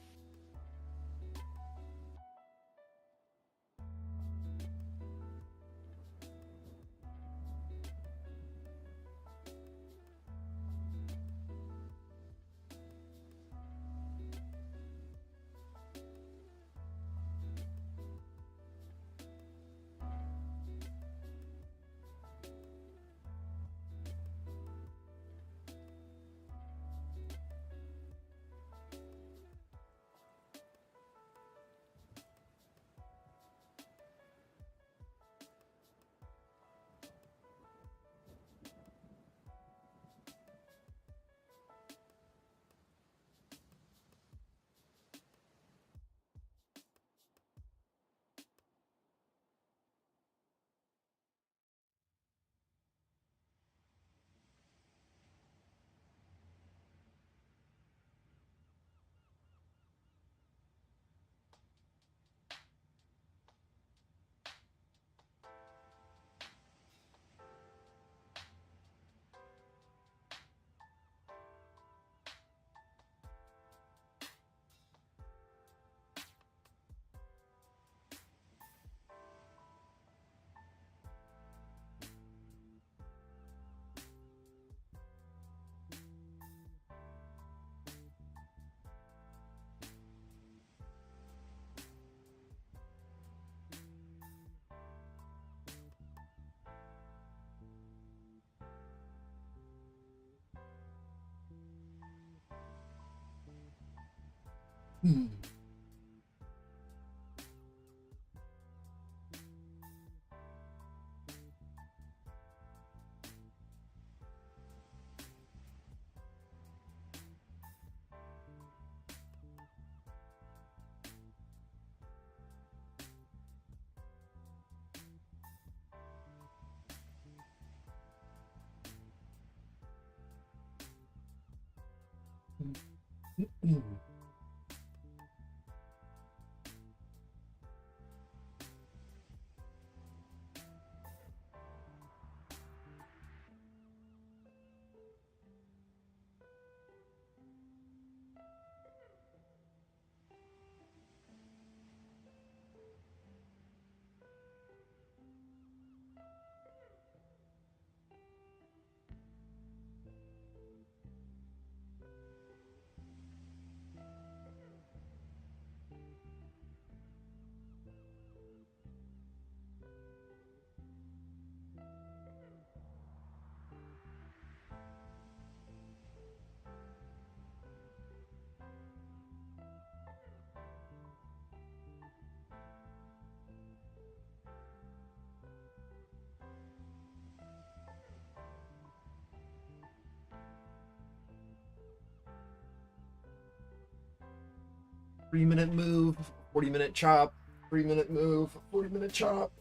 3-minute move, 40-minute chop, 3-minute move, 40-minute chop.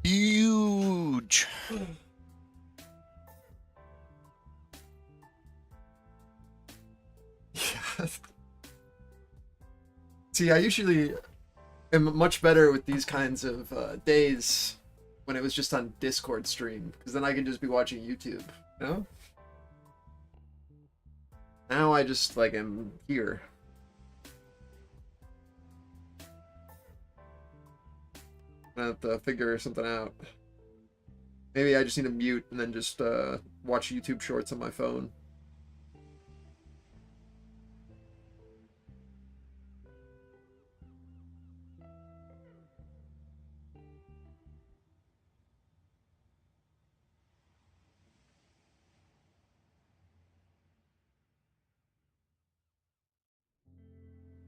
Huge. Yeah. See, I usually am much better with these kinds of days when it was just on Discord stream, because then I can just be watching YouTube, you know? Now I just, like, am here. I have to figure something out. Maybe I just need to mute and then just watch YouTube shorts on my phone.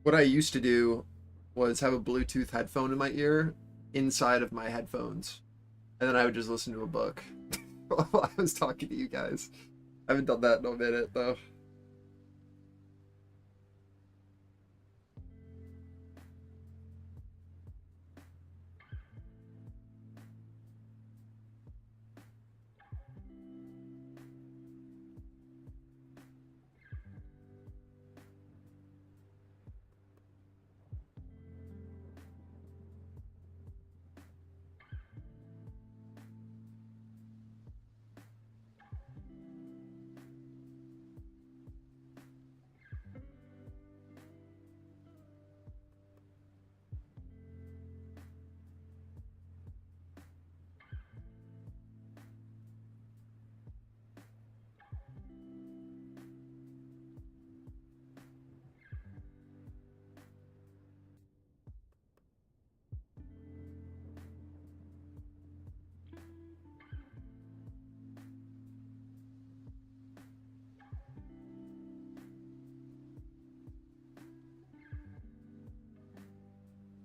What I used to do was have a Bluetooth headphone in my ear inside of my headphones, and then I would just listen to a book while I was talking to you guys. I haven't done that in a minute though.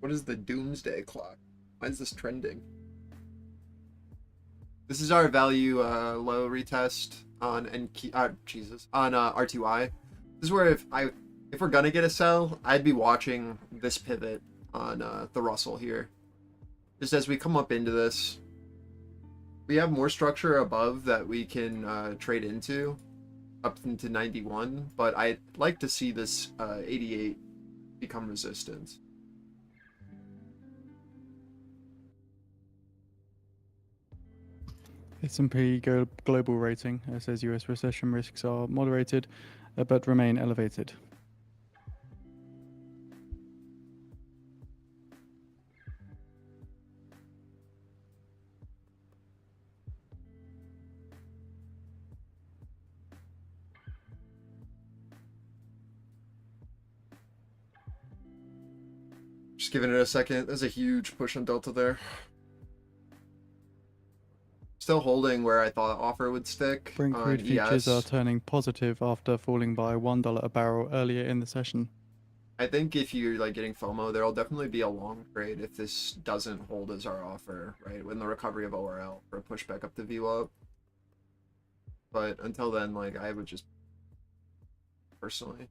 What is the doomsday clock? Why is this trending? This is our value low retest on on RTY. This is where if we're gonna get a sell, I'd be watching this pivot on the Russell here. Just as we come up into this, we have more structure above that we can trade into up into 91, but I'd like to see this 88 become resistance. S&P global rating says US recession risks are moderated, but remain elevated. Just giving it a second. There's a huge push on Delta there. Still holding where I thought offer would stick Brent on crude futures are ES. turning positive after falling by $1 a barrel earlier in the session. I think if you're like getting FOMO, there'll definitely be a long trade if this doesn't hold as our offer, right? When the recovery of ORL for a pushback up to VWAP. But until then, like I would just personally.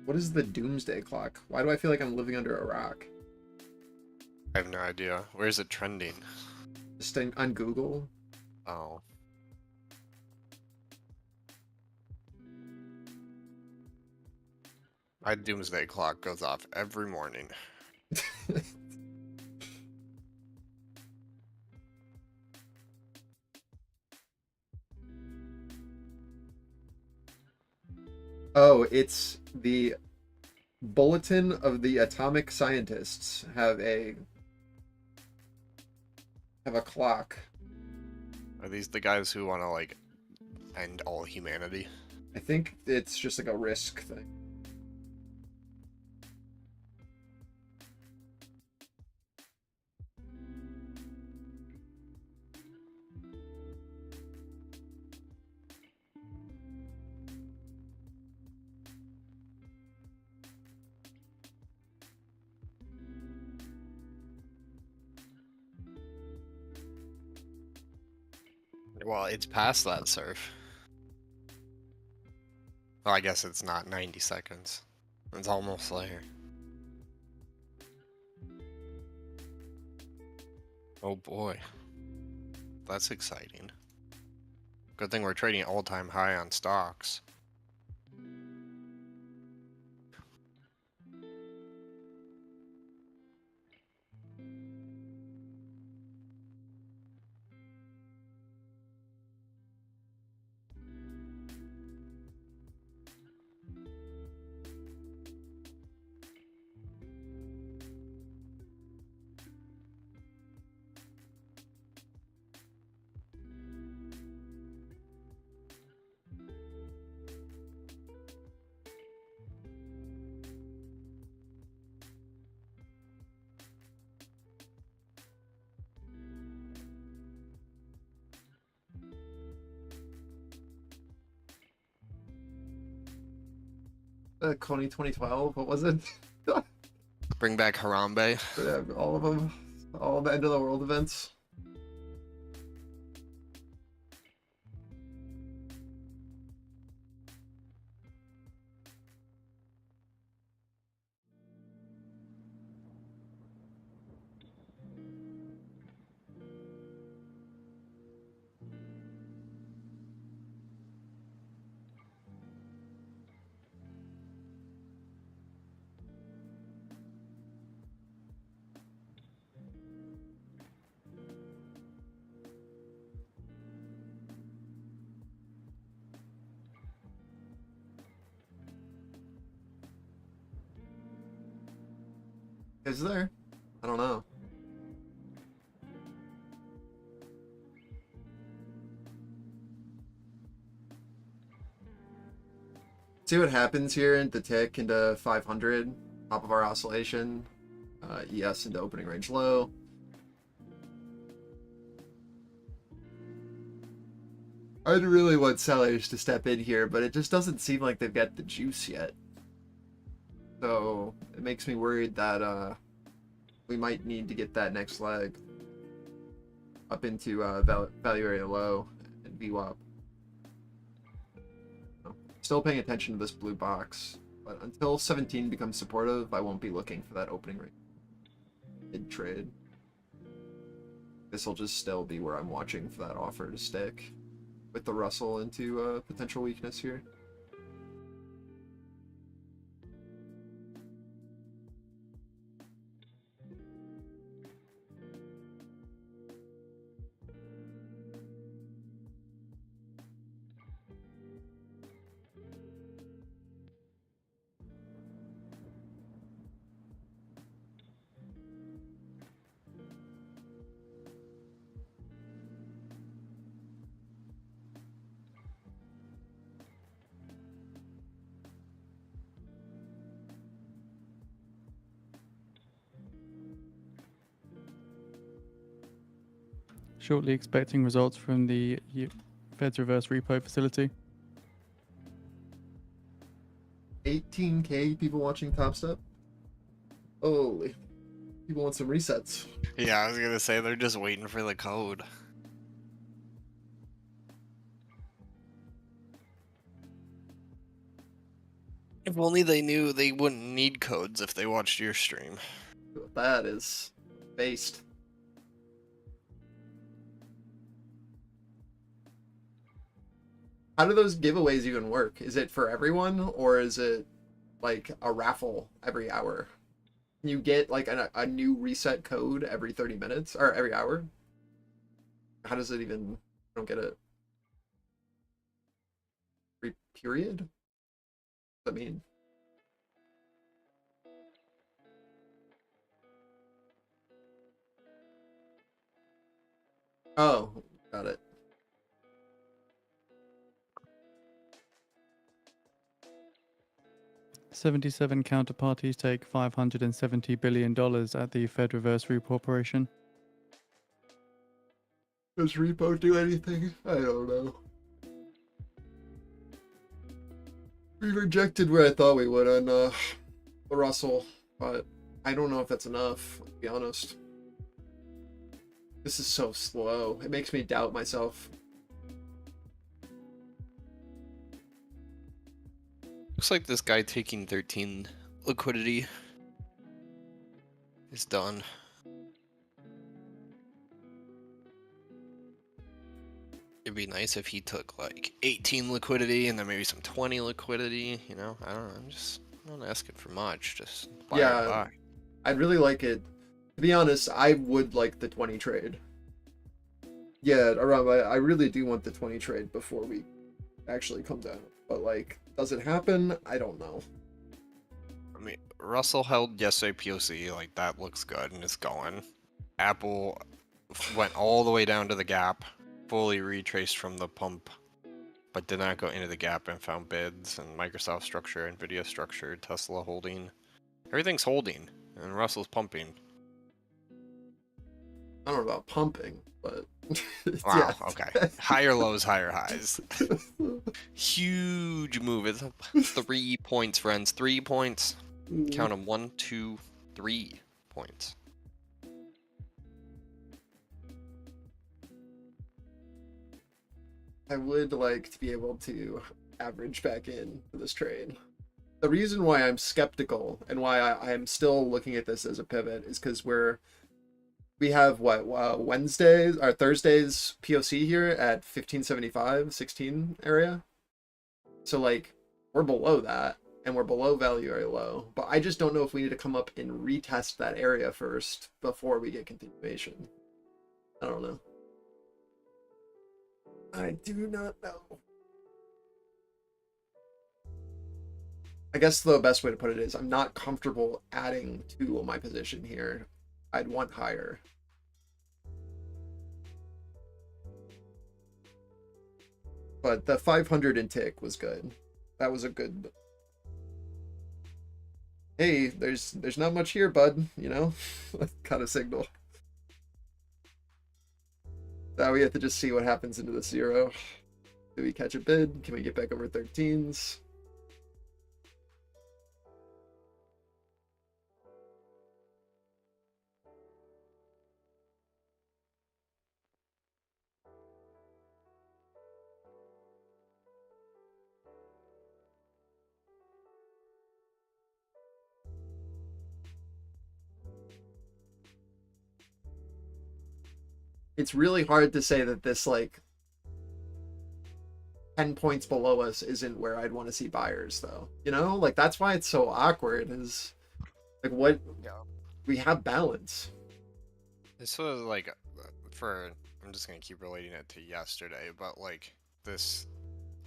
What is the doomsday clock? Why do I feel like I'm living under a rock? I have no idea. Where's it trending? Just on Google. Oh. My doomsday clock goes off every morning. Oh, it's the Bulletin of the Atomic Scientists have a clock. Are these the guys who want to like end all humanity? I think it's just like a risk thing. Well, it's past that surf. Well, I guess it's not 90 seconds. It's almost there. Oh boy. That's exciting. Good thing we're trading all-time high on stocks. Coney 2012. What was it? Bring back Harambe. All of them. All the end of the world events. Is there? I don't know. See what happens here into tick into 500, top of our oscillation. ES into opening range low. I'd really want sellers to step in here, but it just doesn't seem like they've got the juice yet. So it makes me worried that we might need to get that next leg up into value area low and VWAP. Still paying attention to this blue box, but until 17 becomes supportive, I won't be looking for that opening rate mid trade. This will just still be where I'm watching for that offer to stick with the Russell into potential weakness here. shortly expecting results from the Fed's reverse repo facility. 18K people watching Top Step. Holy, people want some resets. Yeah, I was gonna say they're just waiting for the code. If only they knew they wouldn't need codes if they watched your stream. That is based. How do those giveaways even work? Is it for everyone, or is it like a raffle every hour? Can you get like a new reset code every 30 minutes or every hour? How does it even? I don't get it. Every period? What does that mean? Oh, got it. $77 counterparties take $570 billion at the Fed reverse repo operation. Does repo do anything? I don't know. We rejected where I thought we would on the Russell, but I don't know if that's enough, to be honest. This is so slow. It makes me doubt myself. Looks like this guy taking 13 liquidity is done. It'd be nice if he took like 18 liquidity and then maybe some 20 liquidity, you know? I don't know, I'm not asking for much, just buy or buy. I'd really like it. To be honest, I would like the 20 trade. Yeah, Aram, I really do want the 20 trade before we actually come down. But like, does it happen? I don't know. I mean, Russell held yesterday POC, like that looks good and it's going. Apple went all the way down to the gap, fully retraced from the pump, but did not go into the gap and found bids, and Microsoft structure, Nvidia structure, Tesla holding. Everything's holding, and Russell's pumping. I don't know about pumping, but Wow, yeah. okay. Higher lows, higher highs. Huge move. It's 3 points, friends. 3 points. Count them. 1, 2, 3 points. I would like to be able to average back in for this trade. The reason why I'm skeptical and why I am still looking at this as a pivot is because we have Wednesdays or Thursdays POC here at 1575, 16 area. So like we're below that and we're below value area low. But I just don't know if we need to come up and retest that area first before we get continuation. I don't know. I do not know. I guess the best way to put it is I'm not comfortable adding to my position here. I'd want higher. But the 500 in tick was good. That was a good. Hey, there's not much here, bud. You know, kind of signal. Now we have to just see what happens into the 0. Do we catch a bid? Can we get back over 13s? It's really hard to say that this like 10 points below us isn't where I'd want to see buyers though. You know, like that's why it's so awkward is like what we have balance. This was like, I'm just going to keep relating it to yesterday, but like this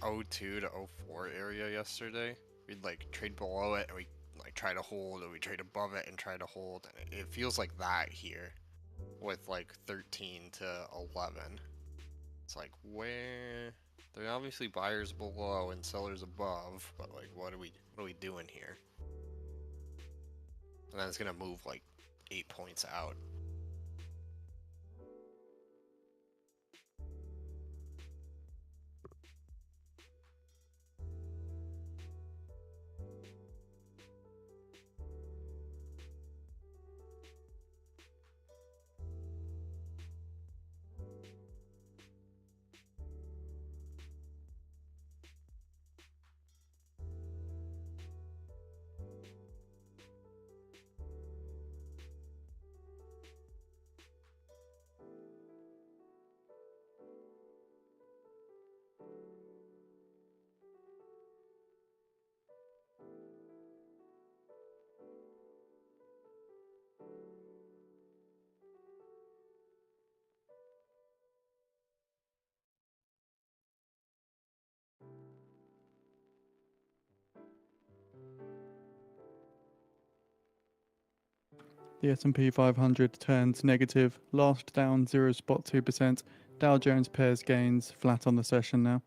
02 to 04 area yesterday, we'd like trade below it and we like try to hold, and we trade above it and try to hold. And it feels like that here with like 13 to 11. It's like, where there are obviously buyers below and sellers above, but like what are we doing here? And then it's gonna move like 8 points out. The S&P 500 turns negative, last down 0.2%. Dow Jones pairs gains, flat on the session now.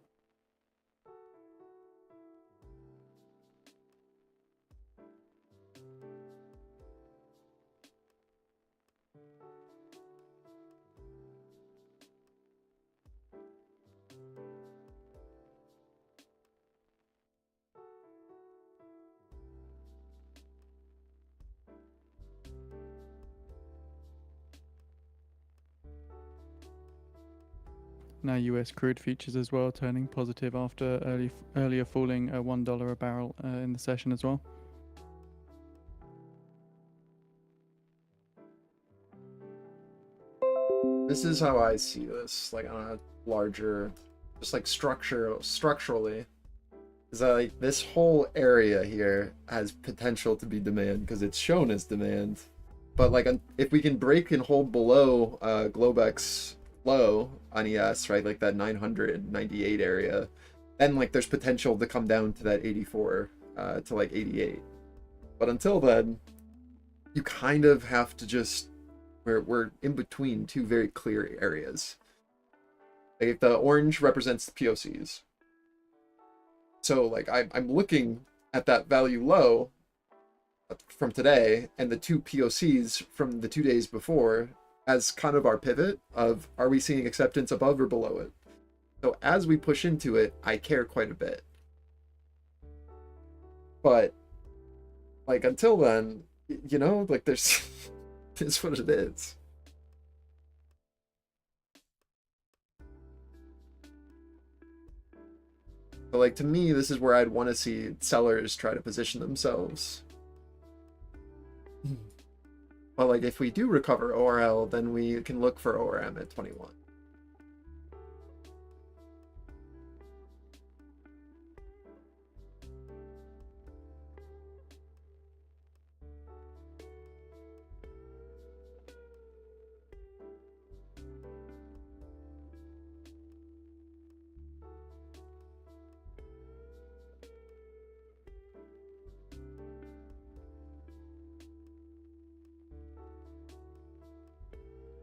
Now US crude futures as well, turning positive after earlier falling $1 a barrel in the session as well. This is how I see this, like on a larger, just like structurally, is that like this whole area here has potential to be demand because it's shown as demand, but like if we can break and hold below Globex low on ES, right, like that 998 area, then like there's potential to come down to that 84 to like 88. But until then, you kind of have to just we're in between two very clear areas. Like if the orange represents the POCs, so like I'm looking at that value low from today and the two POCs from the 2 days before as kind of our pivot of, are we seeing acceptance above or below it? So as we push into it, I care quite a bit. But like until then, you know, like there's it's what it is. But like to me, this is where I'd want to see sellers try to position themselves. But like if we do recover ORL, then we can look for ORM at 21.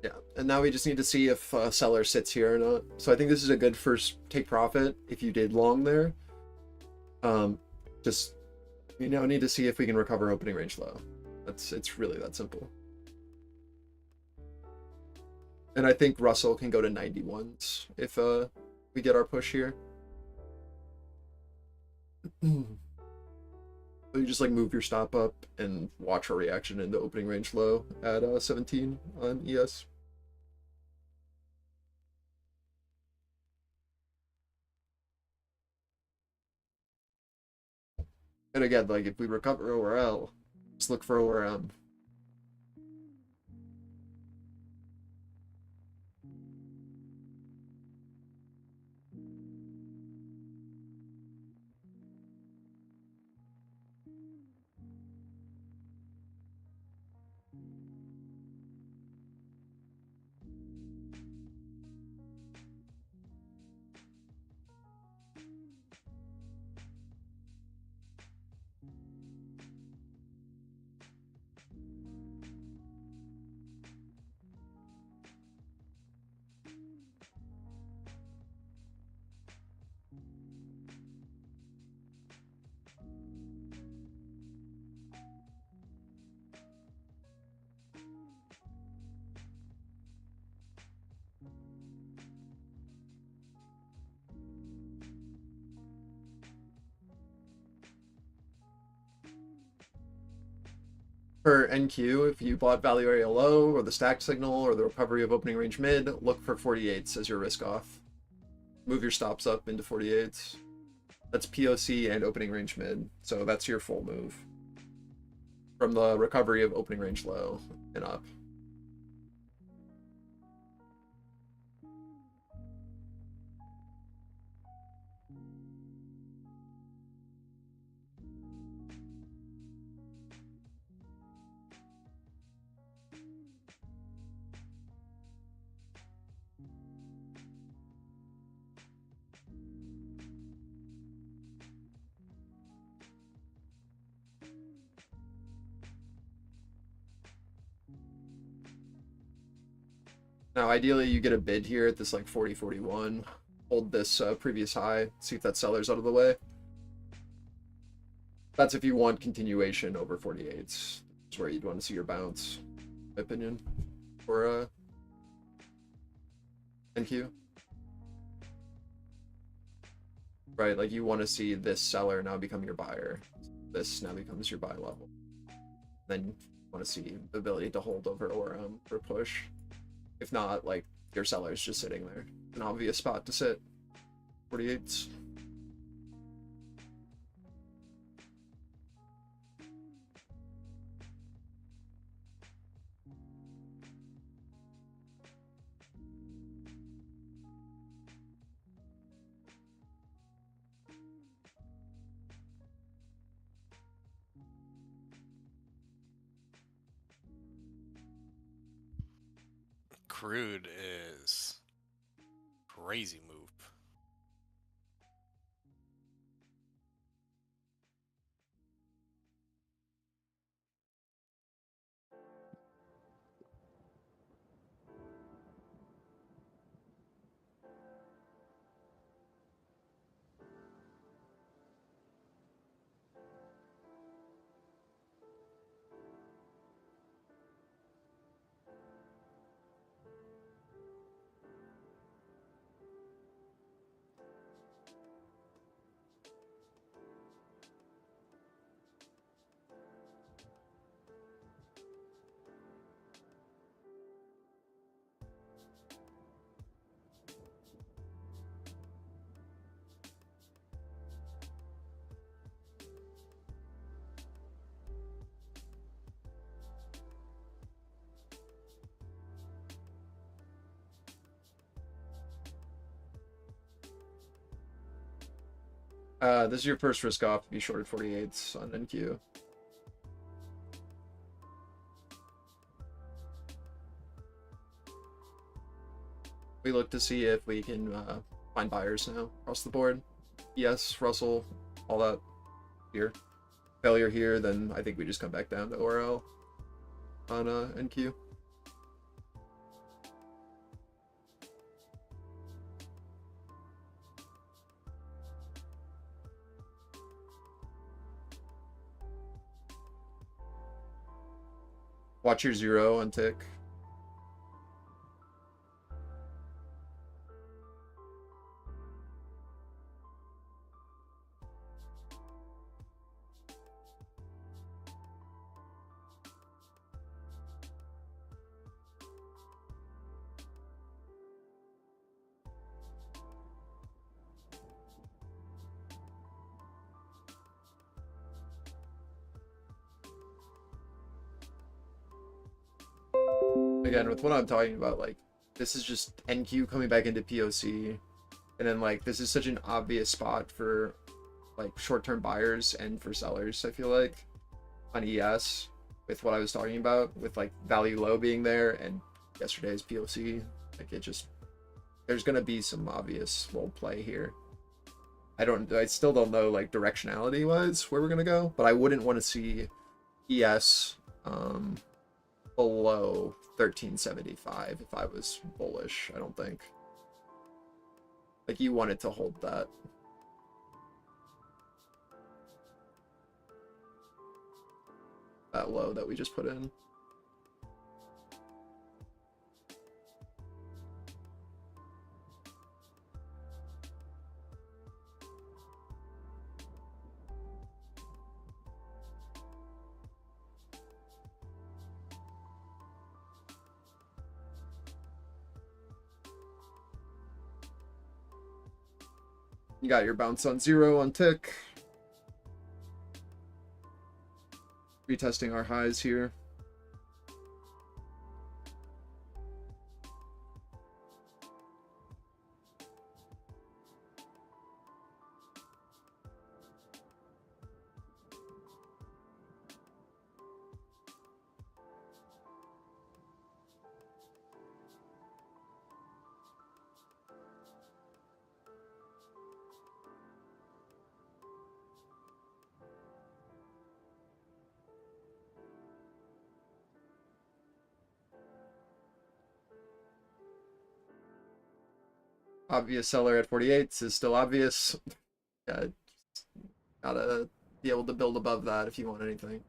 Yeah, and now we just need to see if seller sits here or not. So I think this is a good first take profit if you did long there. Just, you know, need to see if we can recover opening range low. It's really that simple. And I think Russell can go to 91s if we get our push here. So you just like move your stop up and watch our reaction in the opening range low at 17 on ES. And again, like if we recover ORL, just look for ORM. For NQ, if you bought value area low or the stacked signal or the recovery of opening range mid, look for 48s as your risk off. Move your stops up into 48s. That's POC and opening range mid, so that's your full move from the recovery of opening range low and up. Now, ideally, you get a bid here at this like 40-41. Hold this previous high. See if that seller's out of the way. That's if you want continuation over 48s. That's where you'd want to see your bounce, in my opinion, for NQ. Right, like you want to see this seller now become your buyer. This now becomes your buy level. Then you want to see the ability to hold over or push. If not, like your seller's just sitting there. An obvious spot to sit. 48s. Crude is crazy move. This is your first risk off to be shorted 48s on NQ. We look to see if we can find buyers now across the board. Yes, Russell, all that here. Failure here, then I think we just come back down to ORL on NQ. Watch your 0 on tick. Again, with what I'm talking about, like, this is just NQ coming back into POC. And then, like, this is such an obvious spot for, like, short-term buyers and for sellers, I feel like, on ES, with what I was talking about, with, like, value low being there and yesterday's POC. Like, it just, there's going to be some obvious role play here. I still don't know, like, directionality-wise where we're going to go, but I wouldn't want to see ES below 1375 if I was bullish. I don't think. Like, you wanted to hold that. That low that we just put in. You got your bounce on 0 on tick. Retesting our highs here. Obvious seller at 48 is still obvious. Yeah, gotta be able to build above that if you want anything.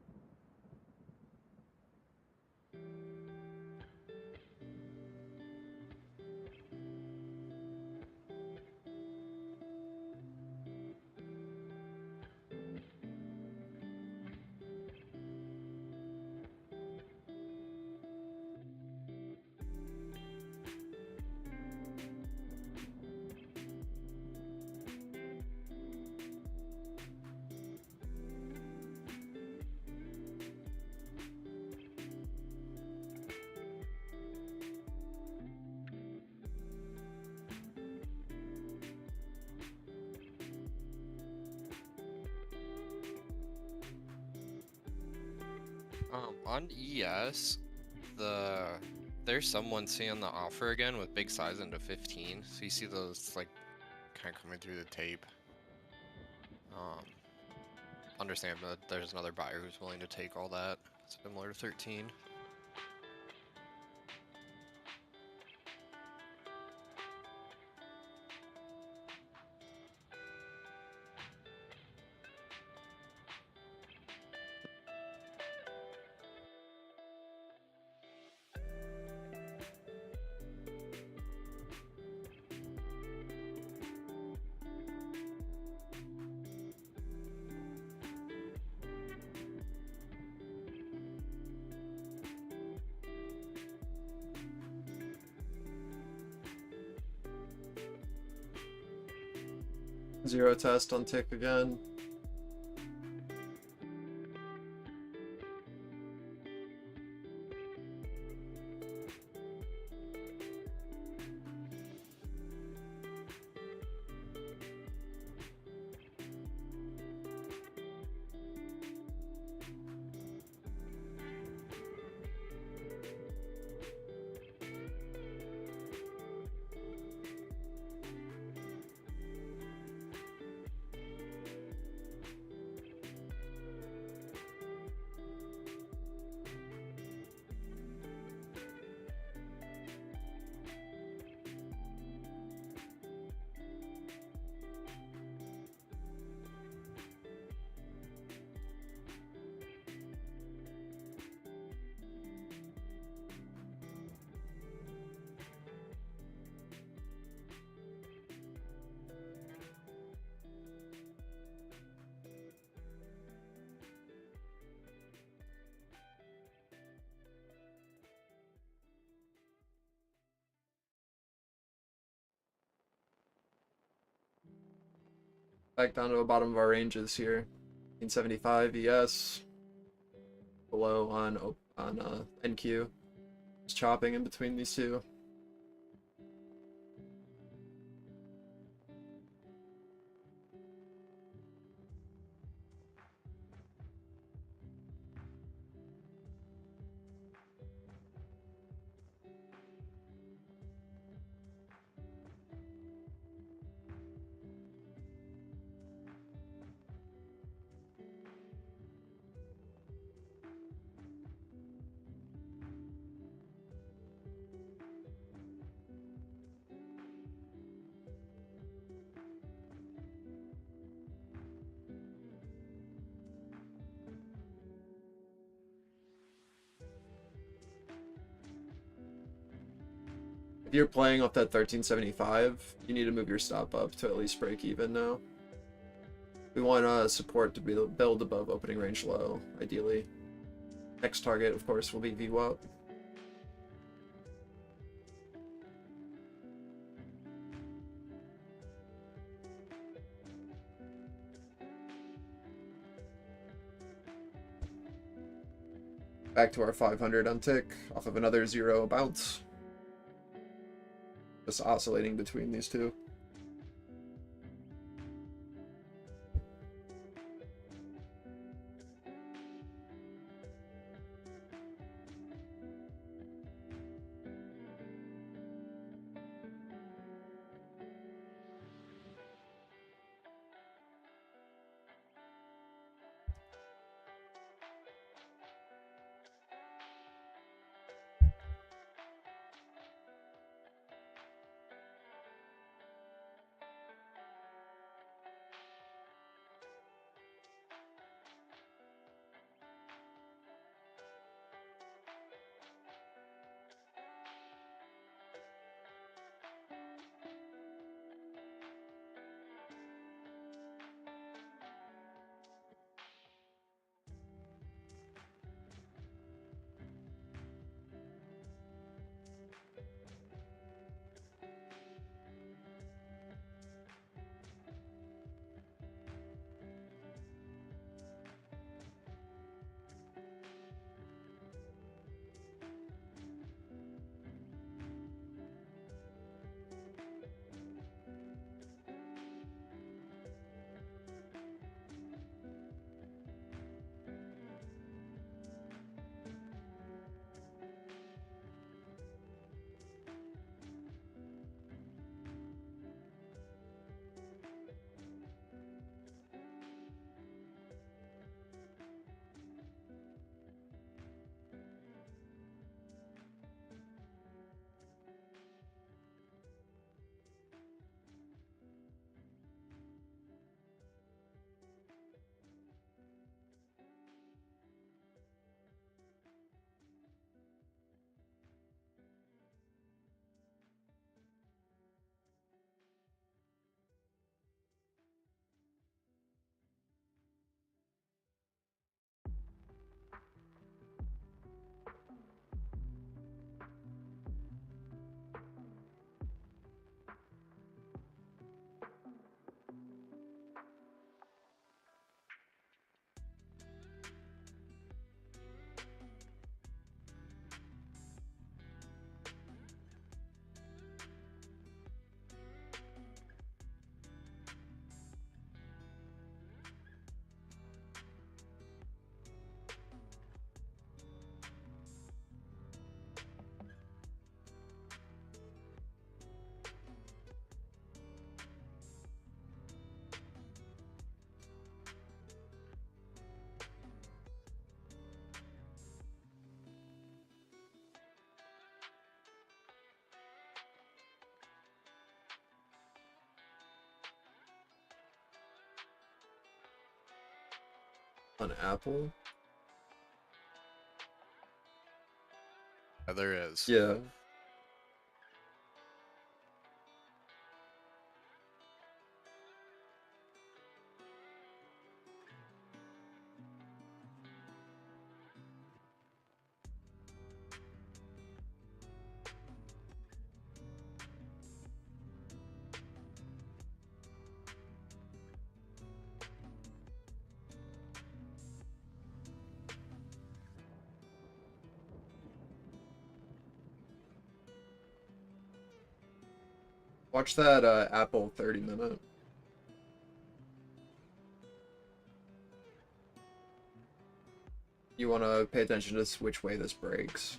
On ES, there's someone seeing the offer again with big size into 15. So you see those like kind of coming through the tape. Understand that there's another buyer who's willing to take all that, similar to 13. Zero test on tick again. Back down to the bottom of our ranges here. 1975 ES. Below on NQ. Just chopping in between these two. If you're playing off that 1375, you need to move your stop up to at least break even now. We want support to build above opening range low, ideally. Next target, of course, will be VWAP. Back to our 500 on tick, off of another 0 bounce. Just oscillating between these two. On Apple? Yeah, there is. Yeah. Watch that Apple 30-minute. You want to pay attention to which way this breaks.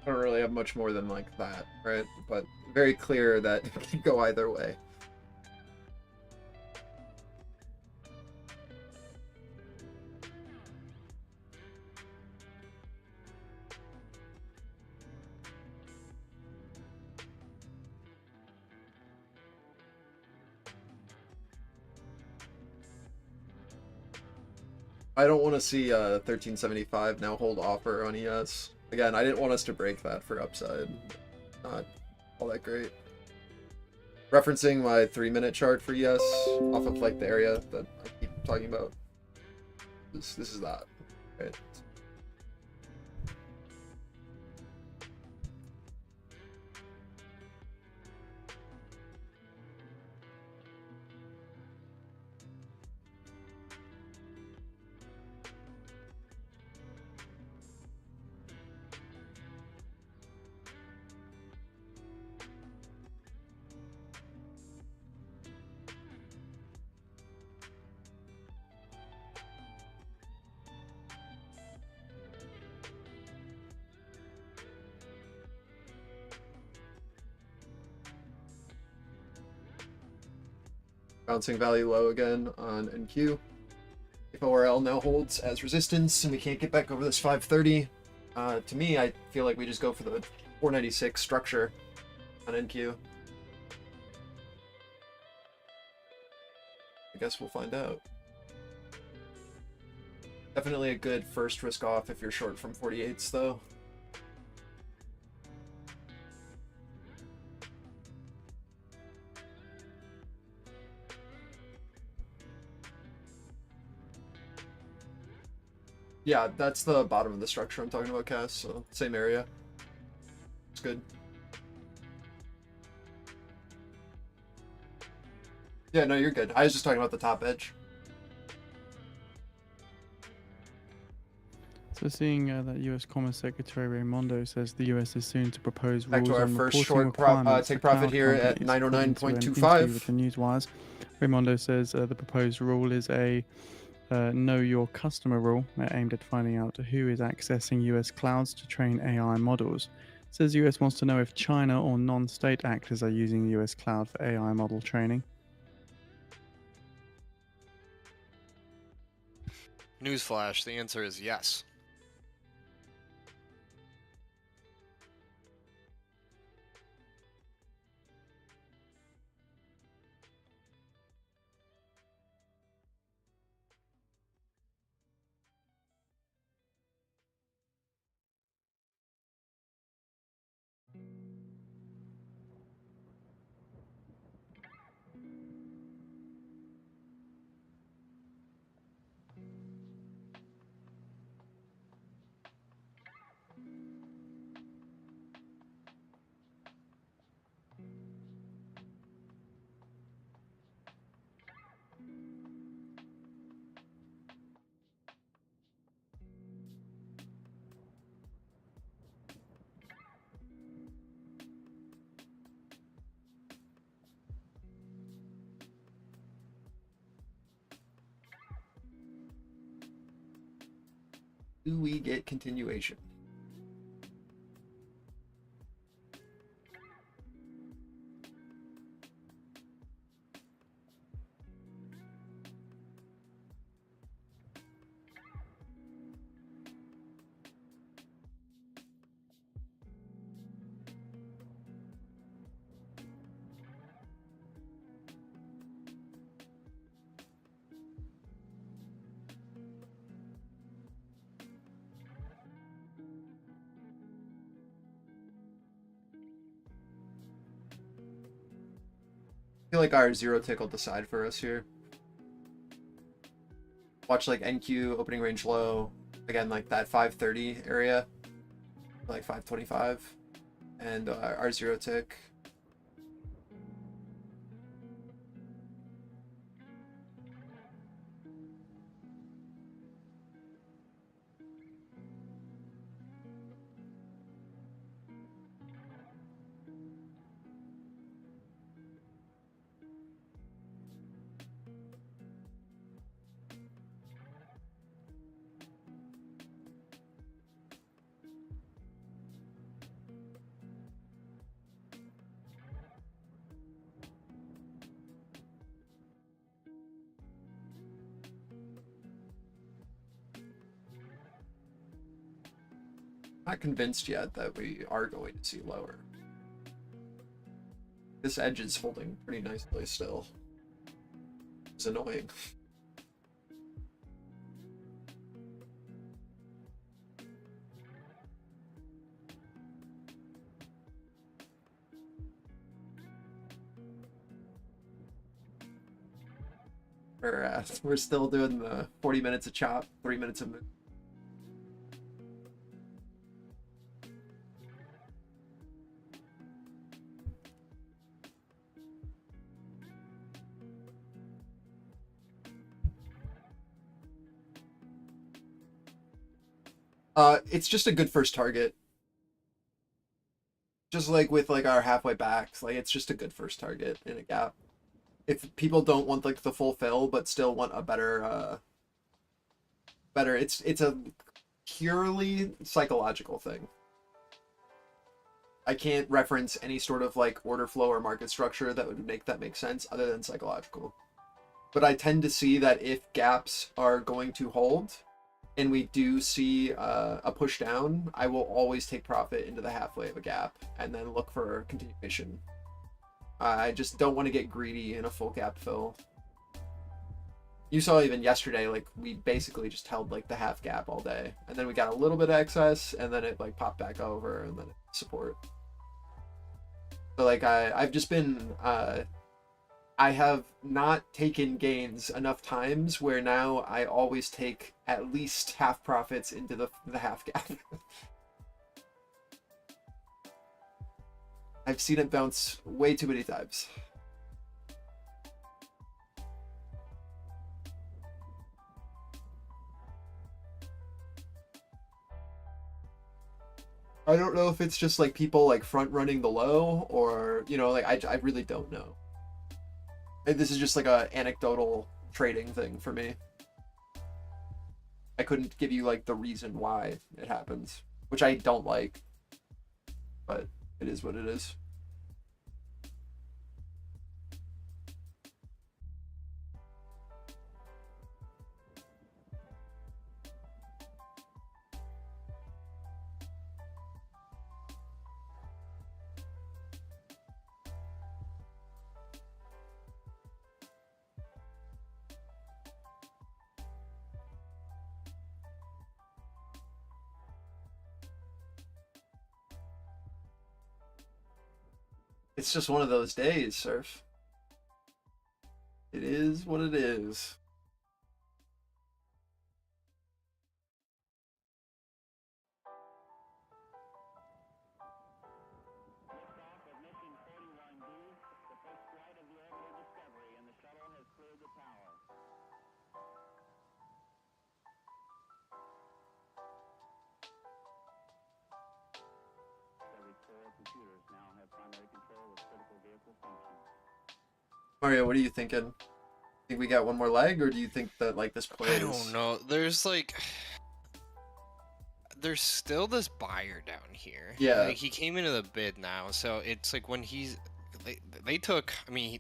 I don't really have much more than like that, right? But very clear that it can go either way. I don't want to see 1375 now hold offer on ES. Again, I didn't want us to break that for upside. Not all that great. Referencing my 3-minute chart for ES off of like the area that I keep talking about. This is that. Right. Bouncing value low again on NQ. If ORL now holds as resistance and we can't get back over this 530, to me, I feel like we just go for the 496 structure on NQ. I guess we'll find out. Definitely a good first risk off if you're short from 48s, though. Yeah, that's the bottom of the structure I'm talking about, Cass, so same area. It's good. Yeah, no, you're good. I was just talking about the top edge. So seeing that U.S. Commerce Secretary Raimondo says the U.S. is soon to propose Back rules to our on first reporting short requirements take for profit cloud here at companies, according to an interview 909.25. with the Newswires. Raimondo says the proposed rule is a know your customer rule aimed at finding out who is accessing U.S. clouds to train AI models. Says the U.S. wants to know if China or non-state actors are using the U.S. cloud for AI model training. Newsflash, the answer is yes. Do we get continuation? I feel like our zero tick will decide for us here. Watch like NQ opening range low again, like that 530 area, like 525, and our zero tick. Not convinced yet that we are going to see lower. This edge is holding pretty nicely still. It's annoying. We're still doing the 40 minutes of chop, 3 minutes of move. It's just a good first target. Just like with like our halfway backs, like it's just a good first target in a gap. If people don't want like the full fill but still want a better it's a purely psychological thing. I can't reference any sort of like order flow or market structure that would make that make sense other than psychological. But I tend to see that if gaps are going to hold and we do see a push down, I will always take profit into the halfway of a gap and then look for continuation. I just don't want to get greedy in a full gap fill. You saw even yesterday, like we basically just held like the half gap all day, and then we got a little bit of excess, and then it like popped back over, and then it support. But like I've just been I have not taken gains enough times where now I always take at least half profits into the half gap. I've seen it bounce way too many times. I don't know if it's just like people like front running the low, or you know, like I really don't know. And this is just like a anecdotal trading thing for me. I couldn't give you like the reason why it happens, which I don't like, but it is what it is. It's just one of those days, Surf. It is what it is. Liftoff of mission 41B, the first flight of the orbital Discovery, and the shuttle has cleared the tower. Discovery's 4 computers now have primary control of critical vehicle functions. Mario, what are you thinking? Think we got one more leg, or do you think that like this plays? I don't know. There's like there's still this buyer down here. Yeah. Like, he came into the bid now, so it's like when they took. I mean,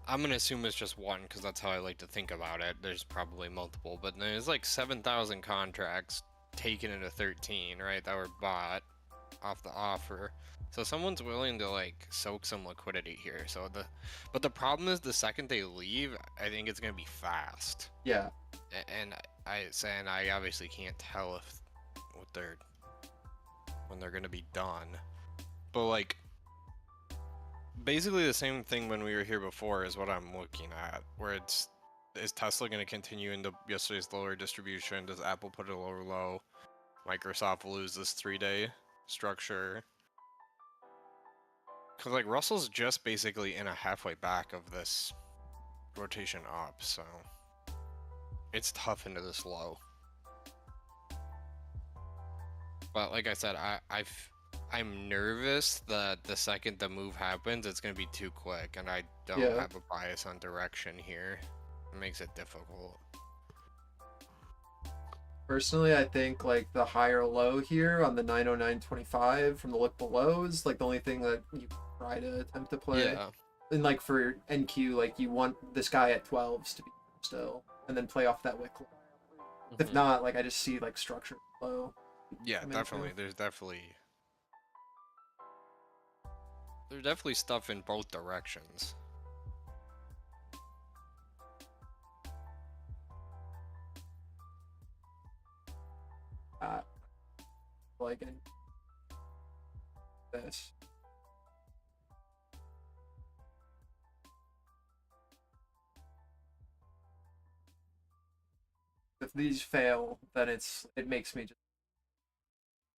I'm gonna assume it's just one because that's how I like to think about it. There's probably multiple, but there's like 7,000 contracts taken into 13, right? That were bought off the offer. So someone's willing to like soak some liquidity here. But the problem is the second they leave, I think it's gonna be fast. Yeah. And I obviously can't tell if when they're gonna be done. But like basically the same thing when we were here before is what I'm looking at, where is Tesla gonna continue into yesterday's lower distribution? Does Apple put a lower low? Microsoft will lose this 3-day structure. Cause like Russell's just basically in a halfway back of this rotation up, so it's tough into this low. But like I said, I'm nervous that the second the move happens, it's gonna be too quick, and I don't Yeah. have a bias on direction here. It makes it difficult. Personally, I think like the higher low here on the 909.25 from the look below is like the only thing that you try to attempt to play. Yeah. And like for NQ, like you want this guy at 12s to be still, and then play off that wick. If Mhm. not, like I just see like structure low. Yeah, come definitely. into. There's definitely stuff in both directions. Like in this. If these fail, then it makes me just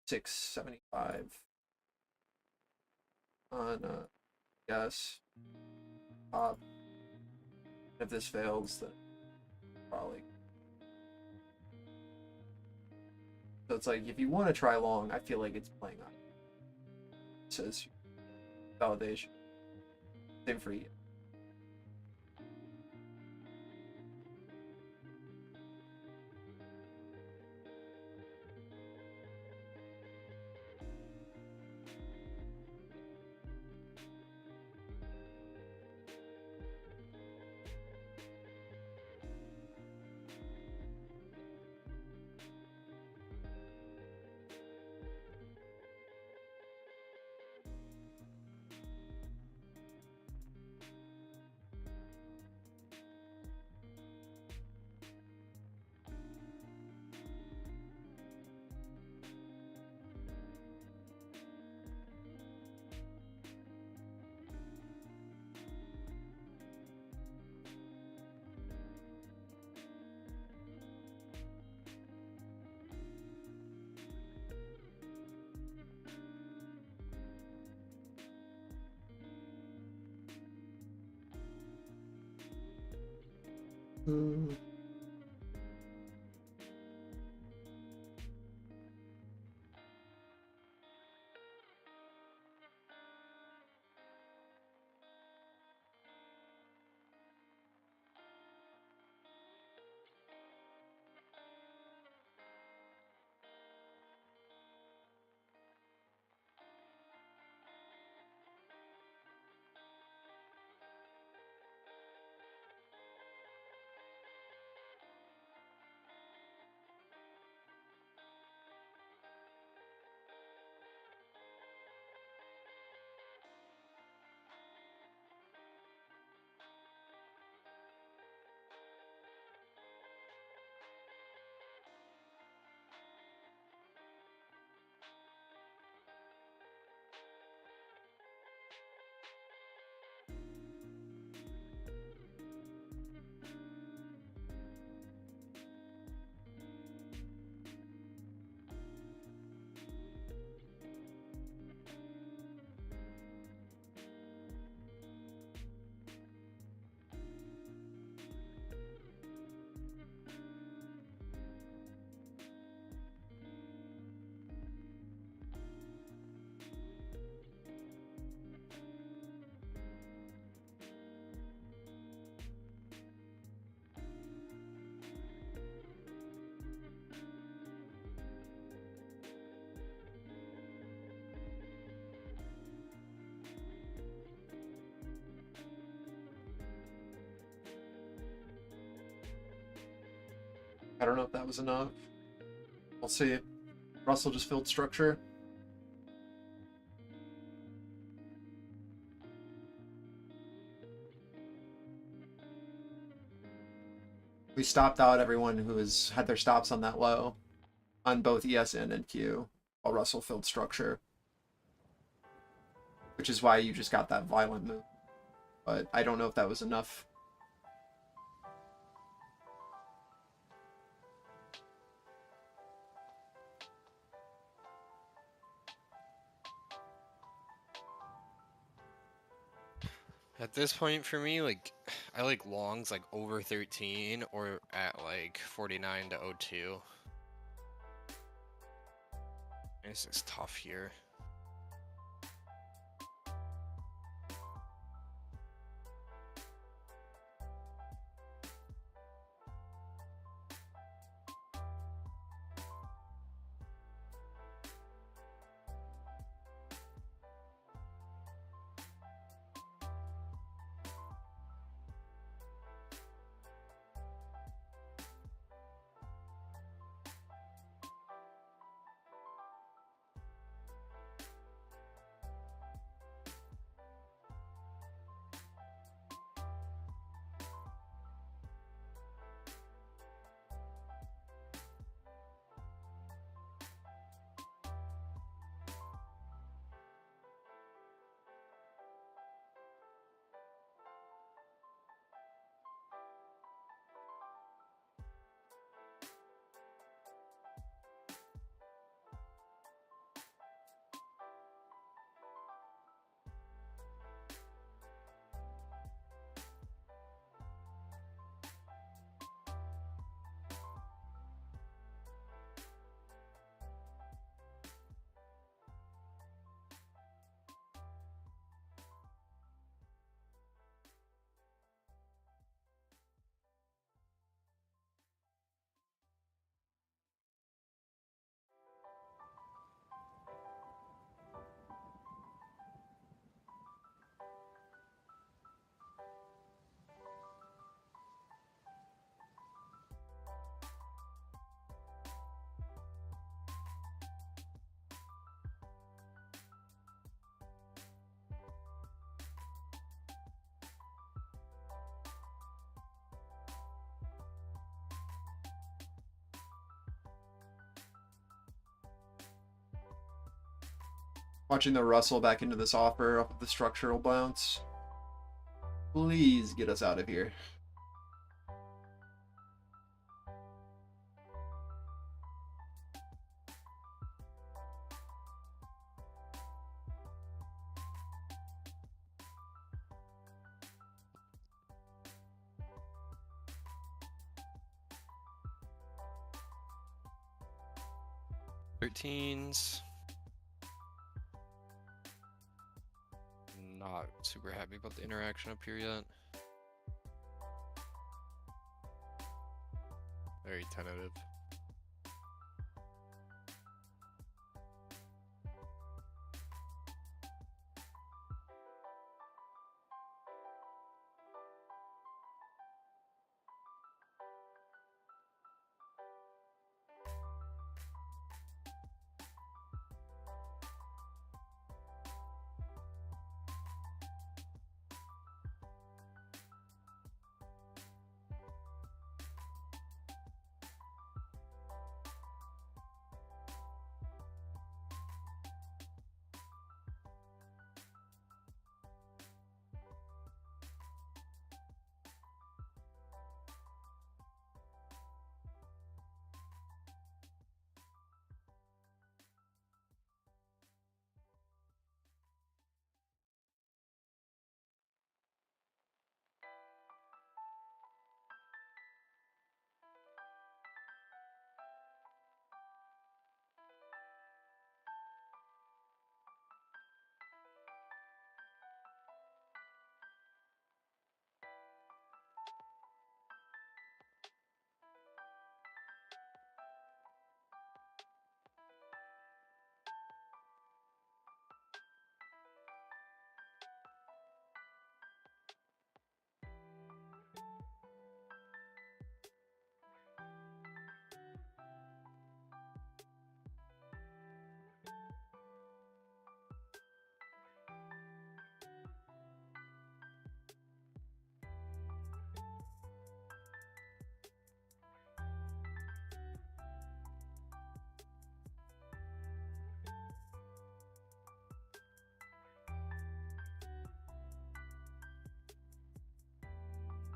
675 on yes. If this fails, then probably. So it's like if you want to try long, I feel like it's playing on. It says validation. Same for you. I don't know if that was enough. We'll see. Russell just filled structure. We stopped out everyone who has had their stops on that low on both ESN and Q while Russell filled structure. Which is why you just got that violent move. But I don't know if that was enough. At this point for me, like, I like longs like over 13 or at like 49 to 02. This is tough here. Watching the Russell back into this offer off of the structural bounce. Please get us out of here. Thirteens. Not super happy about the interaction up here yet. Very tentative.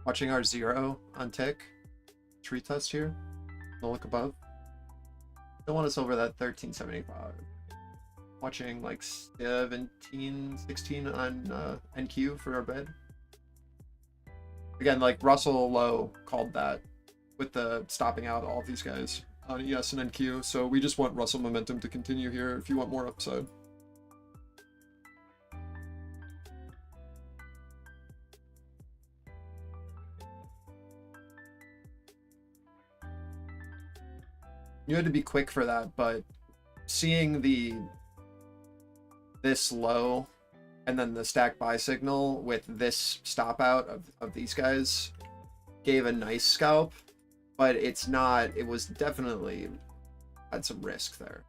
Watching our 0 on tick. Tree test here. No look above. Don't want us over that 1375. Watching like 17, 16 on NQ for our bid. Again, like Russell Lowe called that with the stopping out all of these guys on ES and NQ. So we just want Russell momentum to continue here if you want more upside. You had to be quick for that, but seeing this low and then the stack buy signal with this stop out of these guys gave a nice scalp, but it's not, it was definitely had some risk there.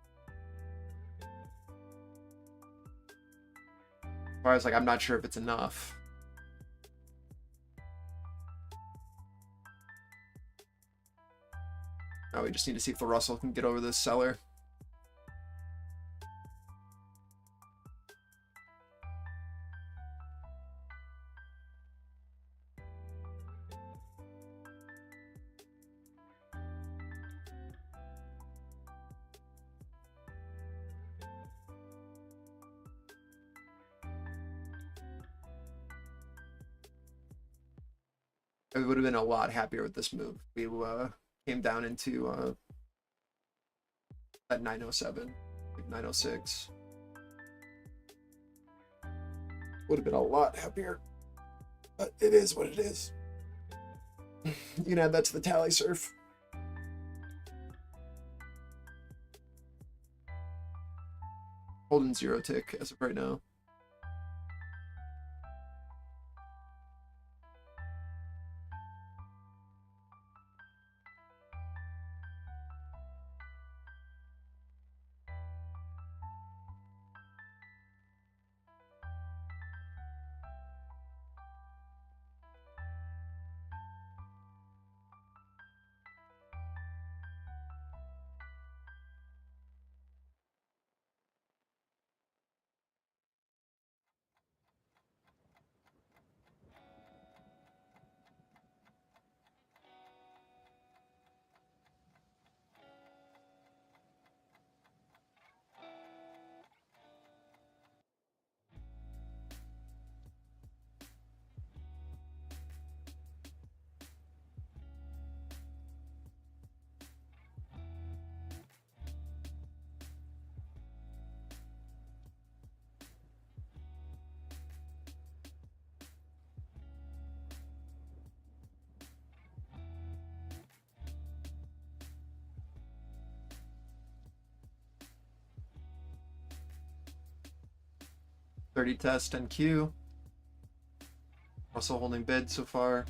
I was like, I'm not sure if it's enough. Now we just need to see if the Russell can get over this seller. We would have been a lot happier with this move. We came down into at 907, like 906. Would have been a lot happier. But it is what it is. You can add that to the tally surf. Holding 0 tick as of right now. $30 test and Q. Russell holding bid so far.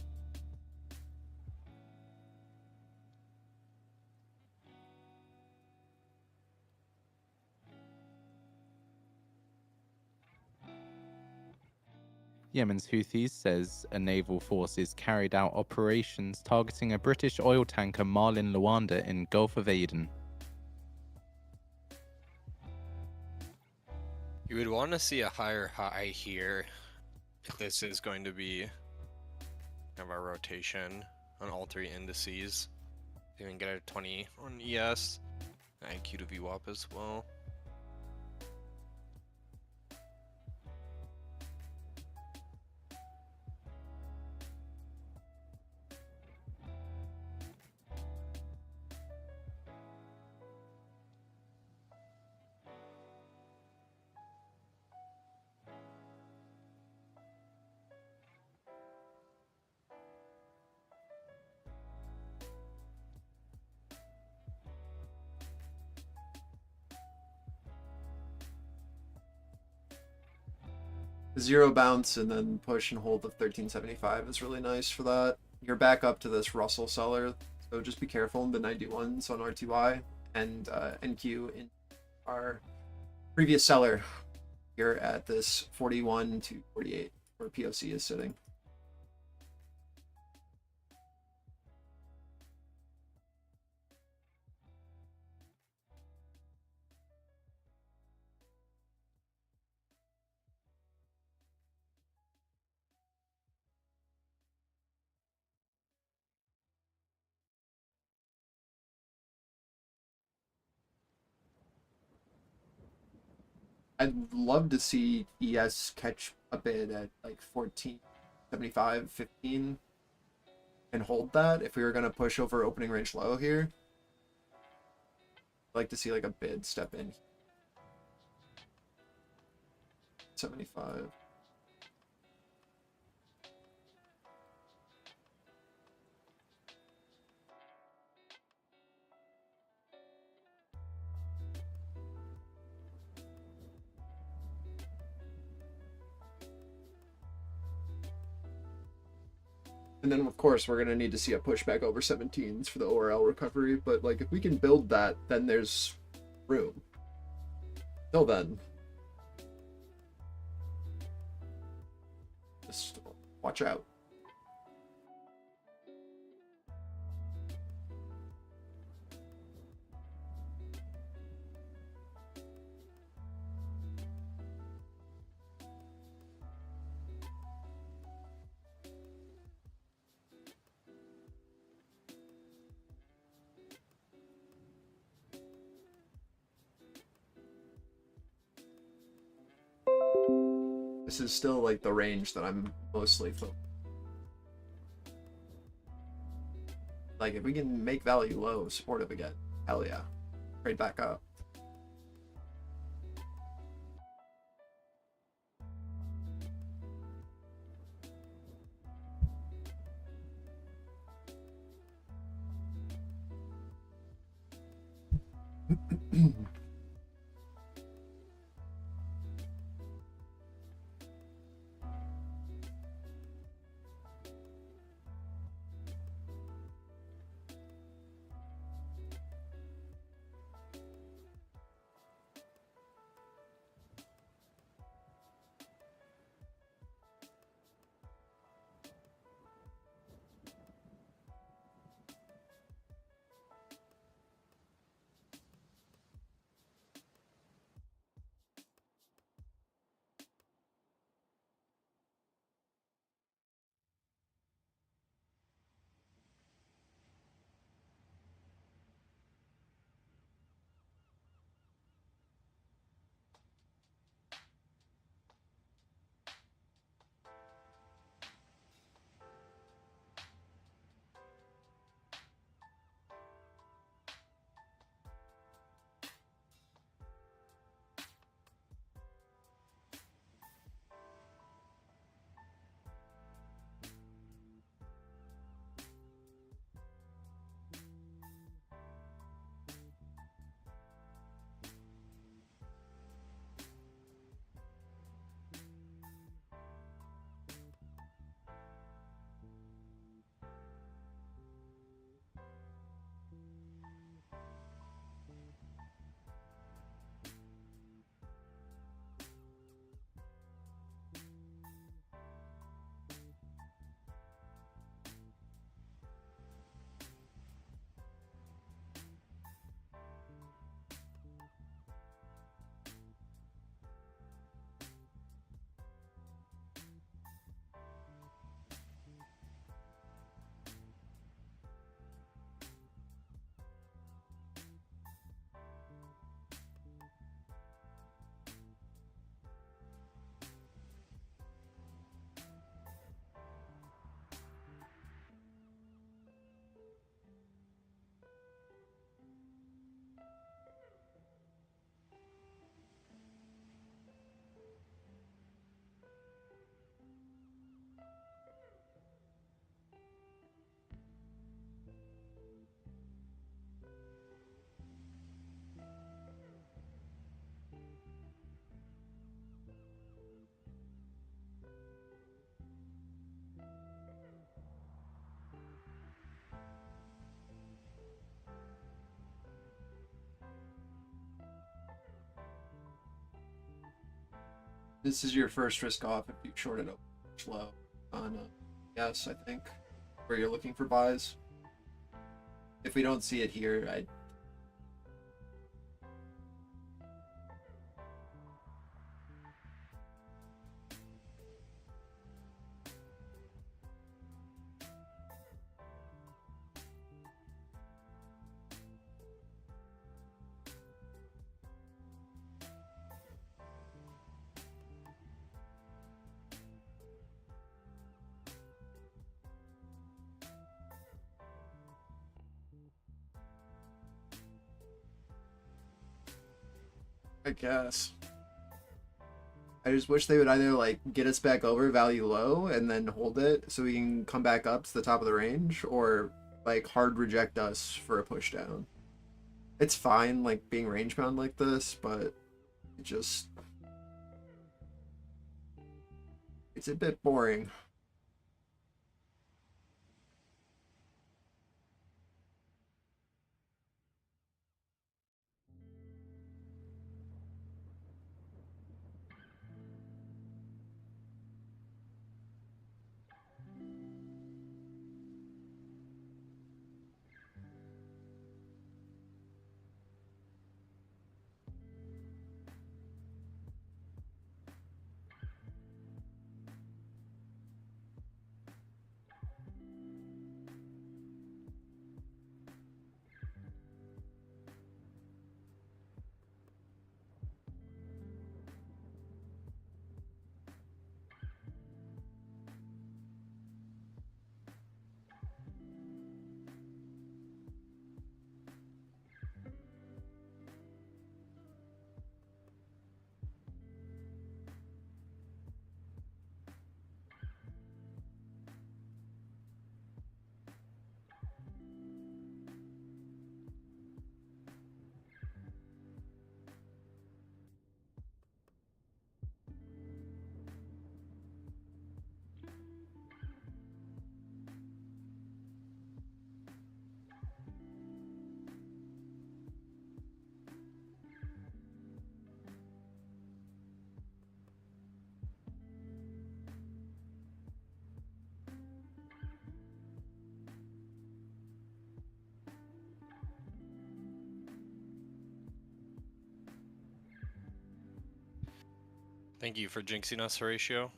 Yemen's Houthis says a naval forces carried out operations targeting a British oil tanker Marlin Luanda in Gulf of Aden. You would want to see a higher high here if this is going to be kind of our rotation on all three indices. Even get a 20 on ES, IQ to VWAP as well. Zero bounce and then push and hold of 1375 is really nice for that. You're back up to this Russell seller, so just be careful in the 91s on RTY and NQ in our previous seller here at this 41 to 48 where POC is sitting. I'd love to see ES catch a bid at like 14.75, 15, and hold that if we were gonna push over opening range low here. I'd like to see like a bid step in. 75. And then, of course, we're going to need to see a pushback over 17s for the ORL recovery. But, like, if we can build that, then there's room. Till then, just watch out. This is still like the range that I'm mostly focused. Like if we can make value low, supportive again, hell yeah. Trade back up. This is your first risk off if you shorted up low on yes, I think, where you're looking for buys. If we don't see it here, I I guess. I just wish they would either like get us back over value low and then hold it so we can come back up to the top of the range, or like hard reject us for a push down. It's fine like being range bound like this, but it just, it's a bit boring. Thank you for jinxing us, Horatio.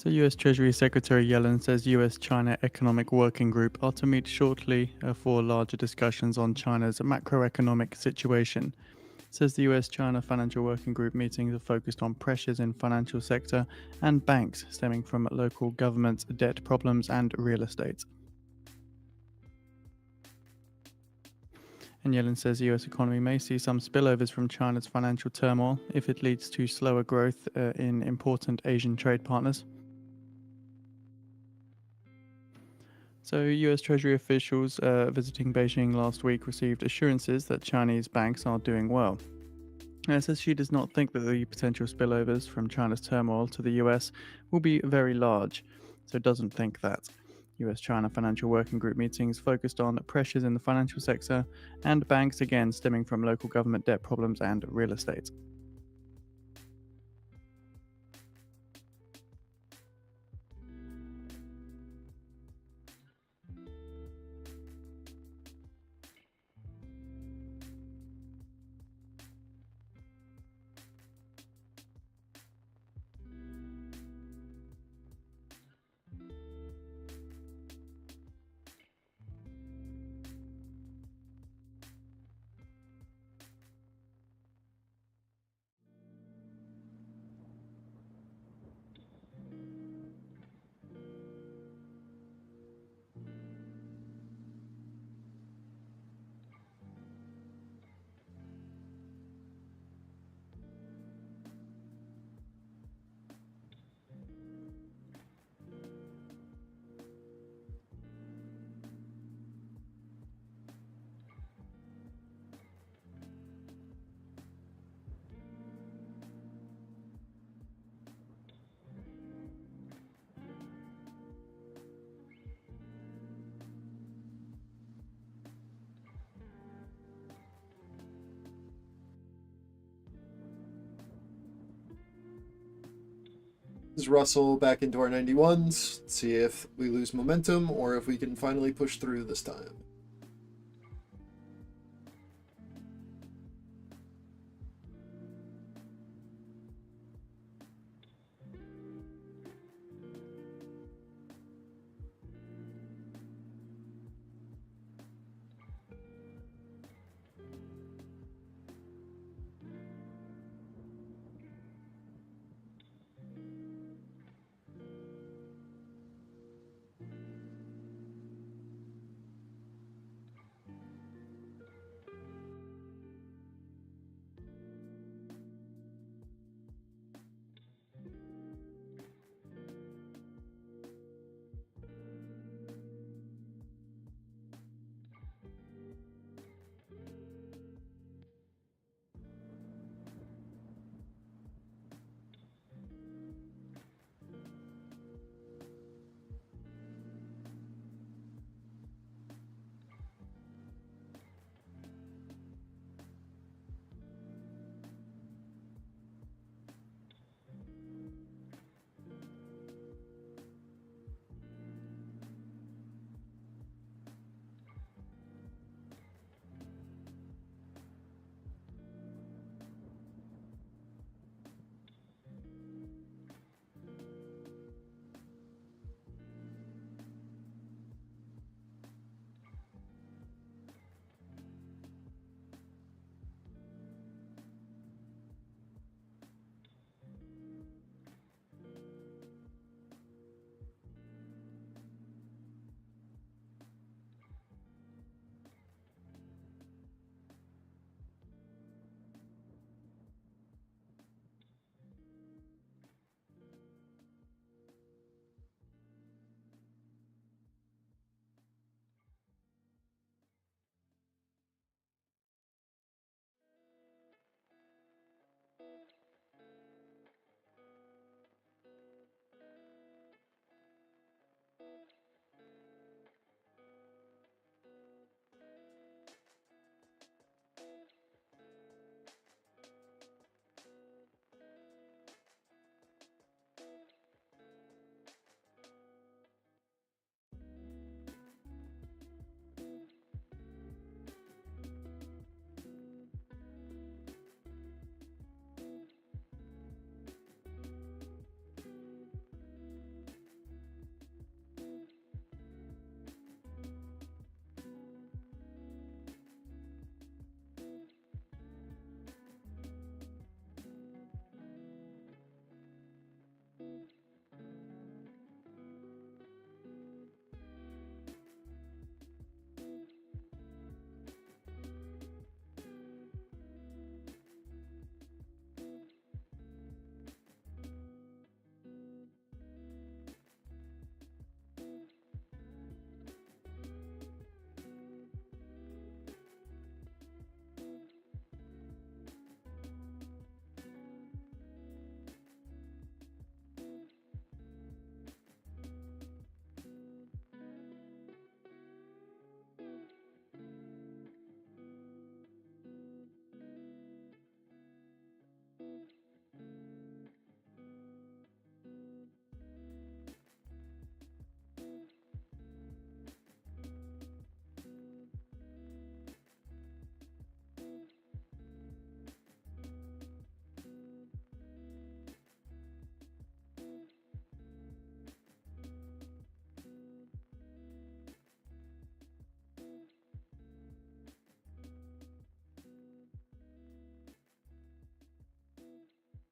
So, US Treasury Secretary Yellen says US China Economic Working Group are to meet shortly for larger discussions on China's macroeconomic situation. Says the US China Financial Working Group meetings are focused on pressures in financial sector and banks stemming from local governments' debt problems and real estate. And Yellen says the US economy may see some spillovers from China's financial turmoil if it leads to slower growth in important Asian trade partners. So, US Treasury officials visiting Beijing last week received assurances that Chinese banks are doing well. It says she does not think that the potential spillovers from China's turmoil to the US will be very large, so doesn't think that. US China Financial Working Group meetings focused on pressures in the financial sector and banks again stemming from local government debt problems and real estate. This is Russell back into our 91s. Let's see if we lose momentum or if we can finally push through this time.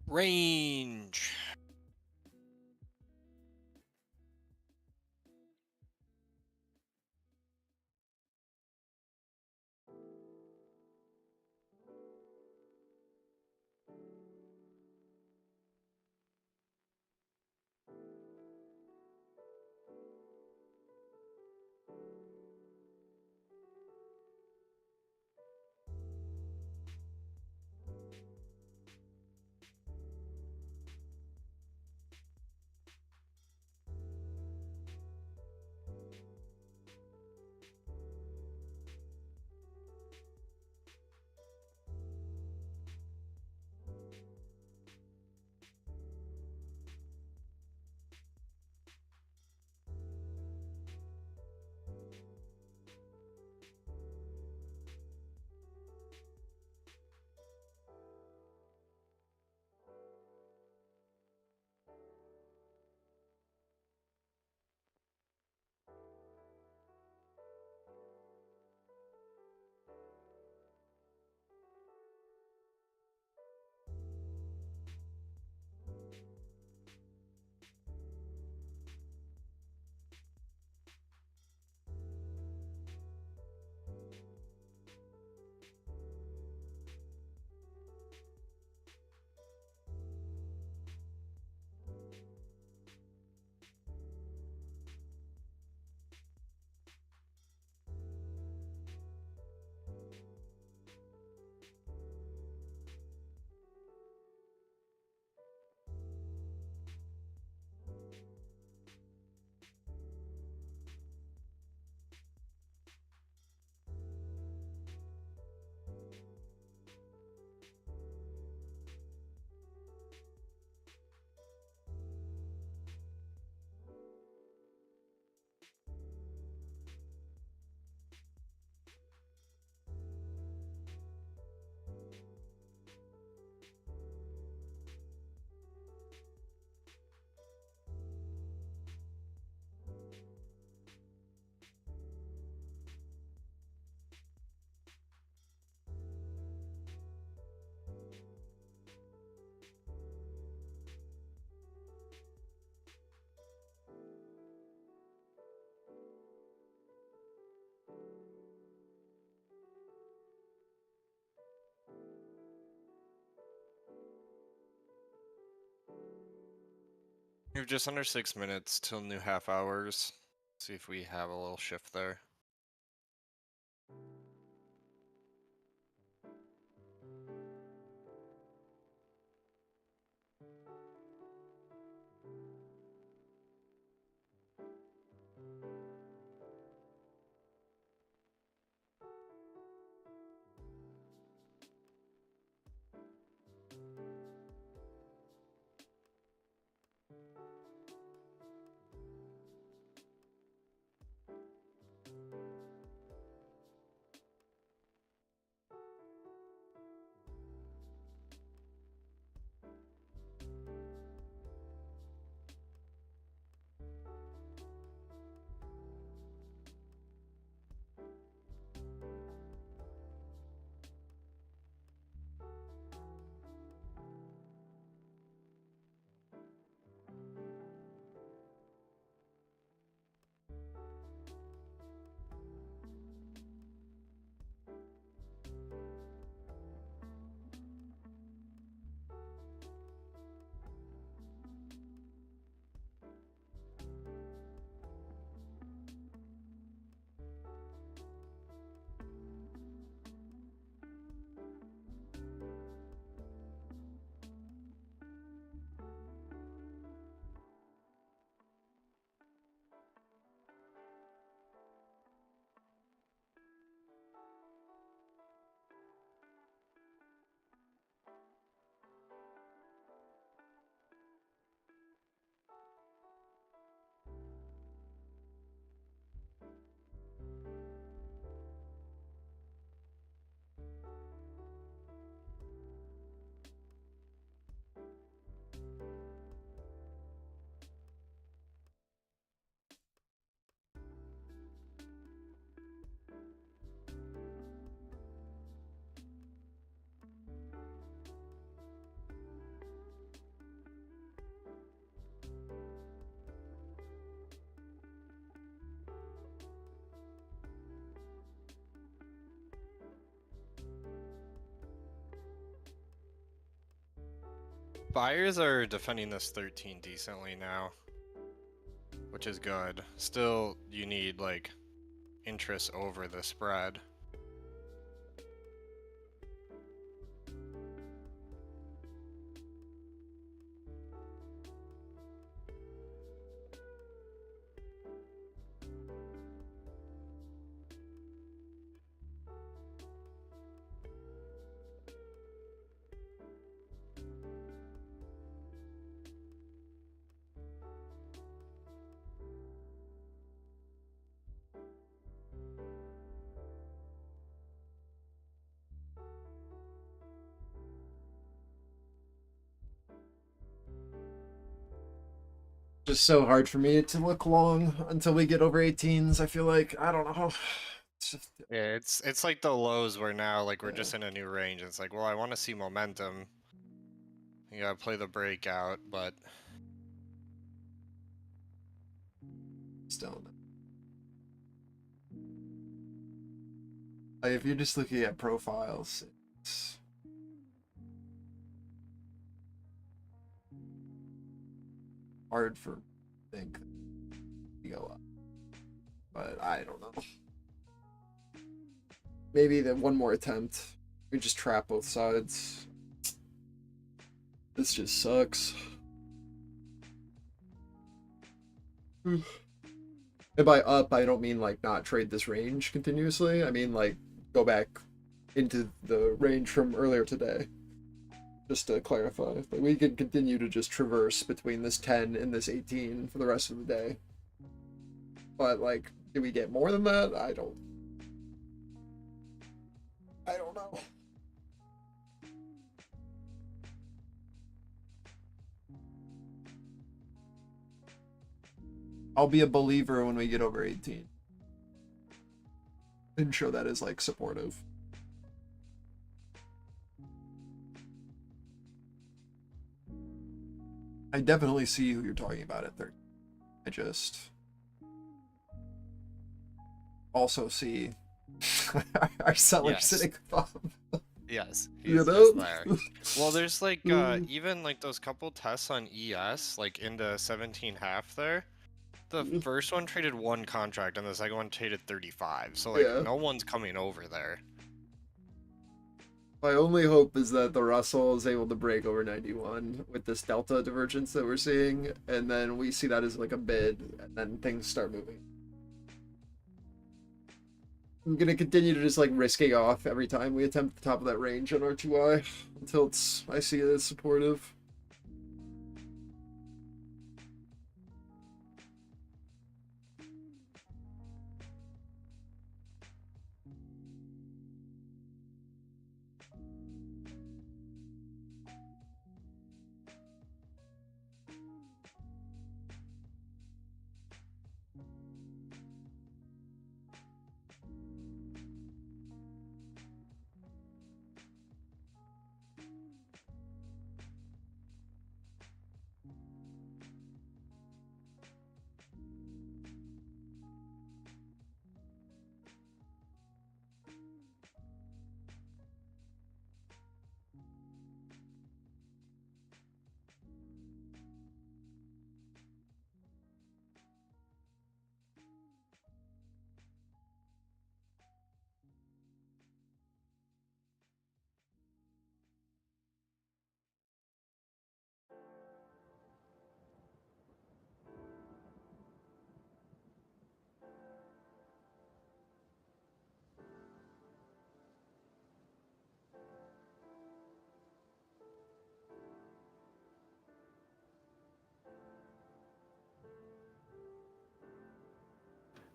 Range. We have just under 6 minutes till new half hours. See if we have a little shift there. buyers are defending this 13 decently now, which is good. Still, you need like interest over the spread. Just so hard for me to look long until we get over 18s. I feel like, I don't know. It's just, Yeah, it's like the lows where now like we're Yeah. just in a new range. It's like, well, I want to see momentum. You gotta play the breakout, but still. Like, if you're just looking at profiles, it's hard for think to go up. But I don't know. Maybe the one more attempt. We just trap both sides. This just sucks. And by up, I don't mean like not trade this range continuously. I mean like go back into the range from earlier today. Just to clarify, like we could continue to just traverse between this 10 and this 18 for the rest of the day. But like, do we get more than that? I don't know. I'll be a believer when we get over 18. And show that is like supportive. I definitely see who you're talking about at 30. I just also see our seller Yes. sitting above. yes, You he's know? just there. Well, there's like even like those couple tests on ES, like into 17.5 there. The first one traded 1 contract and the second one traded 35. So like Yeah. no one's coming over there. My only hope is that the Russell is able to break over 91 with this delta divergence that we're seeing, and then we see that as like a bid, and then things start moving. I'm gonna continue to just like risking off every time we attempt the top of that range on RTY until I see it as supportive.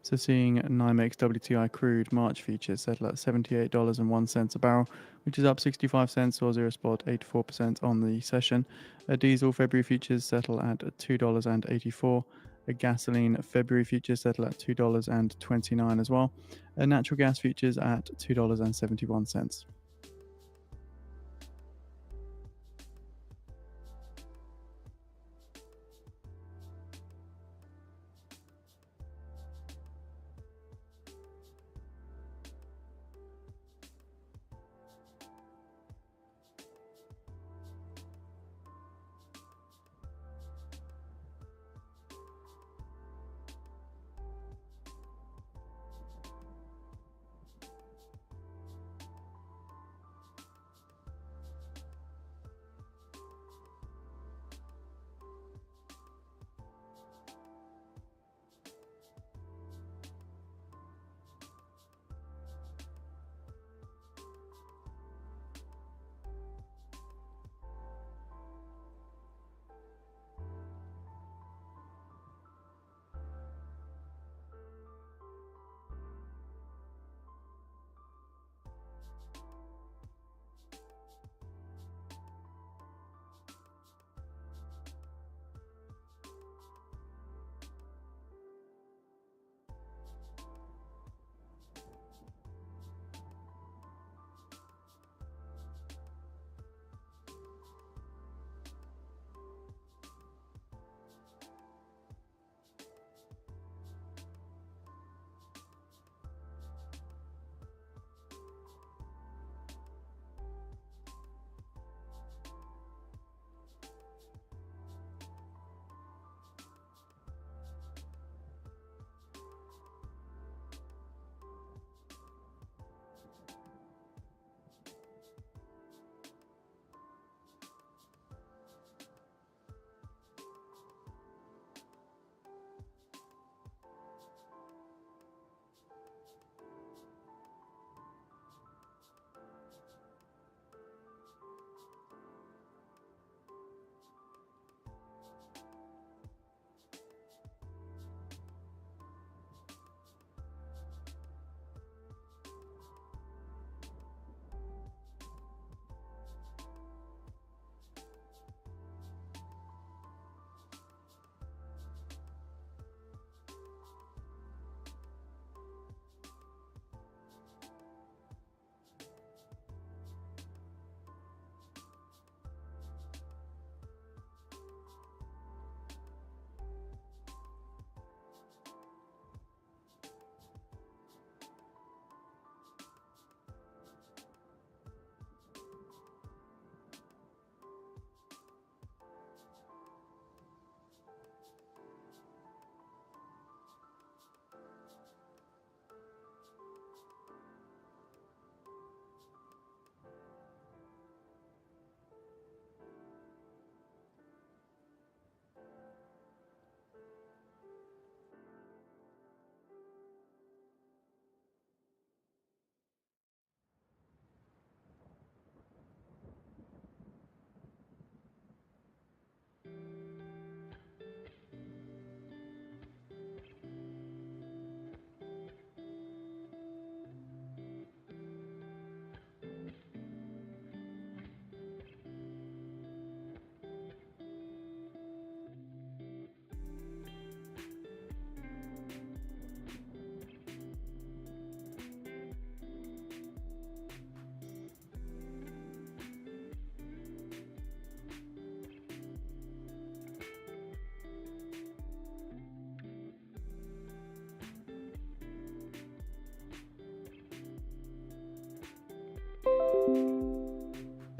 So seeing NYMEX WTI crude March futures settle at $78.01 a barrel, which is up 65 cents or 0.84% on the session. A diesel February futures settle at $2.84. A gasoline February futures settle at $2.29 as well. A natural gas futures at $2.71.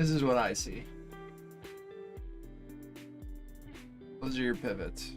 This is what I see. Those are your pivots.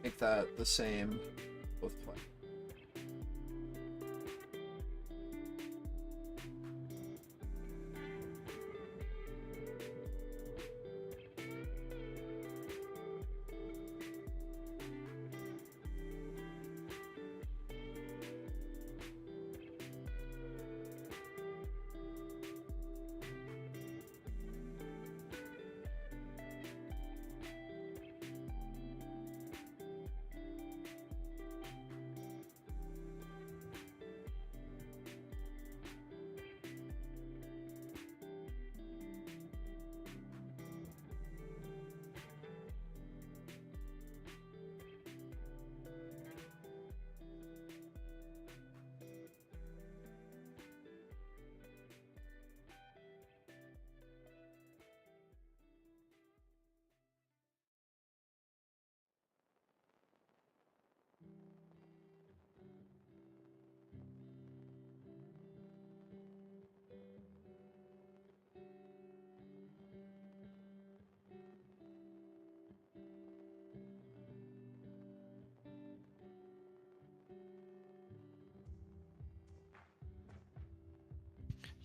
Make that the same both play.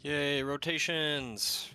Yay, rotations.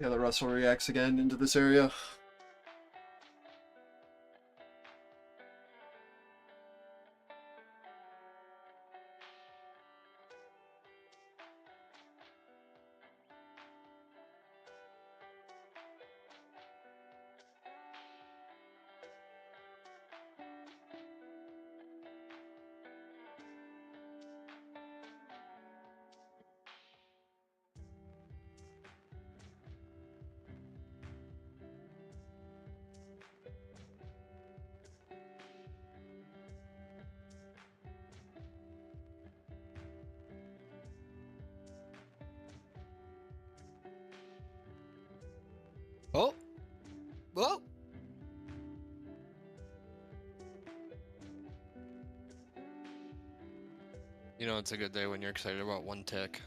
Yeah, the Russell reacts again into this area. Oh! Whoa! You know, it's a good day when you're excited about one tick.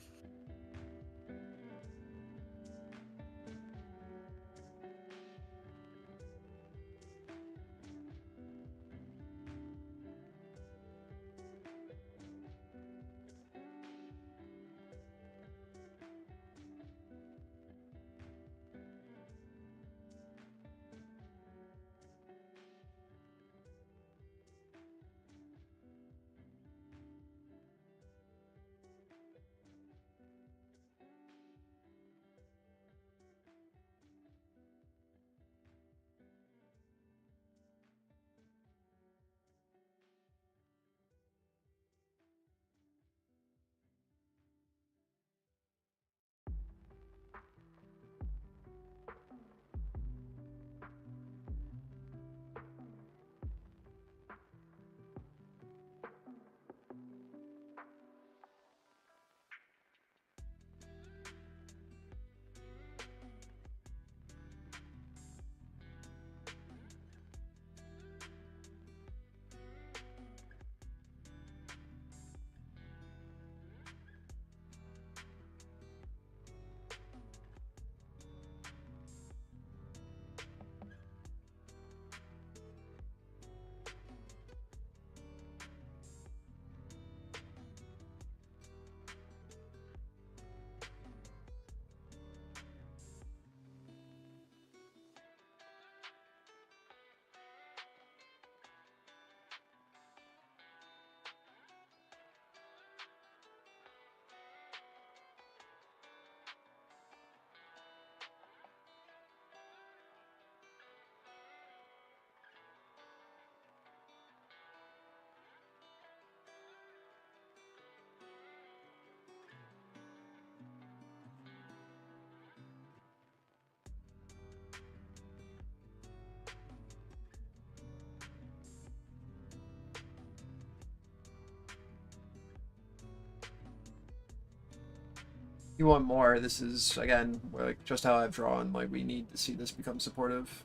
You want more. This is, again, like just how I've drawn. Like, we need to see this become supportive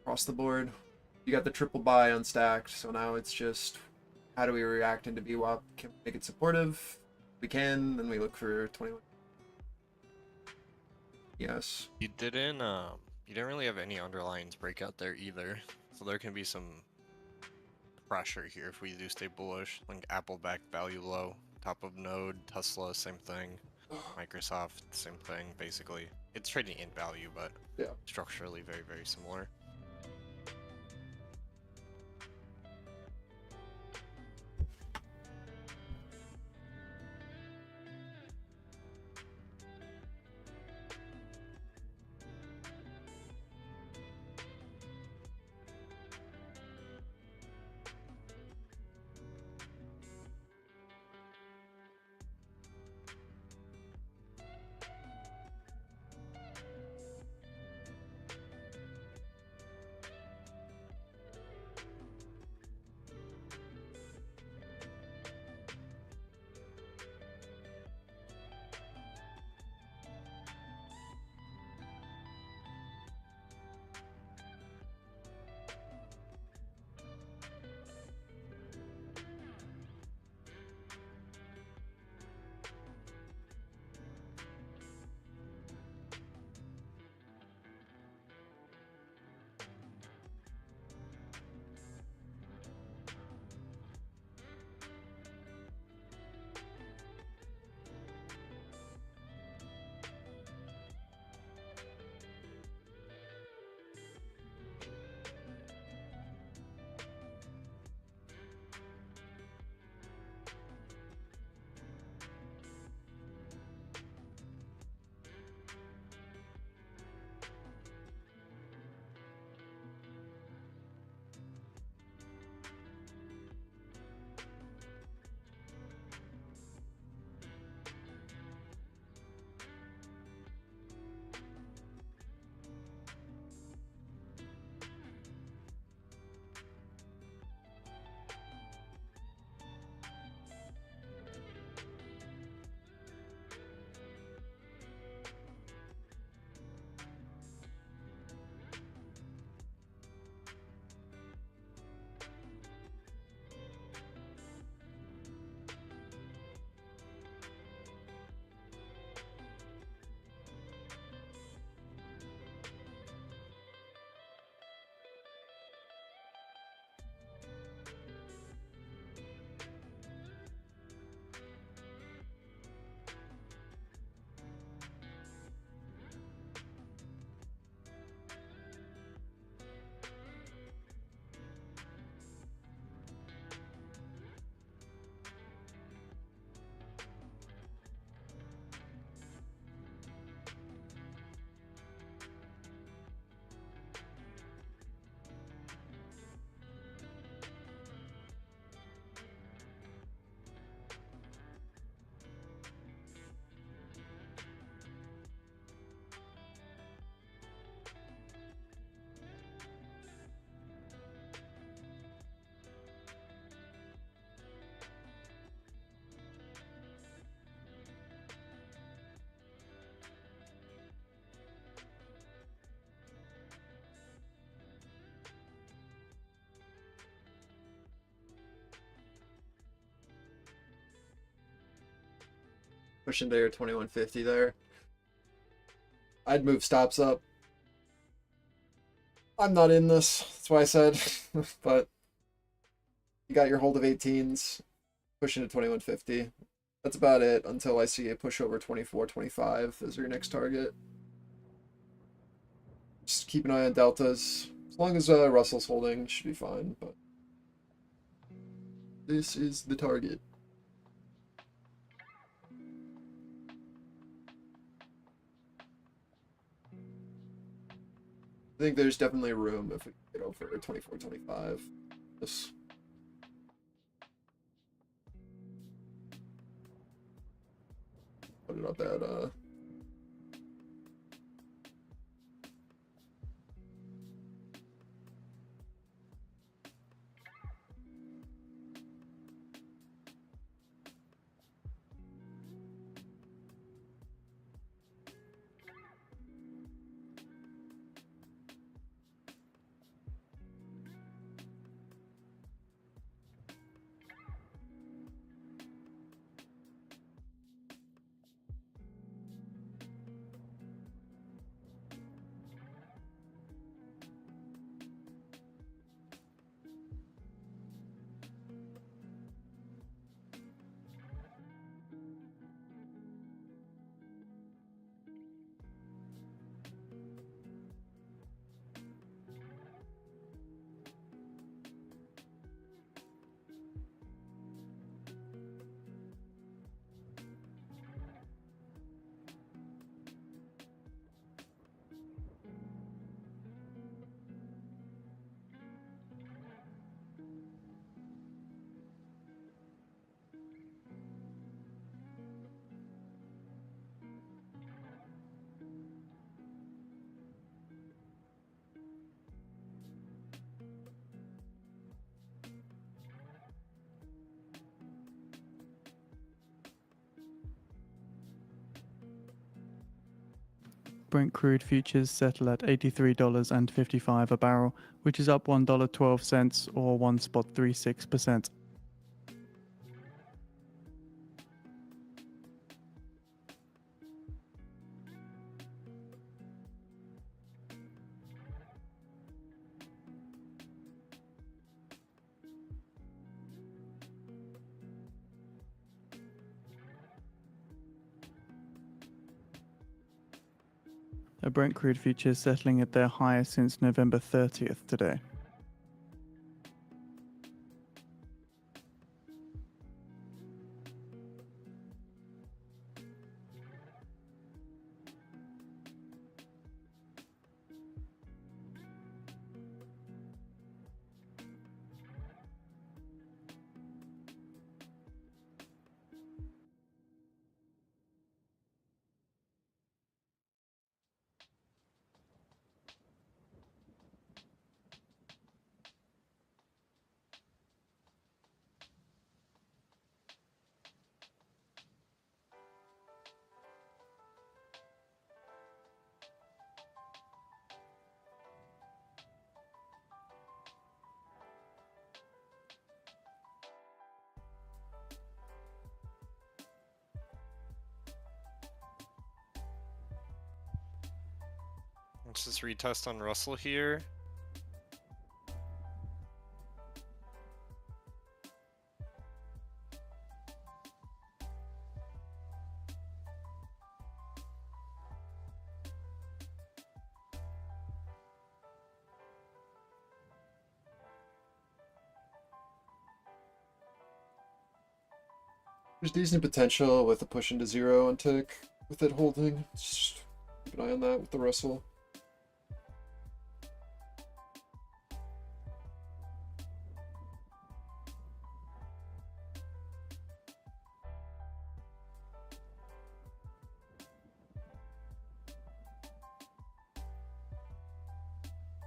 across the board. You got the triple buy unstacked, so now it's just how do we react into VWAP? Can we make it supportive? We can, then we look for 21. Yes. You didn't really have any underlines break out there either. So there can be some pressure here if we do stay bullish. Like Apple back value low, top of node, Tesla, same thing. Microsoft, same thing, basically. It's trading in value, but Yeah. structurally very, very similar. Pushing there, 2150 there. I'd move stops up. I'm not in this. That's why I said. But you got your hold of 18s. Pushing to 2150. That's about it until I see a push over 2425 as your next target. Just keep an eye on deltas. As long as Russell's holding, should be fine. But this is the target. I think there's definitely room if we get over 2425. Just put it up at Brent crude futures settle at $83.55 a barrel, which is up $1.12 or 1.36%. Brent crude futures settling at their highest since November 30th today. Let's just retest on Russell here. There's decent potential with a push into zero on tick with it holding. Just keep an eye on that with the Russell.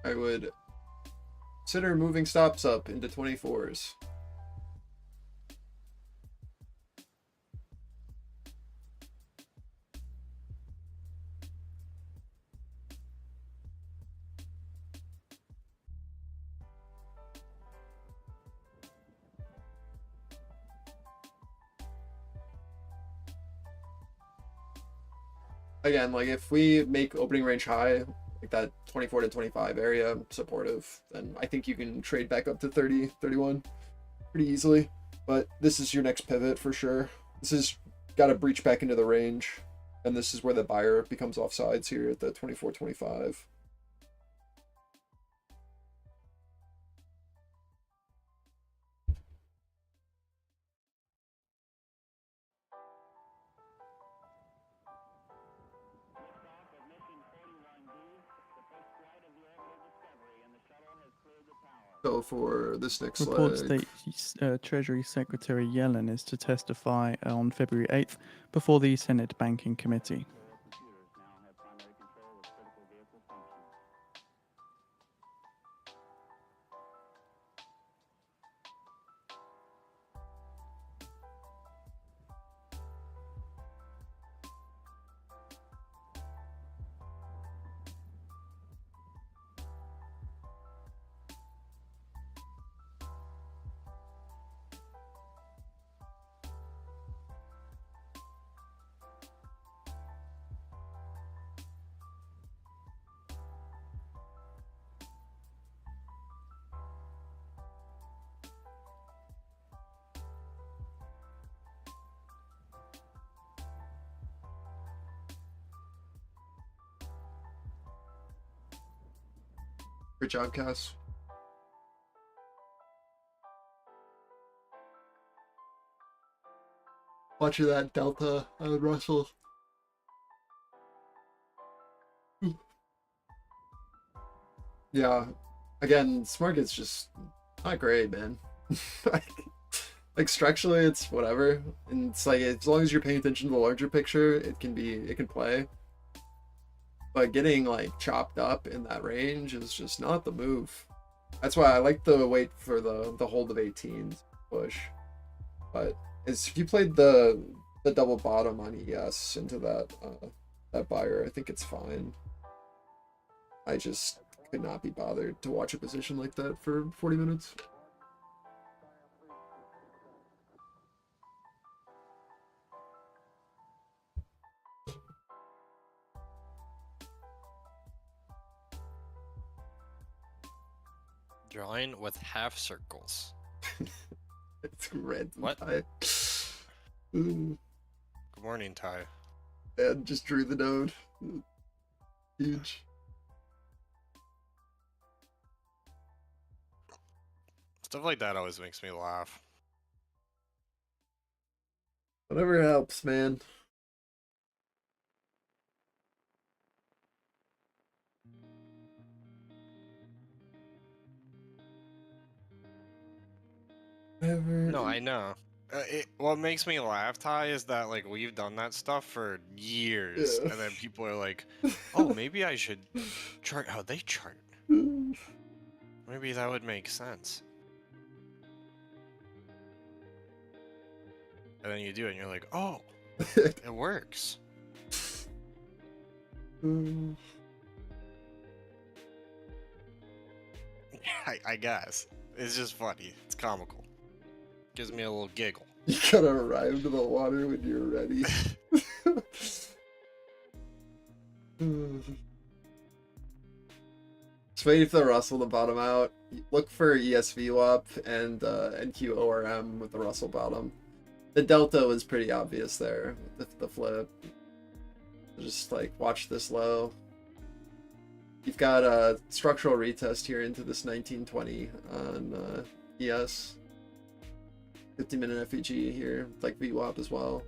I would consider moving stops up into 24s. Again, like if we make opening range high, like that 24 to 25 area supportive, then I think you can trade back up to 30, 31 pretty easily. But this is your next pivot for sure. This has got to breach back into the range, and this is where the buyer becomes offsides here at the 24, 25. So for this next Reports leg, state Treasury Secretary Yellen is to testify on February 8th before the Senate Banking Committee. great job, Cass. Watching that delta on Russell. Yeah, again, this market's just not great, man. Like structurally, it's whatever, and it's like as long as you're paying attention to the larger picture, it can play. But getting like chopped up in that range is just not the move. That's why I like the wait for the hold of 18s push. But if you played the double bottom on ES into that that buyer. I think it's fine. I just could not be bothered to watch a position like that for 40 minutes. Drawing with half circles. It's red. What? Ooh, Good morning, Ty. and just drew the node. Huge. Stuff like that always makes me laugh. Whatever helps, man. Whatever. No, I know. What makes me laugh, Ty, is that like we've done that stuff for years, Yeah. and then people are like, "Oh, maybe I should chart how they chart. Maybe that would make sense." And then you do it, and you're like, "Oh, it works." I guess it's just funny. It's comical. Gives me a little giggle. You gotta arrive to the water when you're ready. Just waiting for the Russell to bottom out. Look for ESV WAP and NQORM with the Russell bottom. The delta was pretty obvious there with the flip. Just like watch this low. You've got a structural retest here into this 1920 on ES. 50-minute FEG here, like VWAP as well.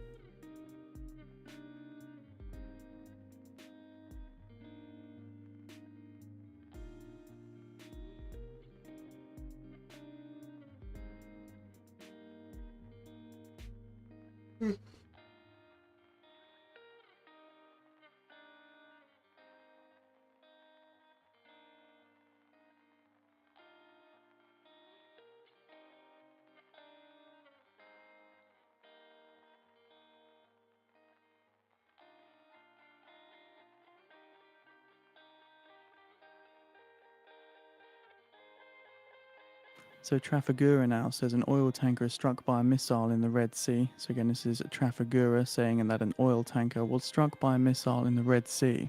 So Trafigura now says an oil tanker is struck by a missile in the Red Sea. So again, this is Trafigura saying that an oil tanker was struck by a missile in the Red Sea.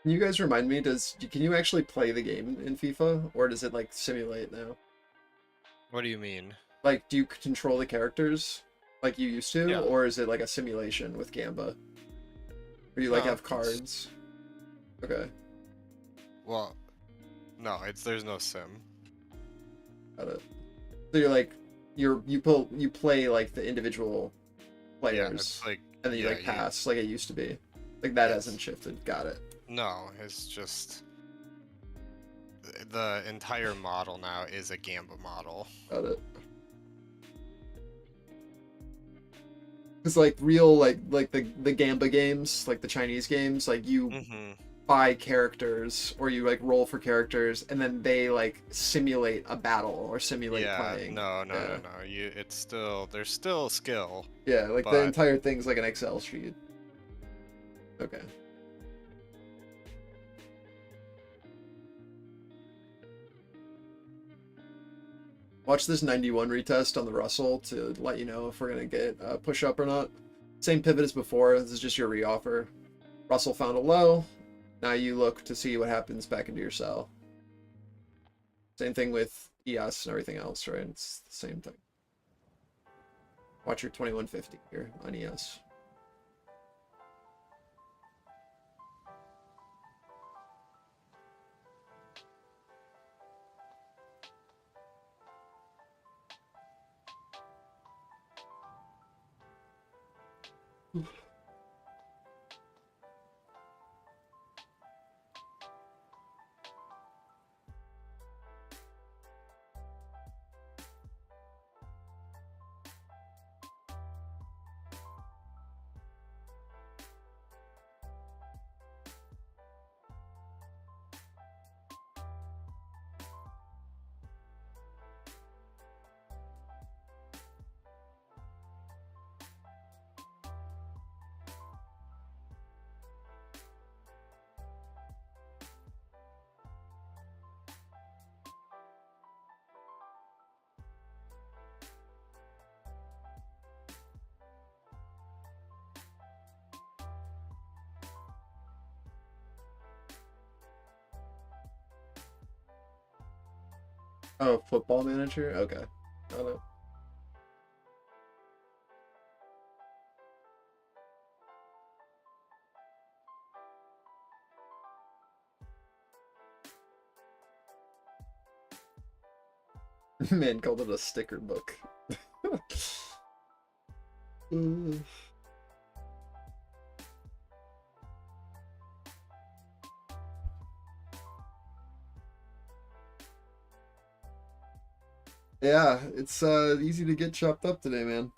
Can you guys remind me, can you actually play the game in FIFA, or does it like simulate now? What do you mean? Like, do you control the characters like you used to, Yeah. or is it like a simulation with Gamba? Where you like No, have cards? Okay, Well, no, there's no sim. got it. So you're like, you play like the individual players, Yeah, it's like and then you yeah, like pass like it used to be. Like that Yes. hasn't shifted. Got it. No, it's just the entire model now is a Gamba model. Got it. It's like real like the Gamba games, like the Chinese games, like you Mm-hmm. buy characters or you like roll for characters and then they like simulate a battle or simulate Yeah, playing. no. There's still skill. Yeah, like the but- entire thing's like an Excel sheet. Okay. Watch this 91 retest on the Russell to let you know if we're gonna get a push up or not. Same pivot as before. This is just your reoffer. Russell found a low. Now you look to see what happens back into your sell. Same thing with ES and everything else, right? It's the same thing. Watch your 2150 here on ES. Oh, Football Manager? Okay. I don't know. Man called it a sticker book. Mm. Yeah, it's easy to get chopped up today, man.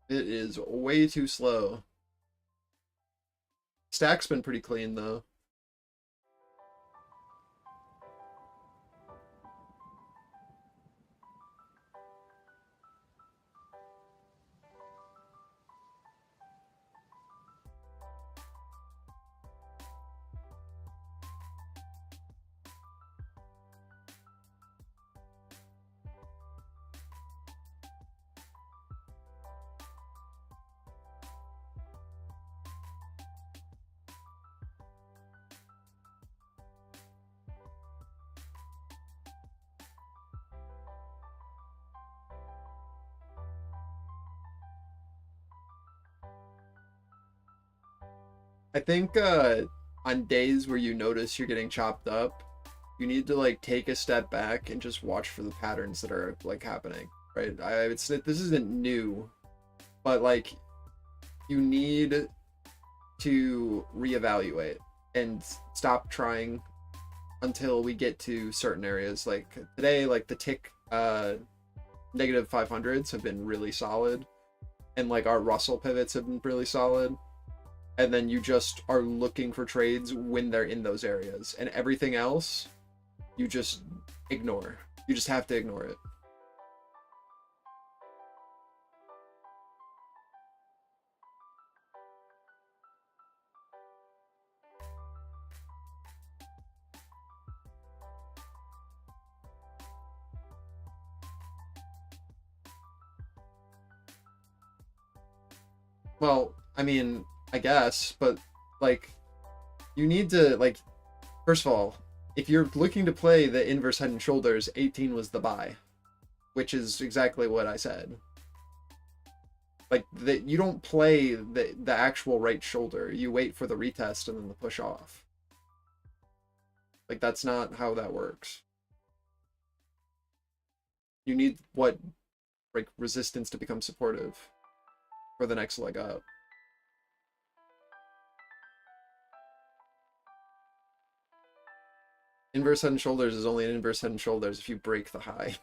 It is way too slow. Stack's been pretty clean though. I think on days where you notice you're getting chopped up, you need to like take a step back and just watch for the patterns that are like happening, right? This isn't new, but like you need to reevaluate and stop trying until we get to certain areas. Like today, like the tick negative 500s have been really solid, and like our Russell pivots have been really solid. And then you just are looking for trades when they're in those areas, and everything else you just ignore. You just have to ignore it. Well, I mean, I guess, but like you need to like first of all, if you're looking to play the inverse head and shoulders, 18 was the buy, which is exactly what I said. Like you don't play the actual right shoulder. You wait for the retest and then the push off. Like that's not how that works. You need what like resistance to become supportive for the next leg up. Inverse head and shoulders is only an inverse head and shoulders if you break the high,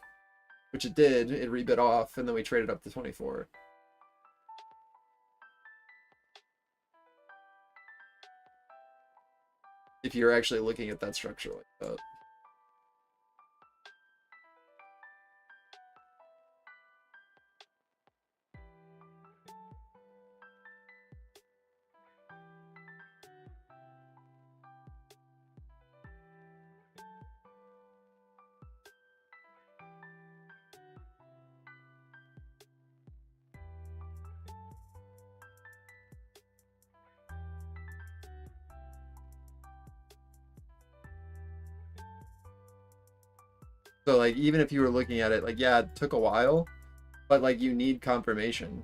which it did. It rebit off, and then we traded up to 24. If you're actually looking at that structure like that. So like even if you were looking at it, like yeah, it took a while, but like you need confirmation.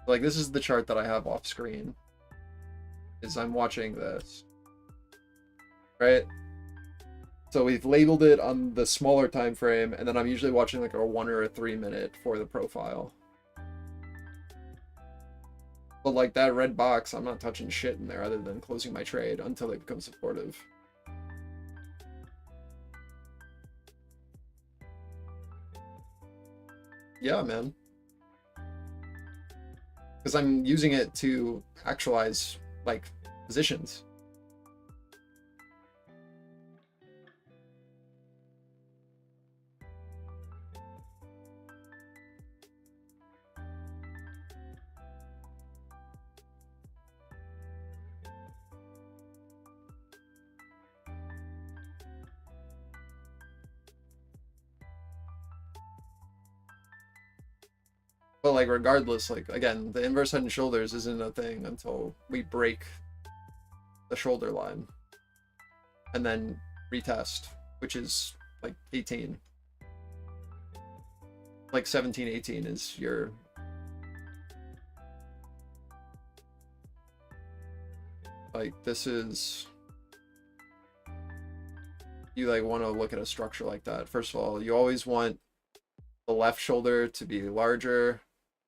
Like this is the chart that I have off screen. Is I'm watching this. Right? So we've labeled it on the smaller time frame, and then I'm usually watching like a 1 or a 3 minute for the profile. But like that red box, I'm not touching shit in there other than closing my trade until they become supportive. Yeah, man. Because I'm using it to actualize like positions. But like regardless, like again, the inverse head and shoulders isn't a thing until we break the shoulder line and then retest, which is like 18. Like 17, 18 is your like this is you like want to look at a structure like that. First of all, you always want the left shoulder to be larger.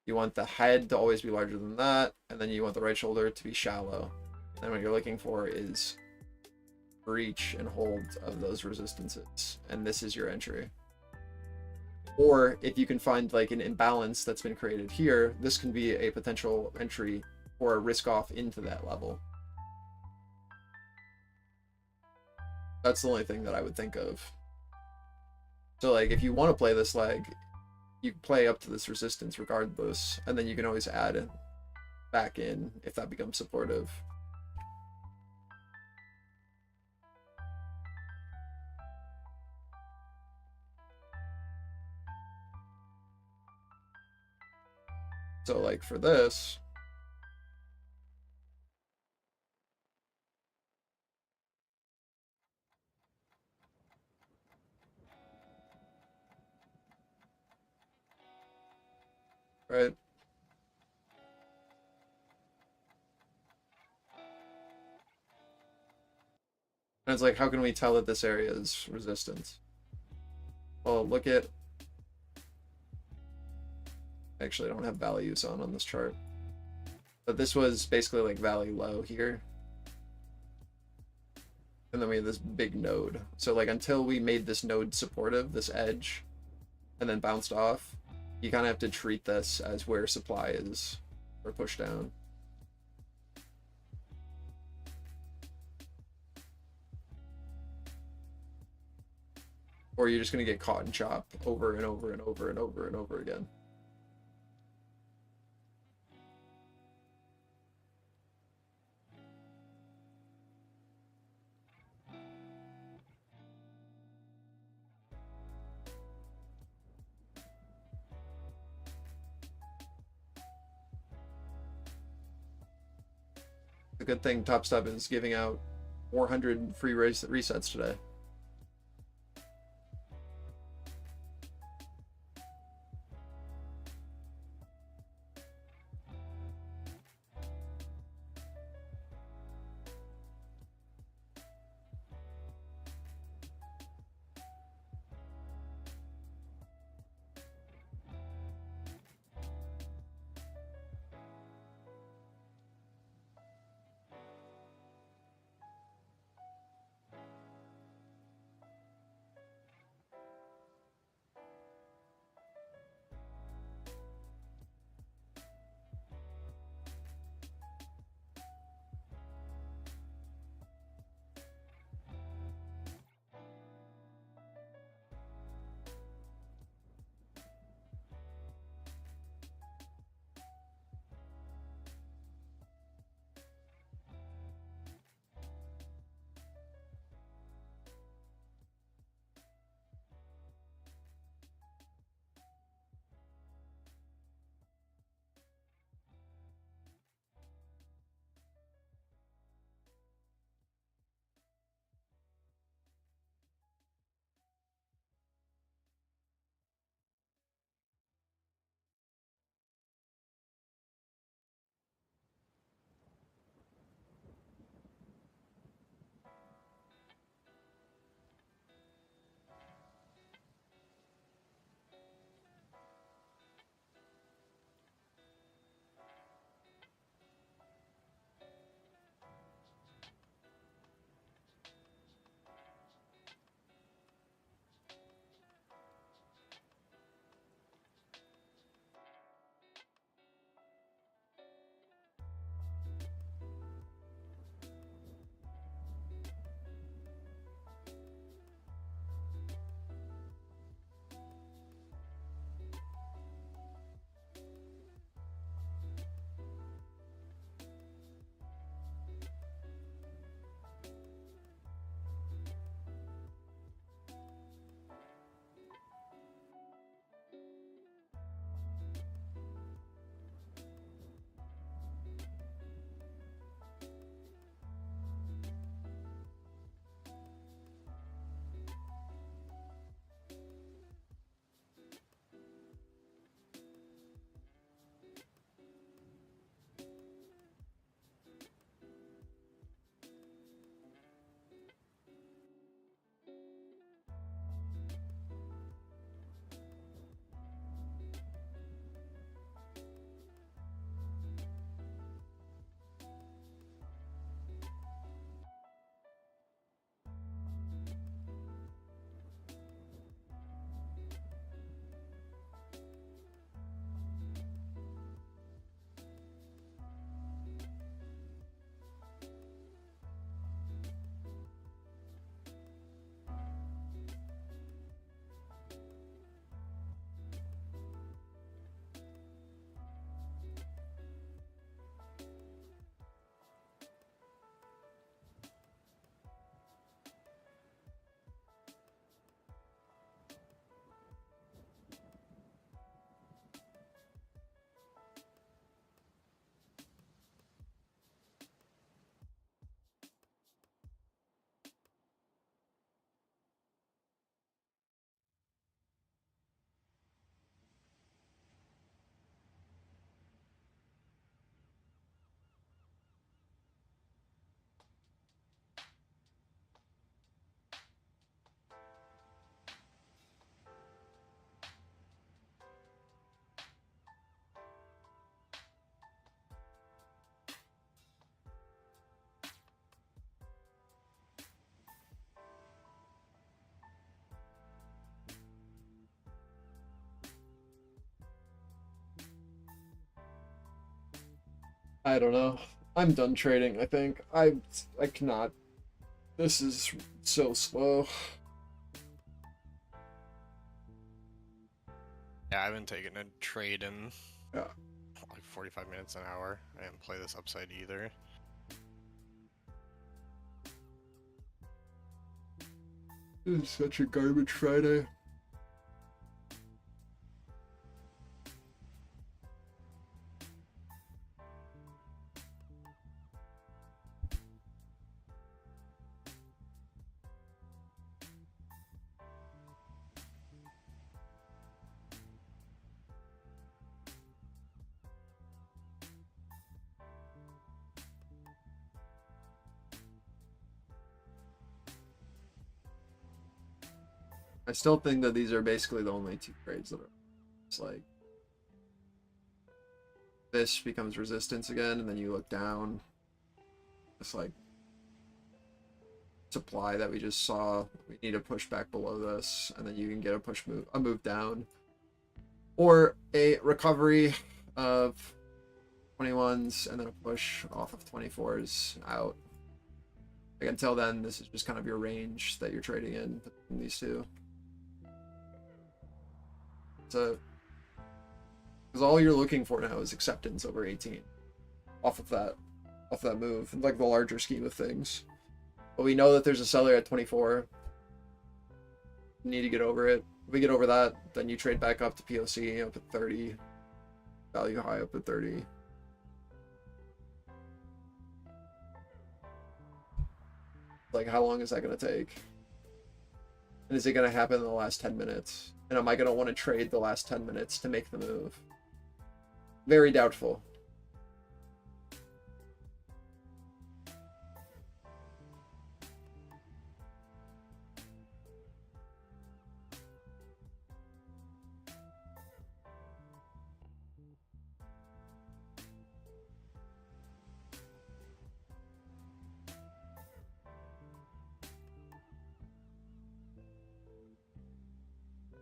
You want the head to always be larger than that, and then you want the right shoulder to be shallow. And what you're looking for is breach and hold of those resistances, and this is your entry. Or if you can find like an imbalance that's been created here, this can be a potential entry or a risk off into that level. That's the only thing that I would think of. So like if you want to play this leg, you play up to this resistance regardless, and then you can always add it back in if that becomes supportive. So like for this, right? And it's like, how can we tell that this area is resistance? Well, look at, actually I don't have values on this chart, but this was basically like valley low here. And then we have this big node. So like until we made this node supportive, this edge, and then bounced off, you kind of have to treat this as where supply is or push down. Or you're just going to get caught and chop over and over and over and over and over again. The good thing Top Step is giving out 400 free resets today. I don't know. I'm done trading, I think. I cannot. This is so slow. Yeah, I haven't taken a trade in Yeah. like 45 minutes, an hour. I didn't play this upside either. This is such a garbage Friday. I still think that these are basically the only two trades that are. It's like this becomes resistance again, and then you look down. It's like supply that we just saw. We need to push back below this, and then you can get a move down, or a recovery of 21s and then a push off of 24s out. Like until then, this is just kind of your range that you're trading in these two. So, because all you're looking for now is acceptance over 18, off of that move, like the larger scheme of things. But we know that there's a seller at 24. You need to get over it. If we get over that, then you trade back up to POC up at 30, value high up at 30. Like, how long is that going to take? And is it going to happen in the last 10 minutes? And am I going to want to trade the last 10 minutes to make the move? Very doubtful.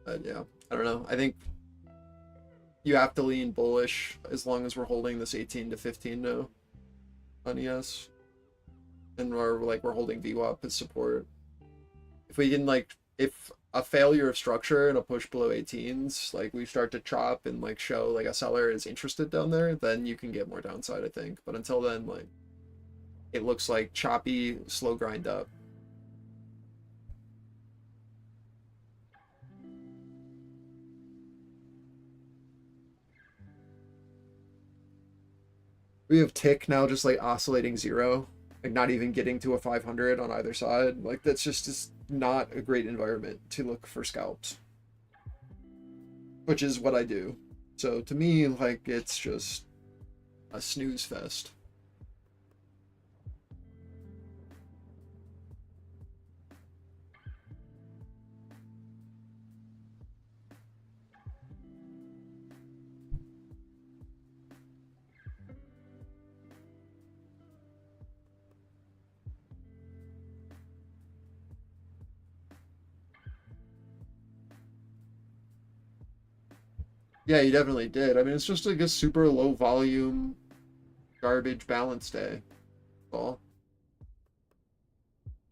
But yeah, I don't know. I think you have to lean bullish as long as we're holding this 18 to 15 now on ES. And we're holding VWAP as support. If we can if a failure of structure and a push below 18s, like we start to chop and like show like a seller is interested down there, then you can get more downside, I think. But until then, like it looks like choppy, slow grind up. We have tick now just like oscillating zero, like not even getting to a 500 on either side. Like that's just not a great environment to look for scalps, which is what I do. So to me, like it's just a snooze fest. Yeah, you definitely did. I mean, it's just like a super low volume, garbage balance day. Well,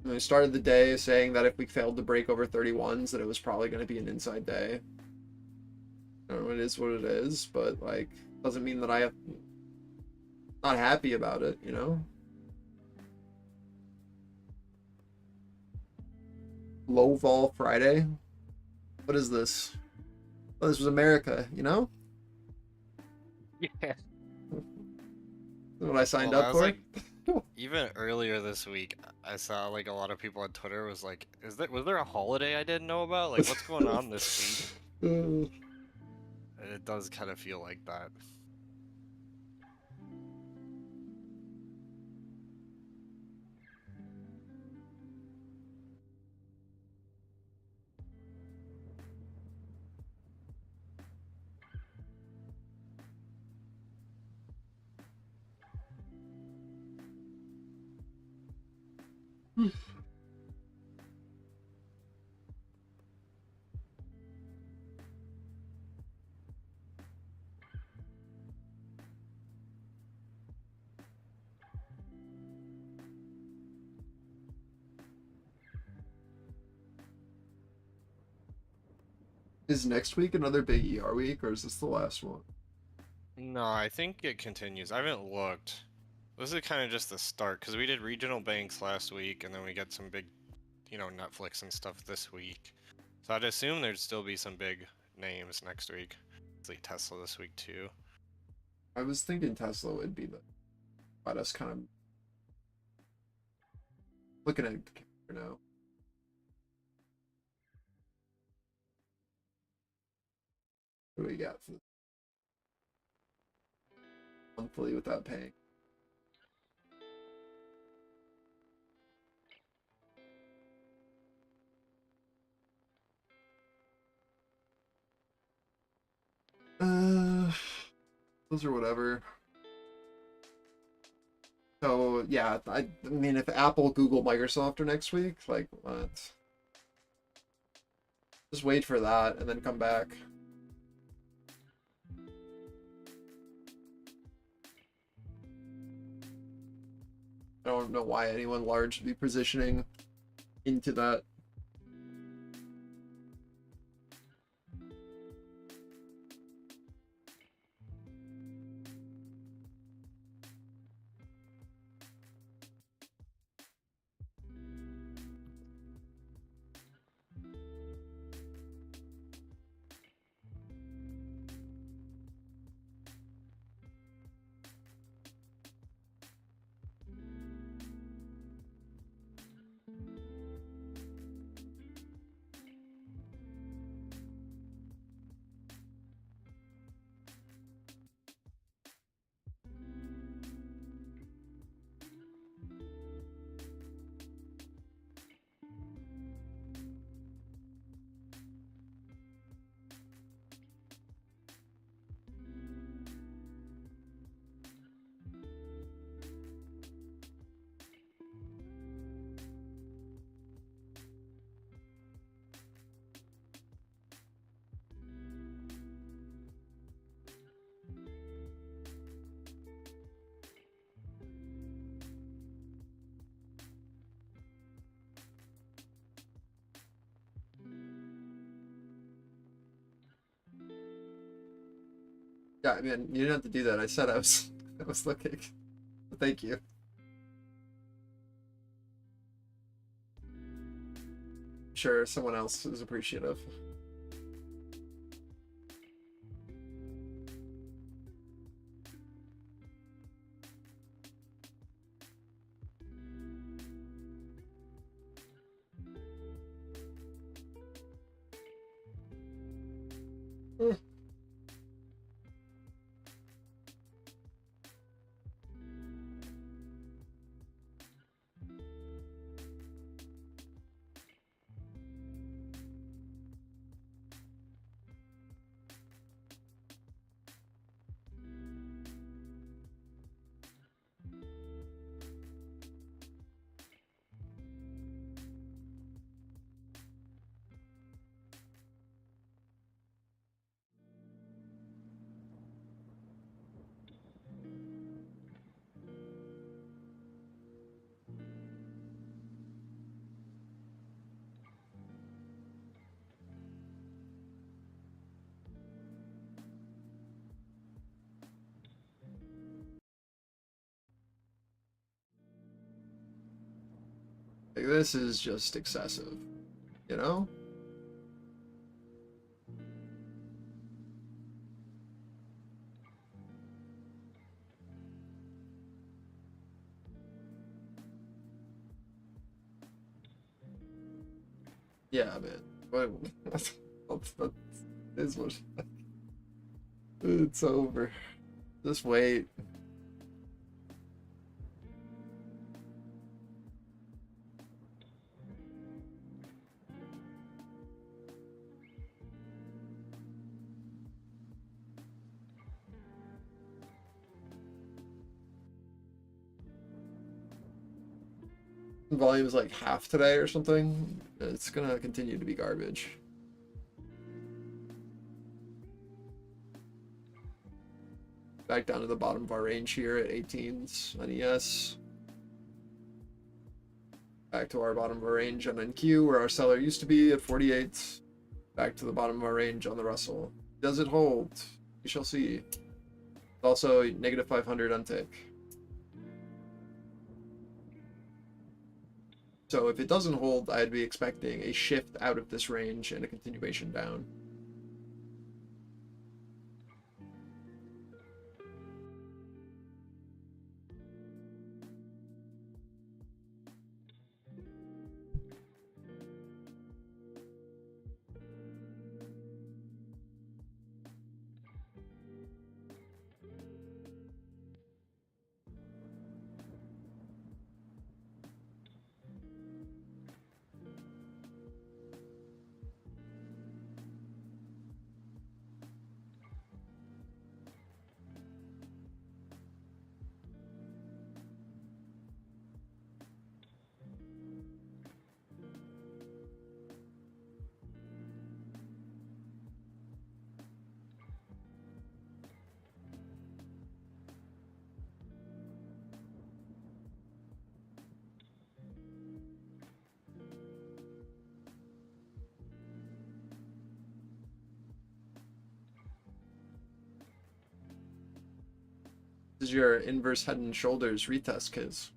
we started the day saying that if we failed to break over 31s, that it was probably going to be an inside day. I don't know, it is what it is, but like, doesn't mean that I'm not happy about it, you know? Low vol Friday? What is this? Oh, this was America, you know? Yeah. What I signed Well, up I for? was like, even earlier this week, I saw like a lot of people on Twitter was like, was there a holiday I didn't know about? Like, what's going on this week? And it does kind of feel like that. Is next week another big ER week, or is this the last one? No, I think it continues. I haven't looked. This is kind of just the start because we did regional banks last week, and then we got some big, Netflix and stuff this week. So I'd assume there'd still be some big names next week. It's like Tesla this week too. I was thinking Tesla would be the, but us kind of looking at the calendar now. What do we got for monthly without paying? Those are whatever. So yeah, I mean, if Apple, Google, Microsoft are next week, like what? Just wait for that and then come back. I don't know why anyone large would be positioning into that. Yeah, I mean, you didn't have to do that. I said I was I was looking. Thank you. Sure, someone else is appreciative. Like, this is just excessive, you know? Yeah, man. That is what it's over. Just wait. Volume is like half today or something. It's gonna continue to be garbage. Back down to the bottom of our range here at 18s on ES. Back to our bottom of our range on NQ, where our seller used to be at 48. back to the bottom of our range on the Russell. Does it hold? We shall see. Also, negative 500 on tick. So if it doesn't hold, I'd be expecting a shift out of this range and a continuation down. This is your inverse head and shoulders retest, kids.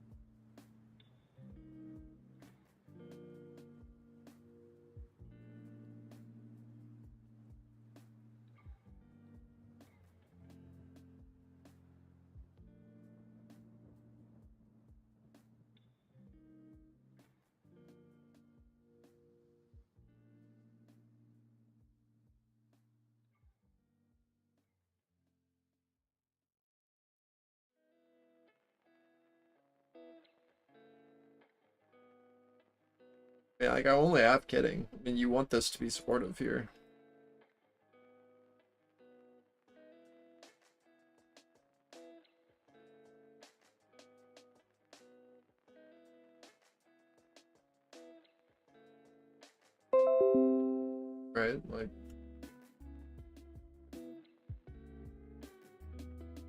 Yeah, like, I only half kidding. I mean, you want this to be supportive here. Right? Like,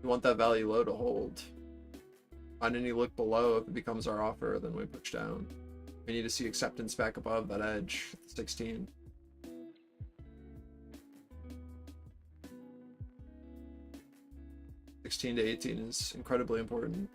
you want that value low to hold. Find any look below. If it becomes our offer, then we push down. We need to see acceptance back above that edge, 16. (16 to 18) is incredibly important.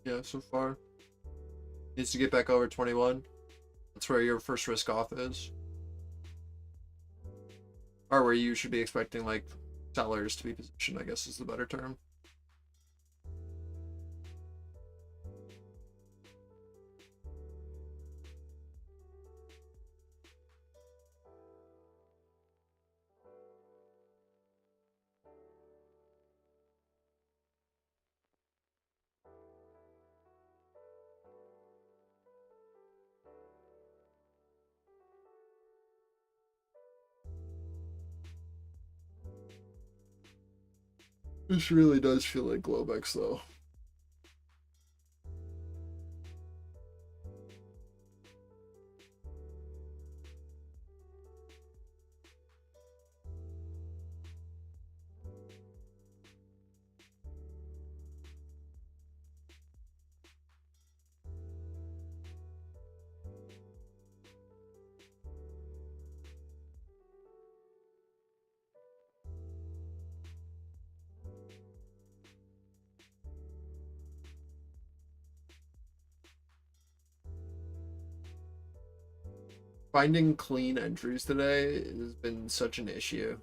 Yeah, so far. Needs to get back over 21. That's where your first risk off is. Or where you should be expecting, like, sellers to be positioned, I guess is the better term. This really does feel like Globex though. Finding clean entries today has been such an issue.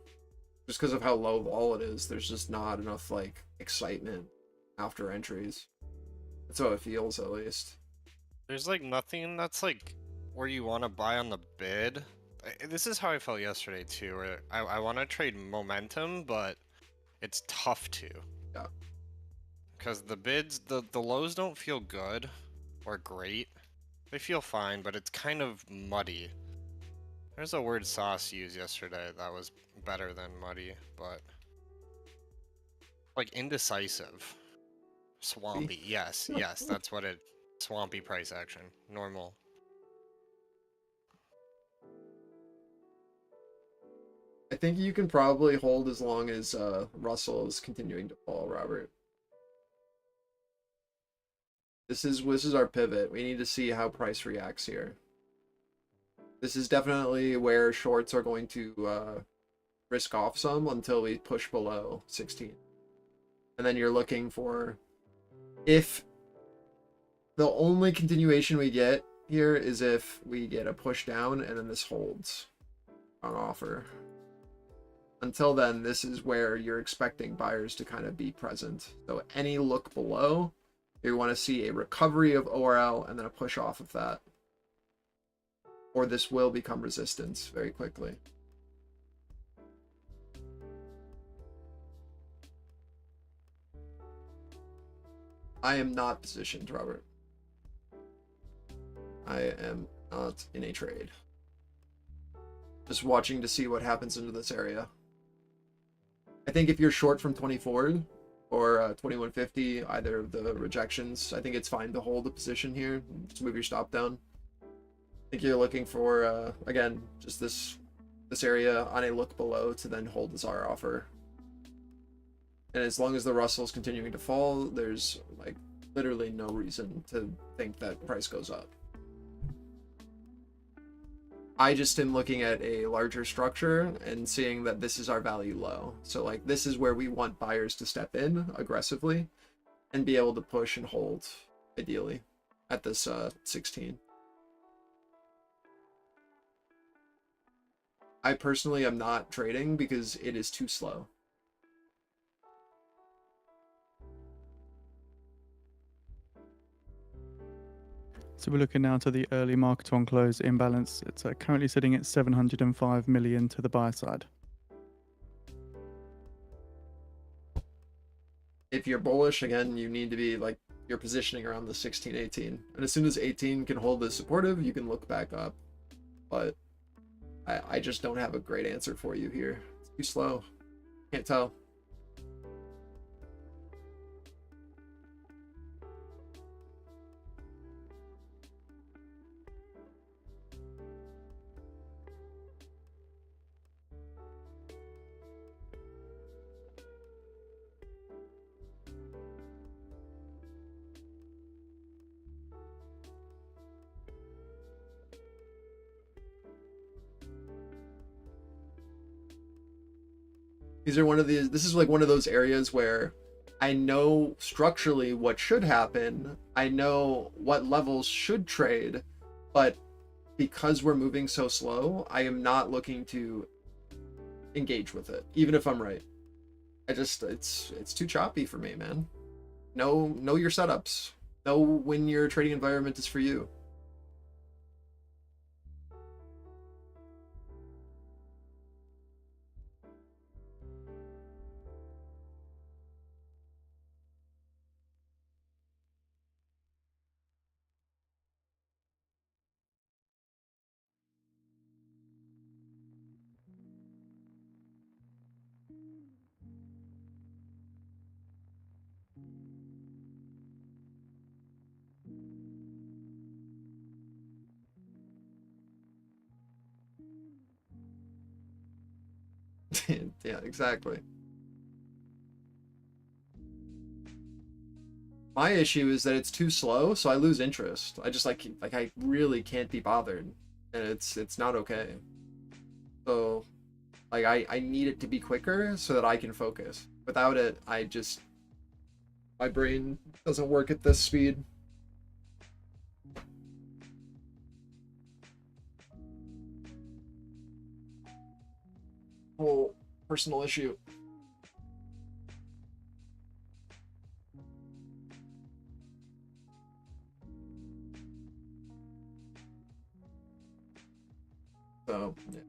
Just because of how low vol it is, there's just not enough like excitement after entries. That's how it feels, at least. There's like nothing that's like where you want to buy on the bid. This is how I felt yesterday too, where I want to trade momentum, but it's tough to. Yeah. Because the bids, the lows don't feel good or great. They feel fine, but it's kind of muddy. There's a word Sauce used yesterday that was better than muddy, but like indecisive. Swampy. Yes, yes, that's what it. Swampy price action. Normal. I think you can probably hold as long as Russell is continuing to fall, Robert. This is our pivot. We need to see how price reacts here. This is definitely where shorts are going to risk off some until we push below 16. And then you're looking for, if the only continuation we get here is if we get a push down and then this holds on offer. Until then, this is where you're expecting buyers to kind of be present. So any look below, you want to see a recovery of ORL and then a push off of that. Or this will become resistance very quickly. I am not positioned, Robert. I am not in a trade. Just watching to see what happens into this area. I think if you're short from 24 or 2150, either of the rejections, I think it's fine to hold a position here. Just move your stop down. I think you're looking for, again, just this area on a look below to then hold as our offer. And as long as the Russell's continuing to fall, there's like literally no reason to think that price goes up. I just am looking at a larger structure and seeing that this is our value low. So like this is where we want buyers to step in aggressively and be able to push and hold ideally at this 16. I personally am not trading because it is too slow. So we're looking now to the early market on close imbalance. It's currently sitting at 705 million to the buy side. If you're bullish, again, you need to be like, you're positioning around the 16, 18. And as soon as 18 can hold this supportive, you can look back up. But I just don't have a great answer for you here. It's too slow. Can't tell. These are one of these, this is like one of those areas where I know structurally what should happen. I know what levels should trade, but because we're moving so slow, I am not looking to engage with it, even if I'm right. I just, it's too choppy for me, man. Know your setups. Know when your trading environment is for you. Yeah, exactly. My issue is that it's too slow, so I lose interest. I just like I really can't be bothered, and it's not okay. So like I need it to be quicker so that I can focus. Without it, my brain doesn't work at this speed. Whole personal issue. So yeah.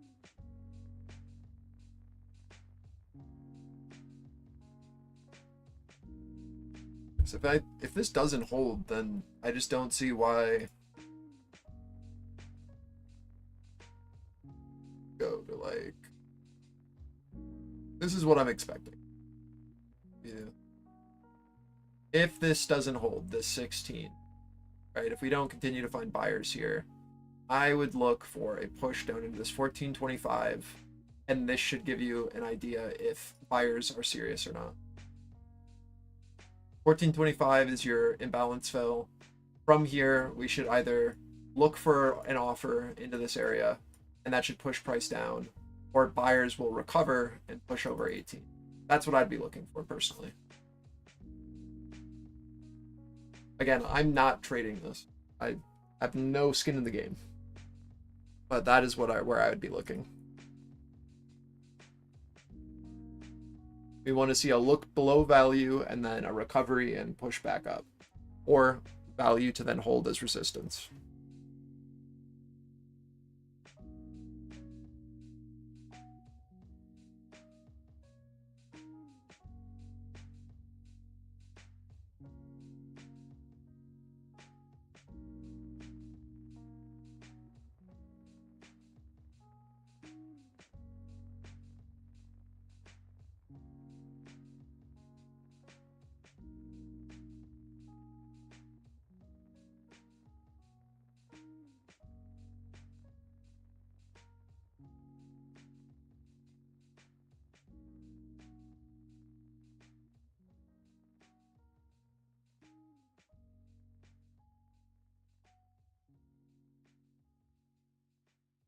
So if this doesn't hold, then I just don't see why go to like this is what I'm expecting. Yeah. If this doesn't hold, this 16, right? If we don't continue to find buyers here, I would look for a push down into this 1425, and this should give you an idea if buyers are serious or not. 1425 is your imbalance fill. From here, we should either look for an offer into this area, and that should push price down, or buyers will recover and push over 18. That's what I'd be looking for personally. Again, I'm not trading this. I have no skin in the game. But that is where I would be looking. We want to see a look below value and then a recovery and push back up, or value to then hold as resistance.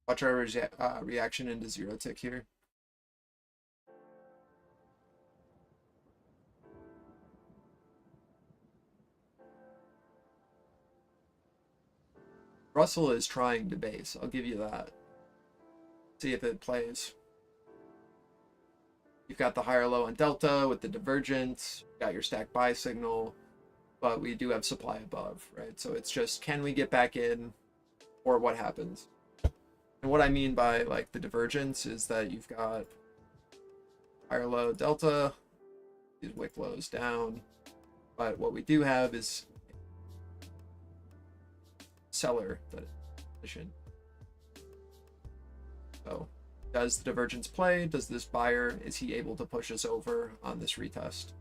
Watch our reaction into zero tick here. Russell is trying to base. I'll give you that. See if it plays. You've got the higher low on delta with the divergence. You've got your stack buy signal, but we do have supply above, right? So it's just, can we get back in, or what happens? And what I mean by like the divergence is that you've got higher low delta, these wick lows down, but what we do have is seller position. So does the divergence play? Does this buyer, is he able to push us over on this retest?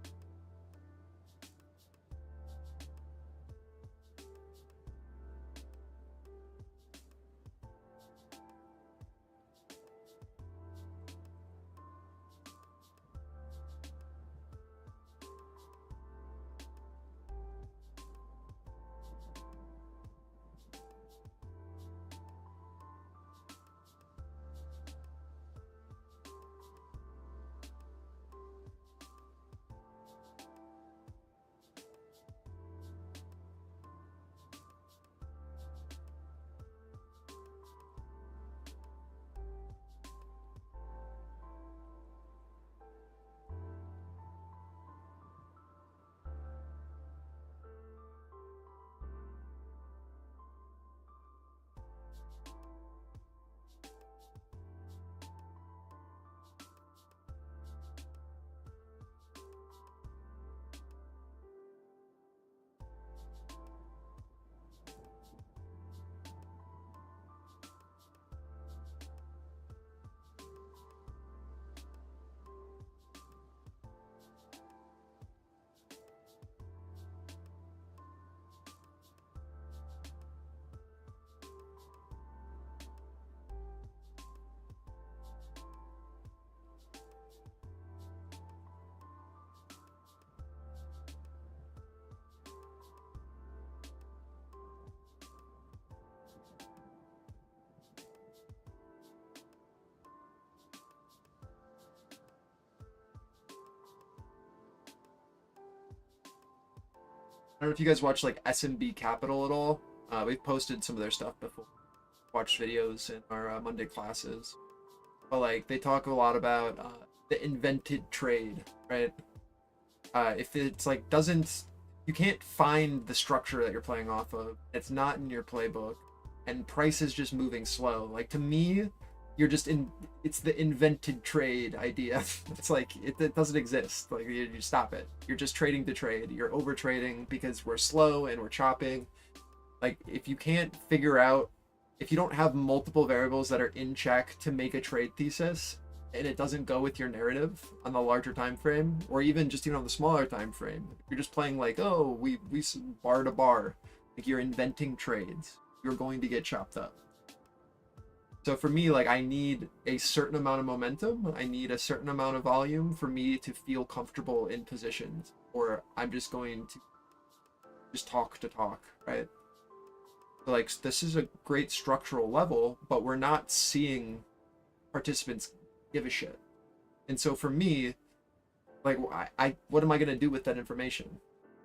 I don't know if you guys watch like SMB Capital at all. We've posted some of their stuff before. Watched videos in our Monday classes. But like they talk a lot about the invented trade, right? If it's like you can't find the structure that you're playing off of. It's not in your playbook, and price is just moving slow. Like to me, it's the invented trade idea. It's like it doesn't exist. Like you stop it. You're just trading to trade. You're over trading because we're slow and we're chopping. Like if you can't figure out, if you don't have multiple variables that are in check to make a trade thesis, and it doesn't go with your narrative on the larger time frame, or even on the smaller time frame, you're just playing like, oh, we bar to bar, like you're inventing trades, you're going to get chopped up. So for me, like I need a certain amount of momentum, I need a certain amount of volume for me to feel comfortable in positions, or I'm just going to just talk to talk, right? So like this is a great structural level, but we're not seeing participants give a shit. And so for me, like I what am I going to do with that information?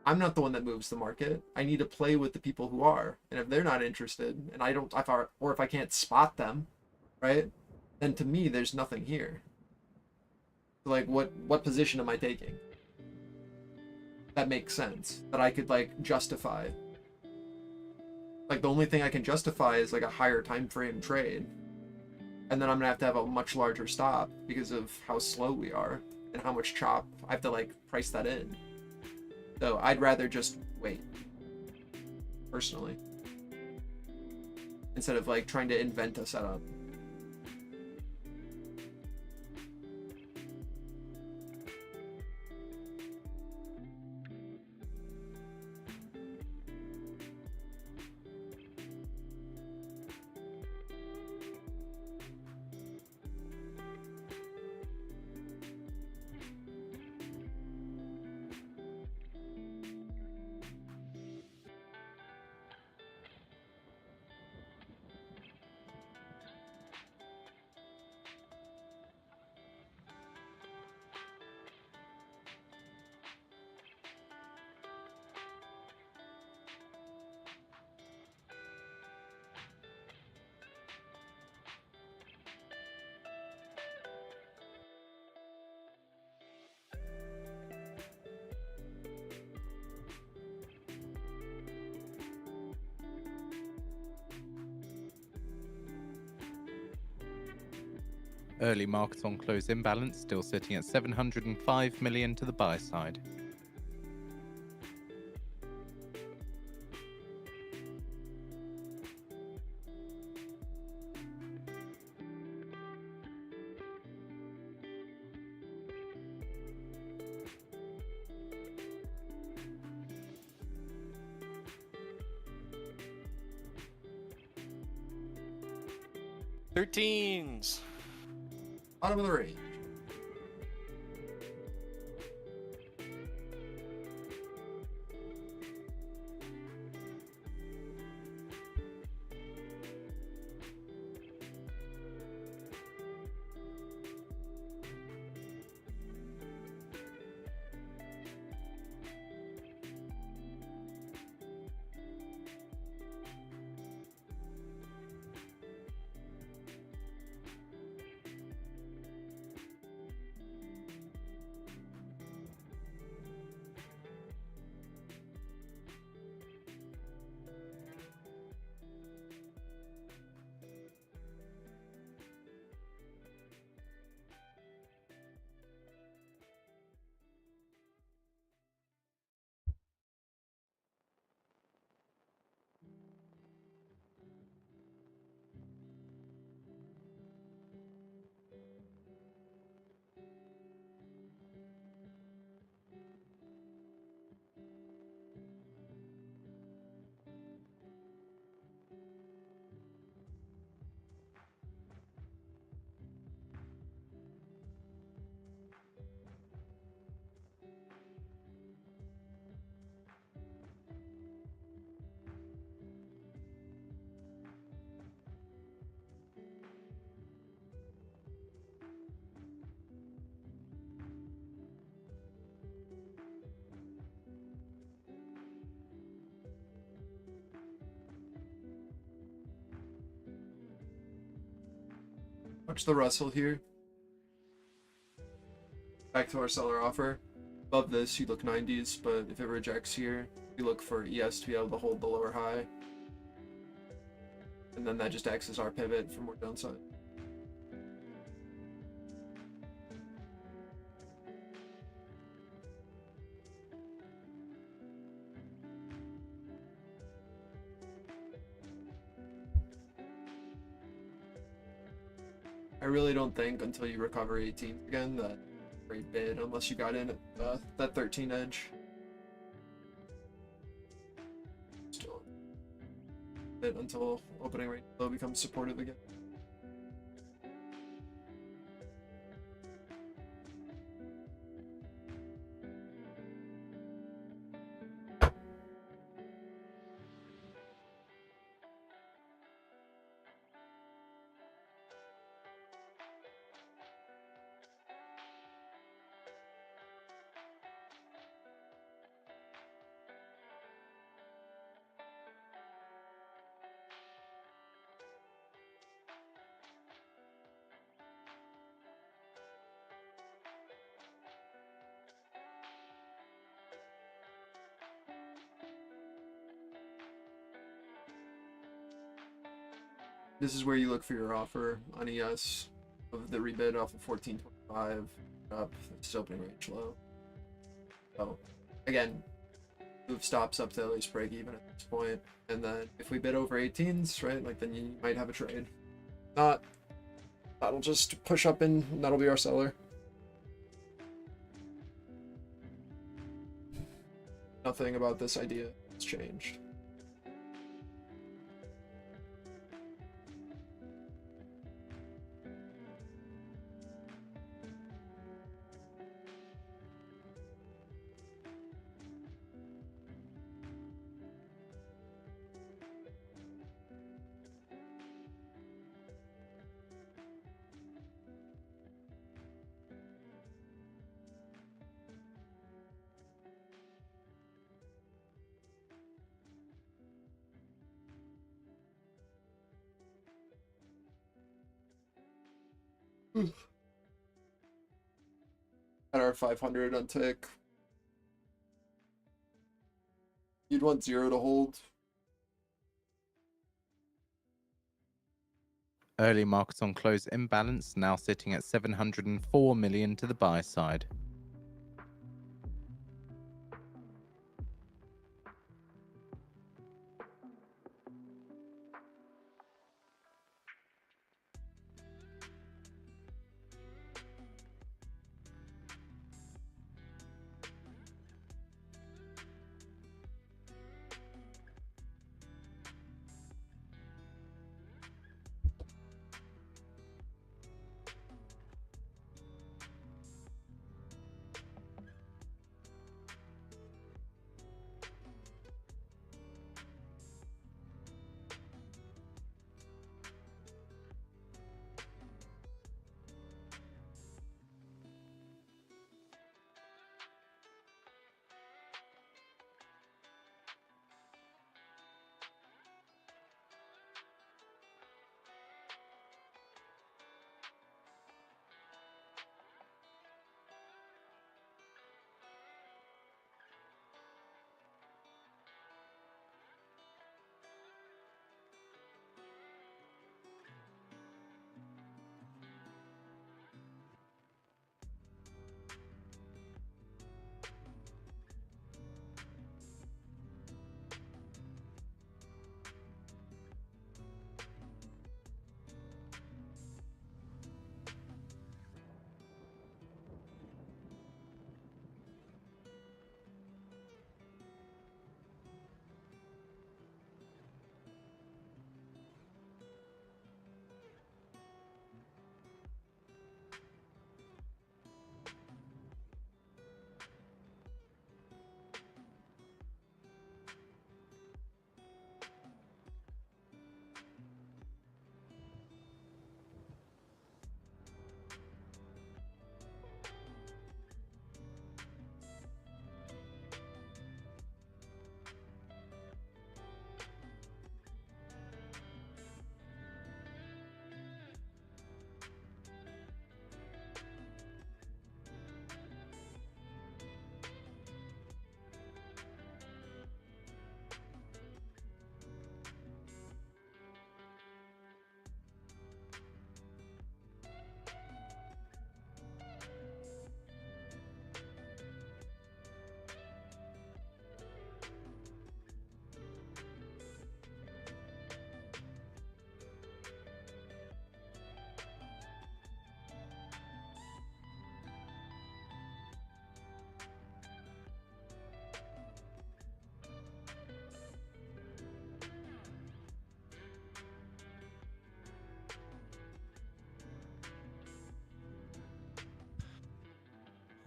I'm not the one that moves the market. I need to play with the people who are. And if they're not interested, and if I can't spot them, right? Then to me there's nothing here. Like what position am I taking? That makes sense. That I could like justify. Like the only thing I can justify is like a higher time frame trade. And then I'm gonna have to have a much larger stop because of how slow we are and how much chop I have to like price that in. So I'd rather just wait, personally, instead of like trying to invent a setup. Early markets on close imbalance still sitting at 705 million to the buy side. Thirteens. Bottom of the range. Watch the Russell here. Back to our seller offer. Above this, you look 90s, but if it rejects here, you look for ES to be able to hold the lower high. And then that just acts as our pivot for more downside. I really don't think until you recover 18 again that great bid unless you got in at that 13 edge. Still bid until opening rate low becomes supportive again. This is where you look for your offer on ES of the rebid off of 14.25 up. It's opening range low. So again, move stops up to at least break even at this point, and then if we bid over 18s, right, like then you might have a trade. Not, that'll just push up and that'll be our seller. Nothing about this idea has changed. At our 500 on tick, you'd want 0 to hold. Early markets on close imbalance, now sitting at 704 million to the buy side.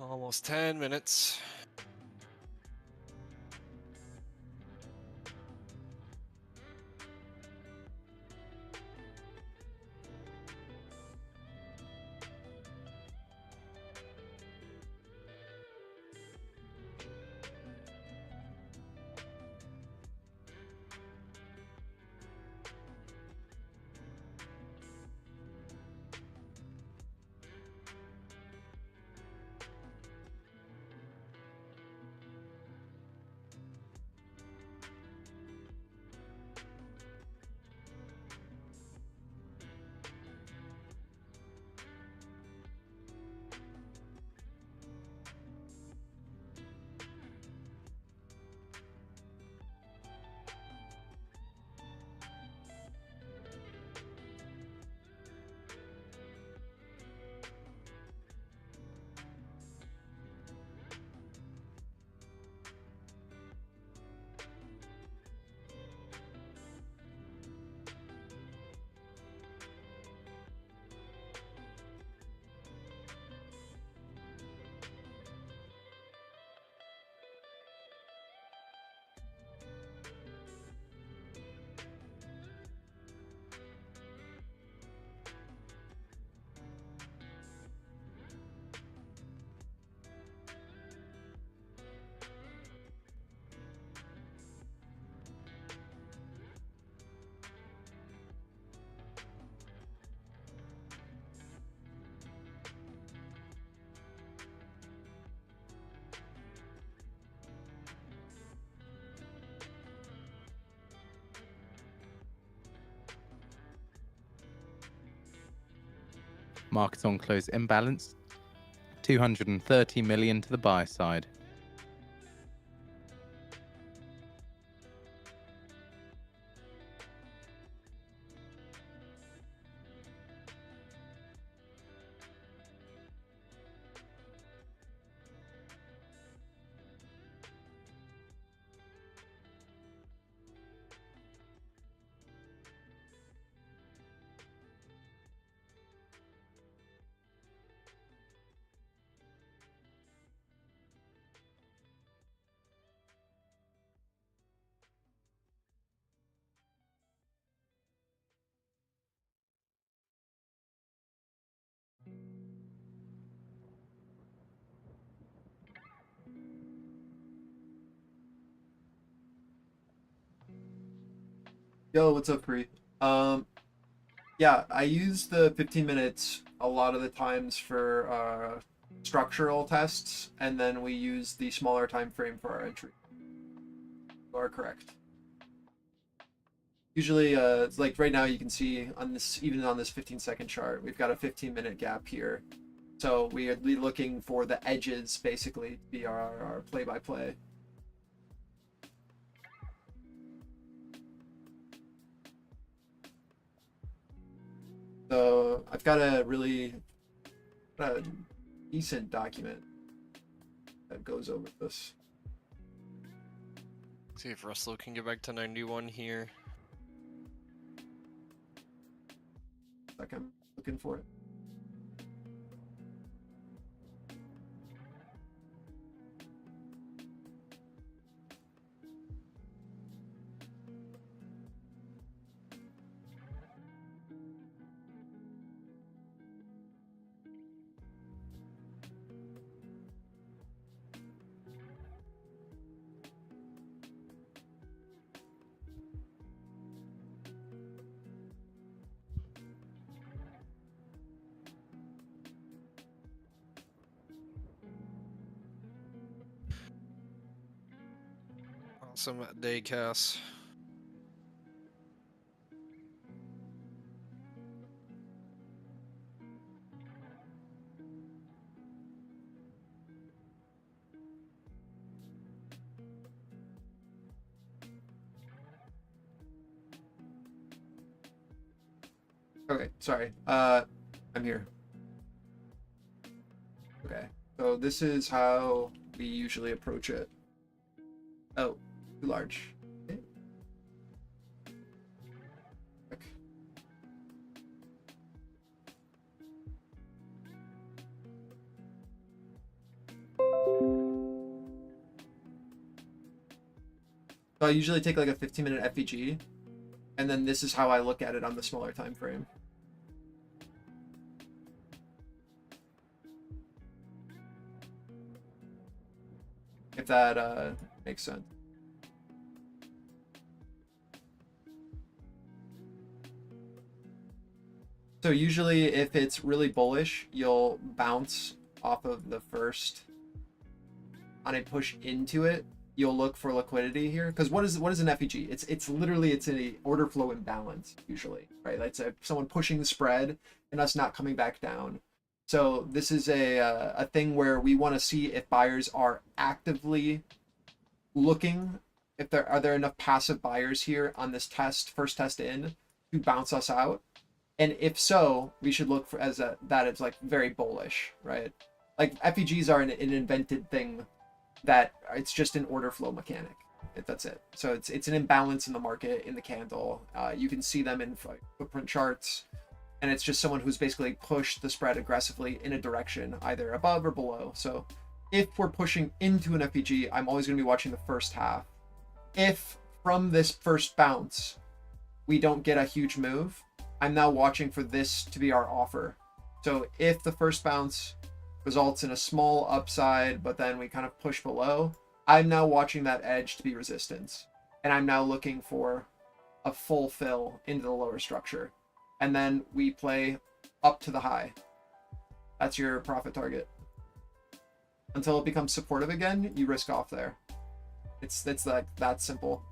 Almost 10 minutes. Markets on close imbalanced. 230 million to the buy side. Yo, what's up, Free? Yeah, I use the 15 minutes a lot of the times for structural tests, and then we use the smaller time frame for our entry. You are correct. Usually, it's like right now you can see on this, even on this 15-second chart, we've got a 15-minute gap here. So we are looking for the edges, basically, to be our play-by-play. So I've got a really decent document that goes over this. See if Russell can get back to 91 here. Like I'm looking for it. Awesome day, Cass. Okay, sorry. I'm here. Okay, so this is how we usually approach it. Oh, too large. Okay. So I usually take like a 15-minute FVG, and then this is how I look at it on the smaller time frame. If that makes sense. So usually if it's really bullish, you'll bounce off of the first on a push into it. You'll look for liquidity here, because what is an FEG? It's literally it's an order flow imbalance usually, right? It's someone pushing the spread and us not coming back down. So this is a thing where we want to see if buyers are actively looking, if there are enough passive buyers here on this first test in to bounce us out, and if so, we should look for that is like very bullish, right? Like FEGs are an invented thing that it's just an order flow mechanic. That's it. So it's an imbalance in the market, in the candle. You can see them in footprint charts, and it's just someone who's basically pushed the spread aggressively in a direction, either above or below. So if we're pushing into an FEG, I'm always going to be watching the first half. If from this first bounce we don't get a huge move, I'm now watching for this to be our offer. So if the first bounce results in a small upside, but then we kind of push below, I'm now watching that edge to be resistance. And I'm now looking for a full fill into the lower structure. And then we play up to the high. That's your profit target. Until it becomes supportive again, you risk off there. It's like that simple.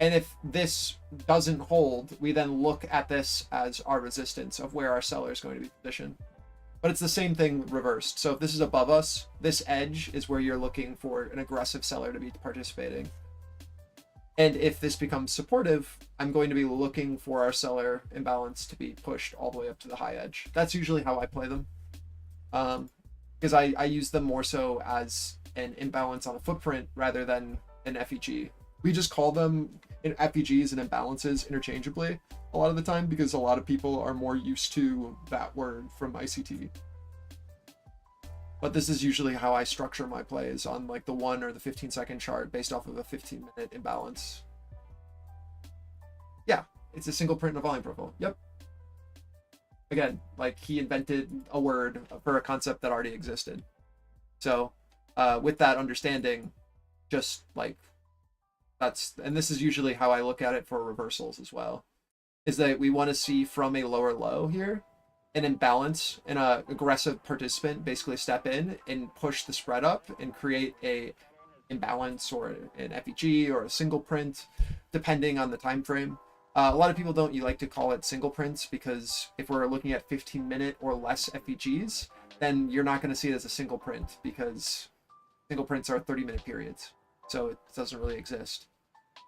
And if this doesn't hold, we then look at this as our resistance of where our seller is going to be positioned. But it's the same thing reversed. So if this is above us, this edge is where you're looking for an aggressive seller to be participating. And if this becomes supportive, I'm going to be looking for our seller imbalance to be pushed all the way up to the high edge. That's usually how I play them. Because I use them more so as an imbalance on a footprint rather than an FEG. We just call them in FEGs and imbalances interchangeably a lot of the time because a lot of people are more used to that word from ICT. But this is usually how I structure my plays on like the 1 or the 15-second chart based off of a 15-minute imbalance. Yeah, it's a single print and a volume profile. Yep. Again, like he invented a word for a concept that already existed. So with that understanding, just like and this is usually how I look at it for reversals as well, is that we want to see from a lower low here an imbalance and a aggressive participant basically step in and push the spread up and create a imbalance or an FEG or a single print, depending on the time frame. A lot of people don't like to call it single prints because if we're looking at 15-minute or less FEGs, then you're not going to see it as a single print because single prints are 30-minute periods. So it doesn't really exist.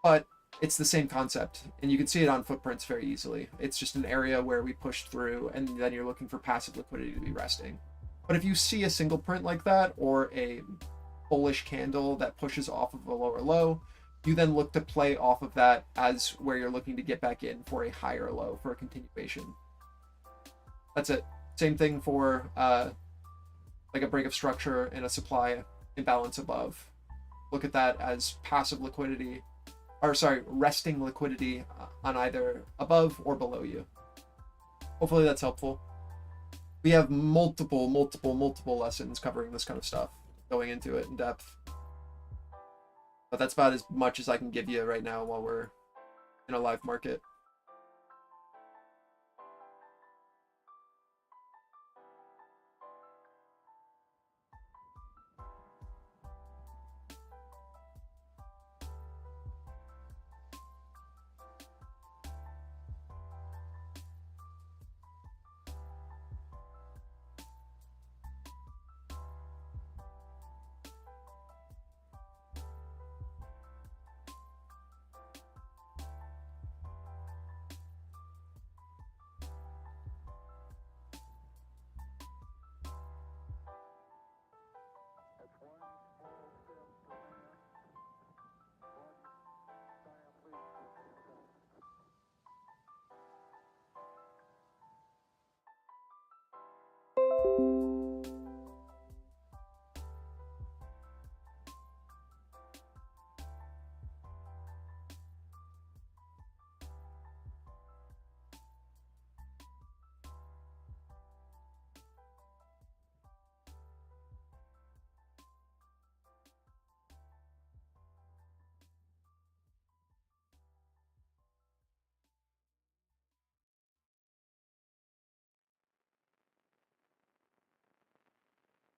But it's the same concept, and you can see it on footprints very easily. It's just an area where we pushed through, and then you're looking for passive liquidity to be resting. But if you see a single print like that, or a bullish candle that pushes off of a lower low, you then look to play off of that as where you're looking to get back in for a higher low for a continuation. That's it. Same thing for like a break of structure and a supply imbalance above. Look at that as passive liquidity, or sorry, resting liquidity on either above or below you. Hopefully that's helpful. We have multiple lessons covering this kind of stuff, going into it in depth. But that's about as much as I can give you right now while we're in a live market.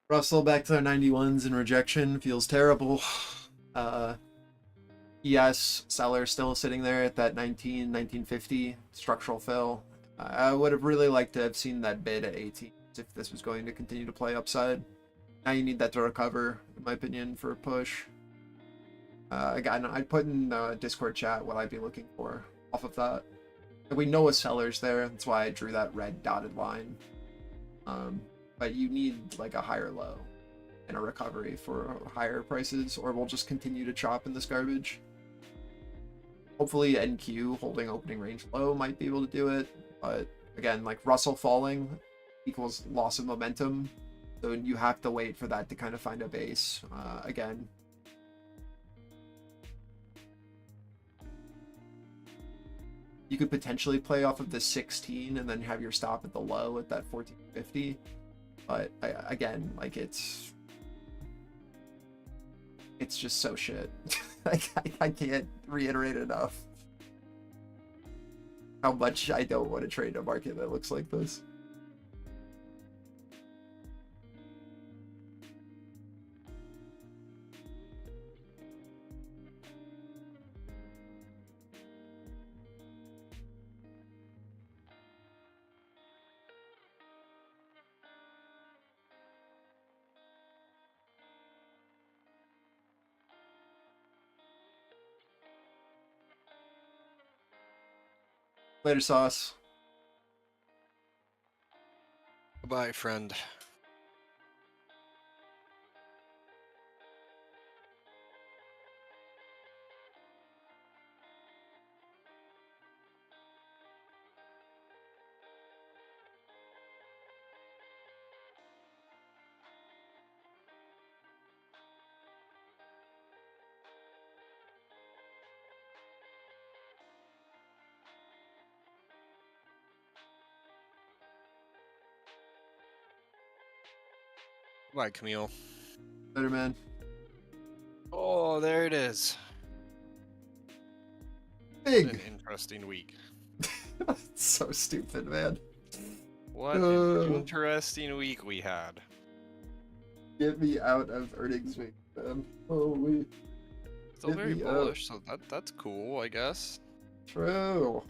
Russell back to their 91s and rejection feels terrible. ES seller still sitting there at that 1950 structural fill. I would have really liked to have seen that bid at 18 if this was going to continue to play upside. Now you need that to recover, in my opinion, for a push. Again, I'd put in the Discord chat what I'd be looking for off of that. We know a seller's there, that's why I drew that red dotted line. But you need like a higher low and a recovery for higher prices, or we'll just continue to chop in this garbage. Hopefully NQ holding opening range low might be able to do it, but again, like Russell falling equals loss of momentum, so you have to wait for that to kind of find a base. Again, you could potentially play off of the 16 and then have your stop at the low at that 1450, but again, like it's just so shit. Like, I can't reiterate enough how much I don't want to trade a market that looks like this. Later, Sauce. Goodbye, friend. Goodbye, Camille. Later, man. Oh, there it is. Big. An interesting week. So stupid, man. What an interesting week we had. Get me out of earnings week, man. Holy. Still Get very me out. bullish, so that's cool, I guess. True.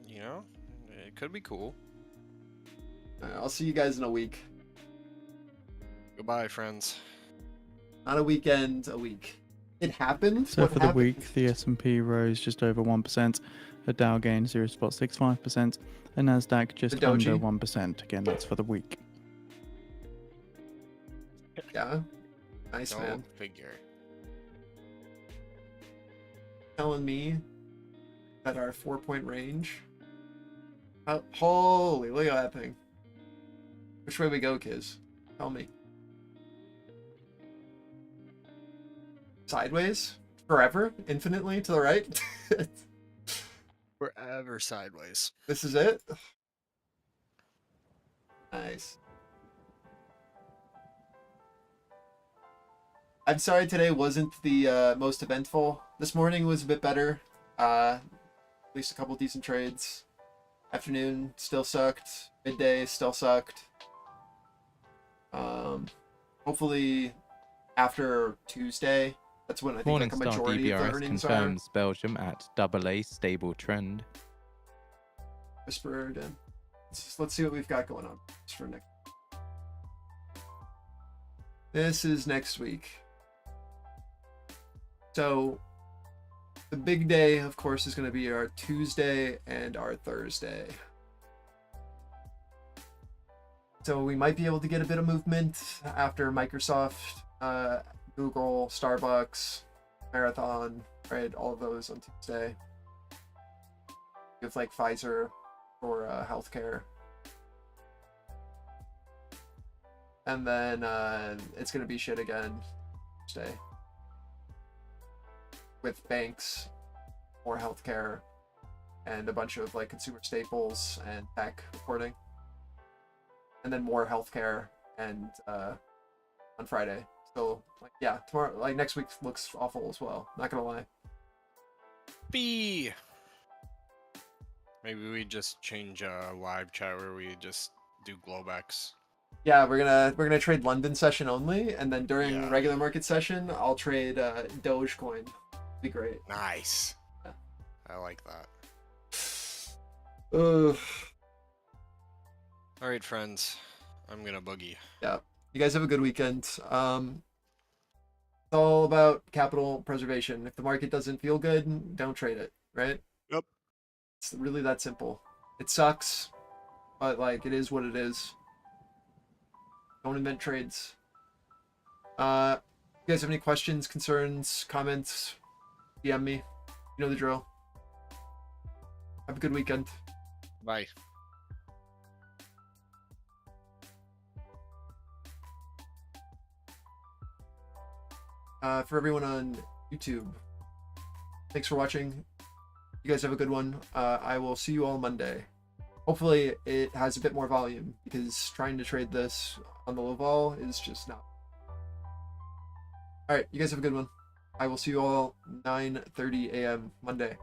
You know, it could be cool. Alright, I'll see you guys in a week. Goodbye, friends. Not a weekend, a week. It happened. So What for the happened? week, the S&P rose just over 1%, a Dow gained 0.65%, a Nasdaq just The under doji? 1%. Again, that's for the week. Yeah. Nice, Go man. figure. Telling me that our 4-point range. Holy, look at that thing. Which way we go, Kiz? Tell me. Sideways? Forever? Infinitely to the right? Forever sideways. This is it? Nice. I'm sorry today wasn't the most eventful. This morning was a bit better. At least a couple decent trades. Afternoon still sucked. Midday still sucked. Hopefully after Tuesday, that's when I think like a Morningstar majority of the DBRS earnings are confirms Belgium at AA stable trend. whispered. And let's see what we've got going on for next. This is next week. So the big day, of course, is going to be our Tuesday and our Thursday. So we might be able to get a bit of movement after Microsoft, Google, Starbucks, Marathon, right? All of those on Tuesday. With like Pfizer or healthcare. And then it's going to be shit again Tuesday. With banks, more healthcare, and a bunch of like consumer staples and tech reporting. And then more healthcare and on Friday. So like yeah, tomorrow, like next week looks awful as well. Not gonna lie. B. Maybe we just change live chat where we just do Globex. Yeah, we're gonna trade London session only, and then during Yeah. regular market session, I'll trade Dogecoin. Be great. Nice. Yeah. I like that. Ugh. All right, friends. I'm gonna boogie. Yeah. You guys have a good weekend. It's all about capital preservation. If the market doesn't feel good, don't trade it, right? Yep. It's really that simple. It sucks, but like it is what it is. Don't invent trades. You guys have any questions, concerns, comments? DM me. You know the drill. Have a good weekend. Bye. For everyone on YouTube, thanks for watching. You guys have a good one. I will see you all Monday. Hopefully it has a bit more volume, because trying to trade this on the low vol is just not. All right, you guys have a good one. I will see you all 9:30 a.m. Monday.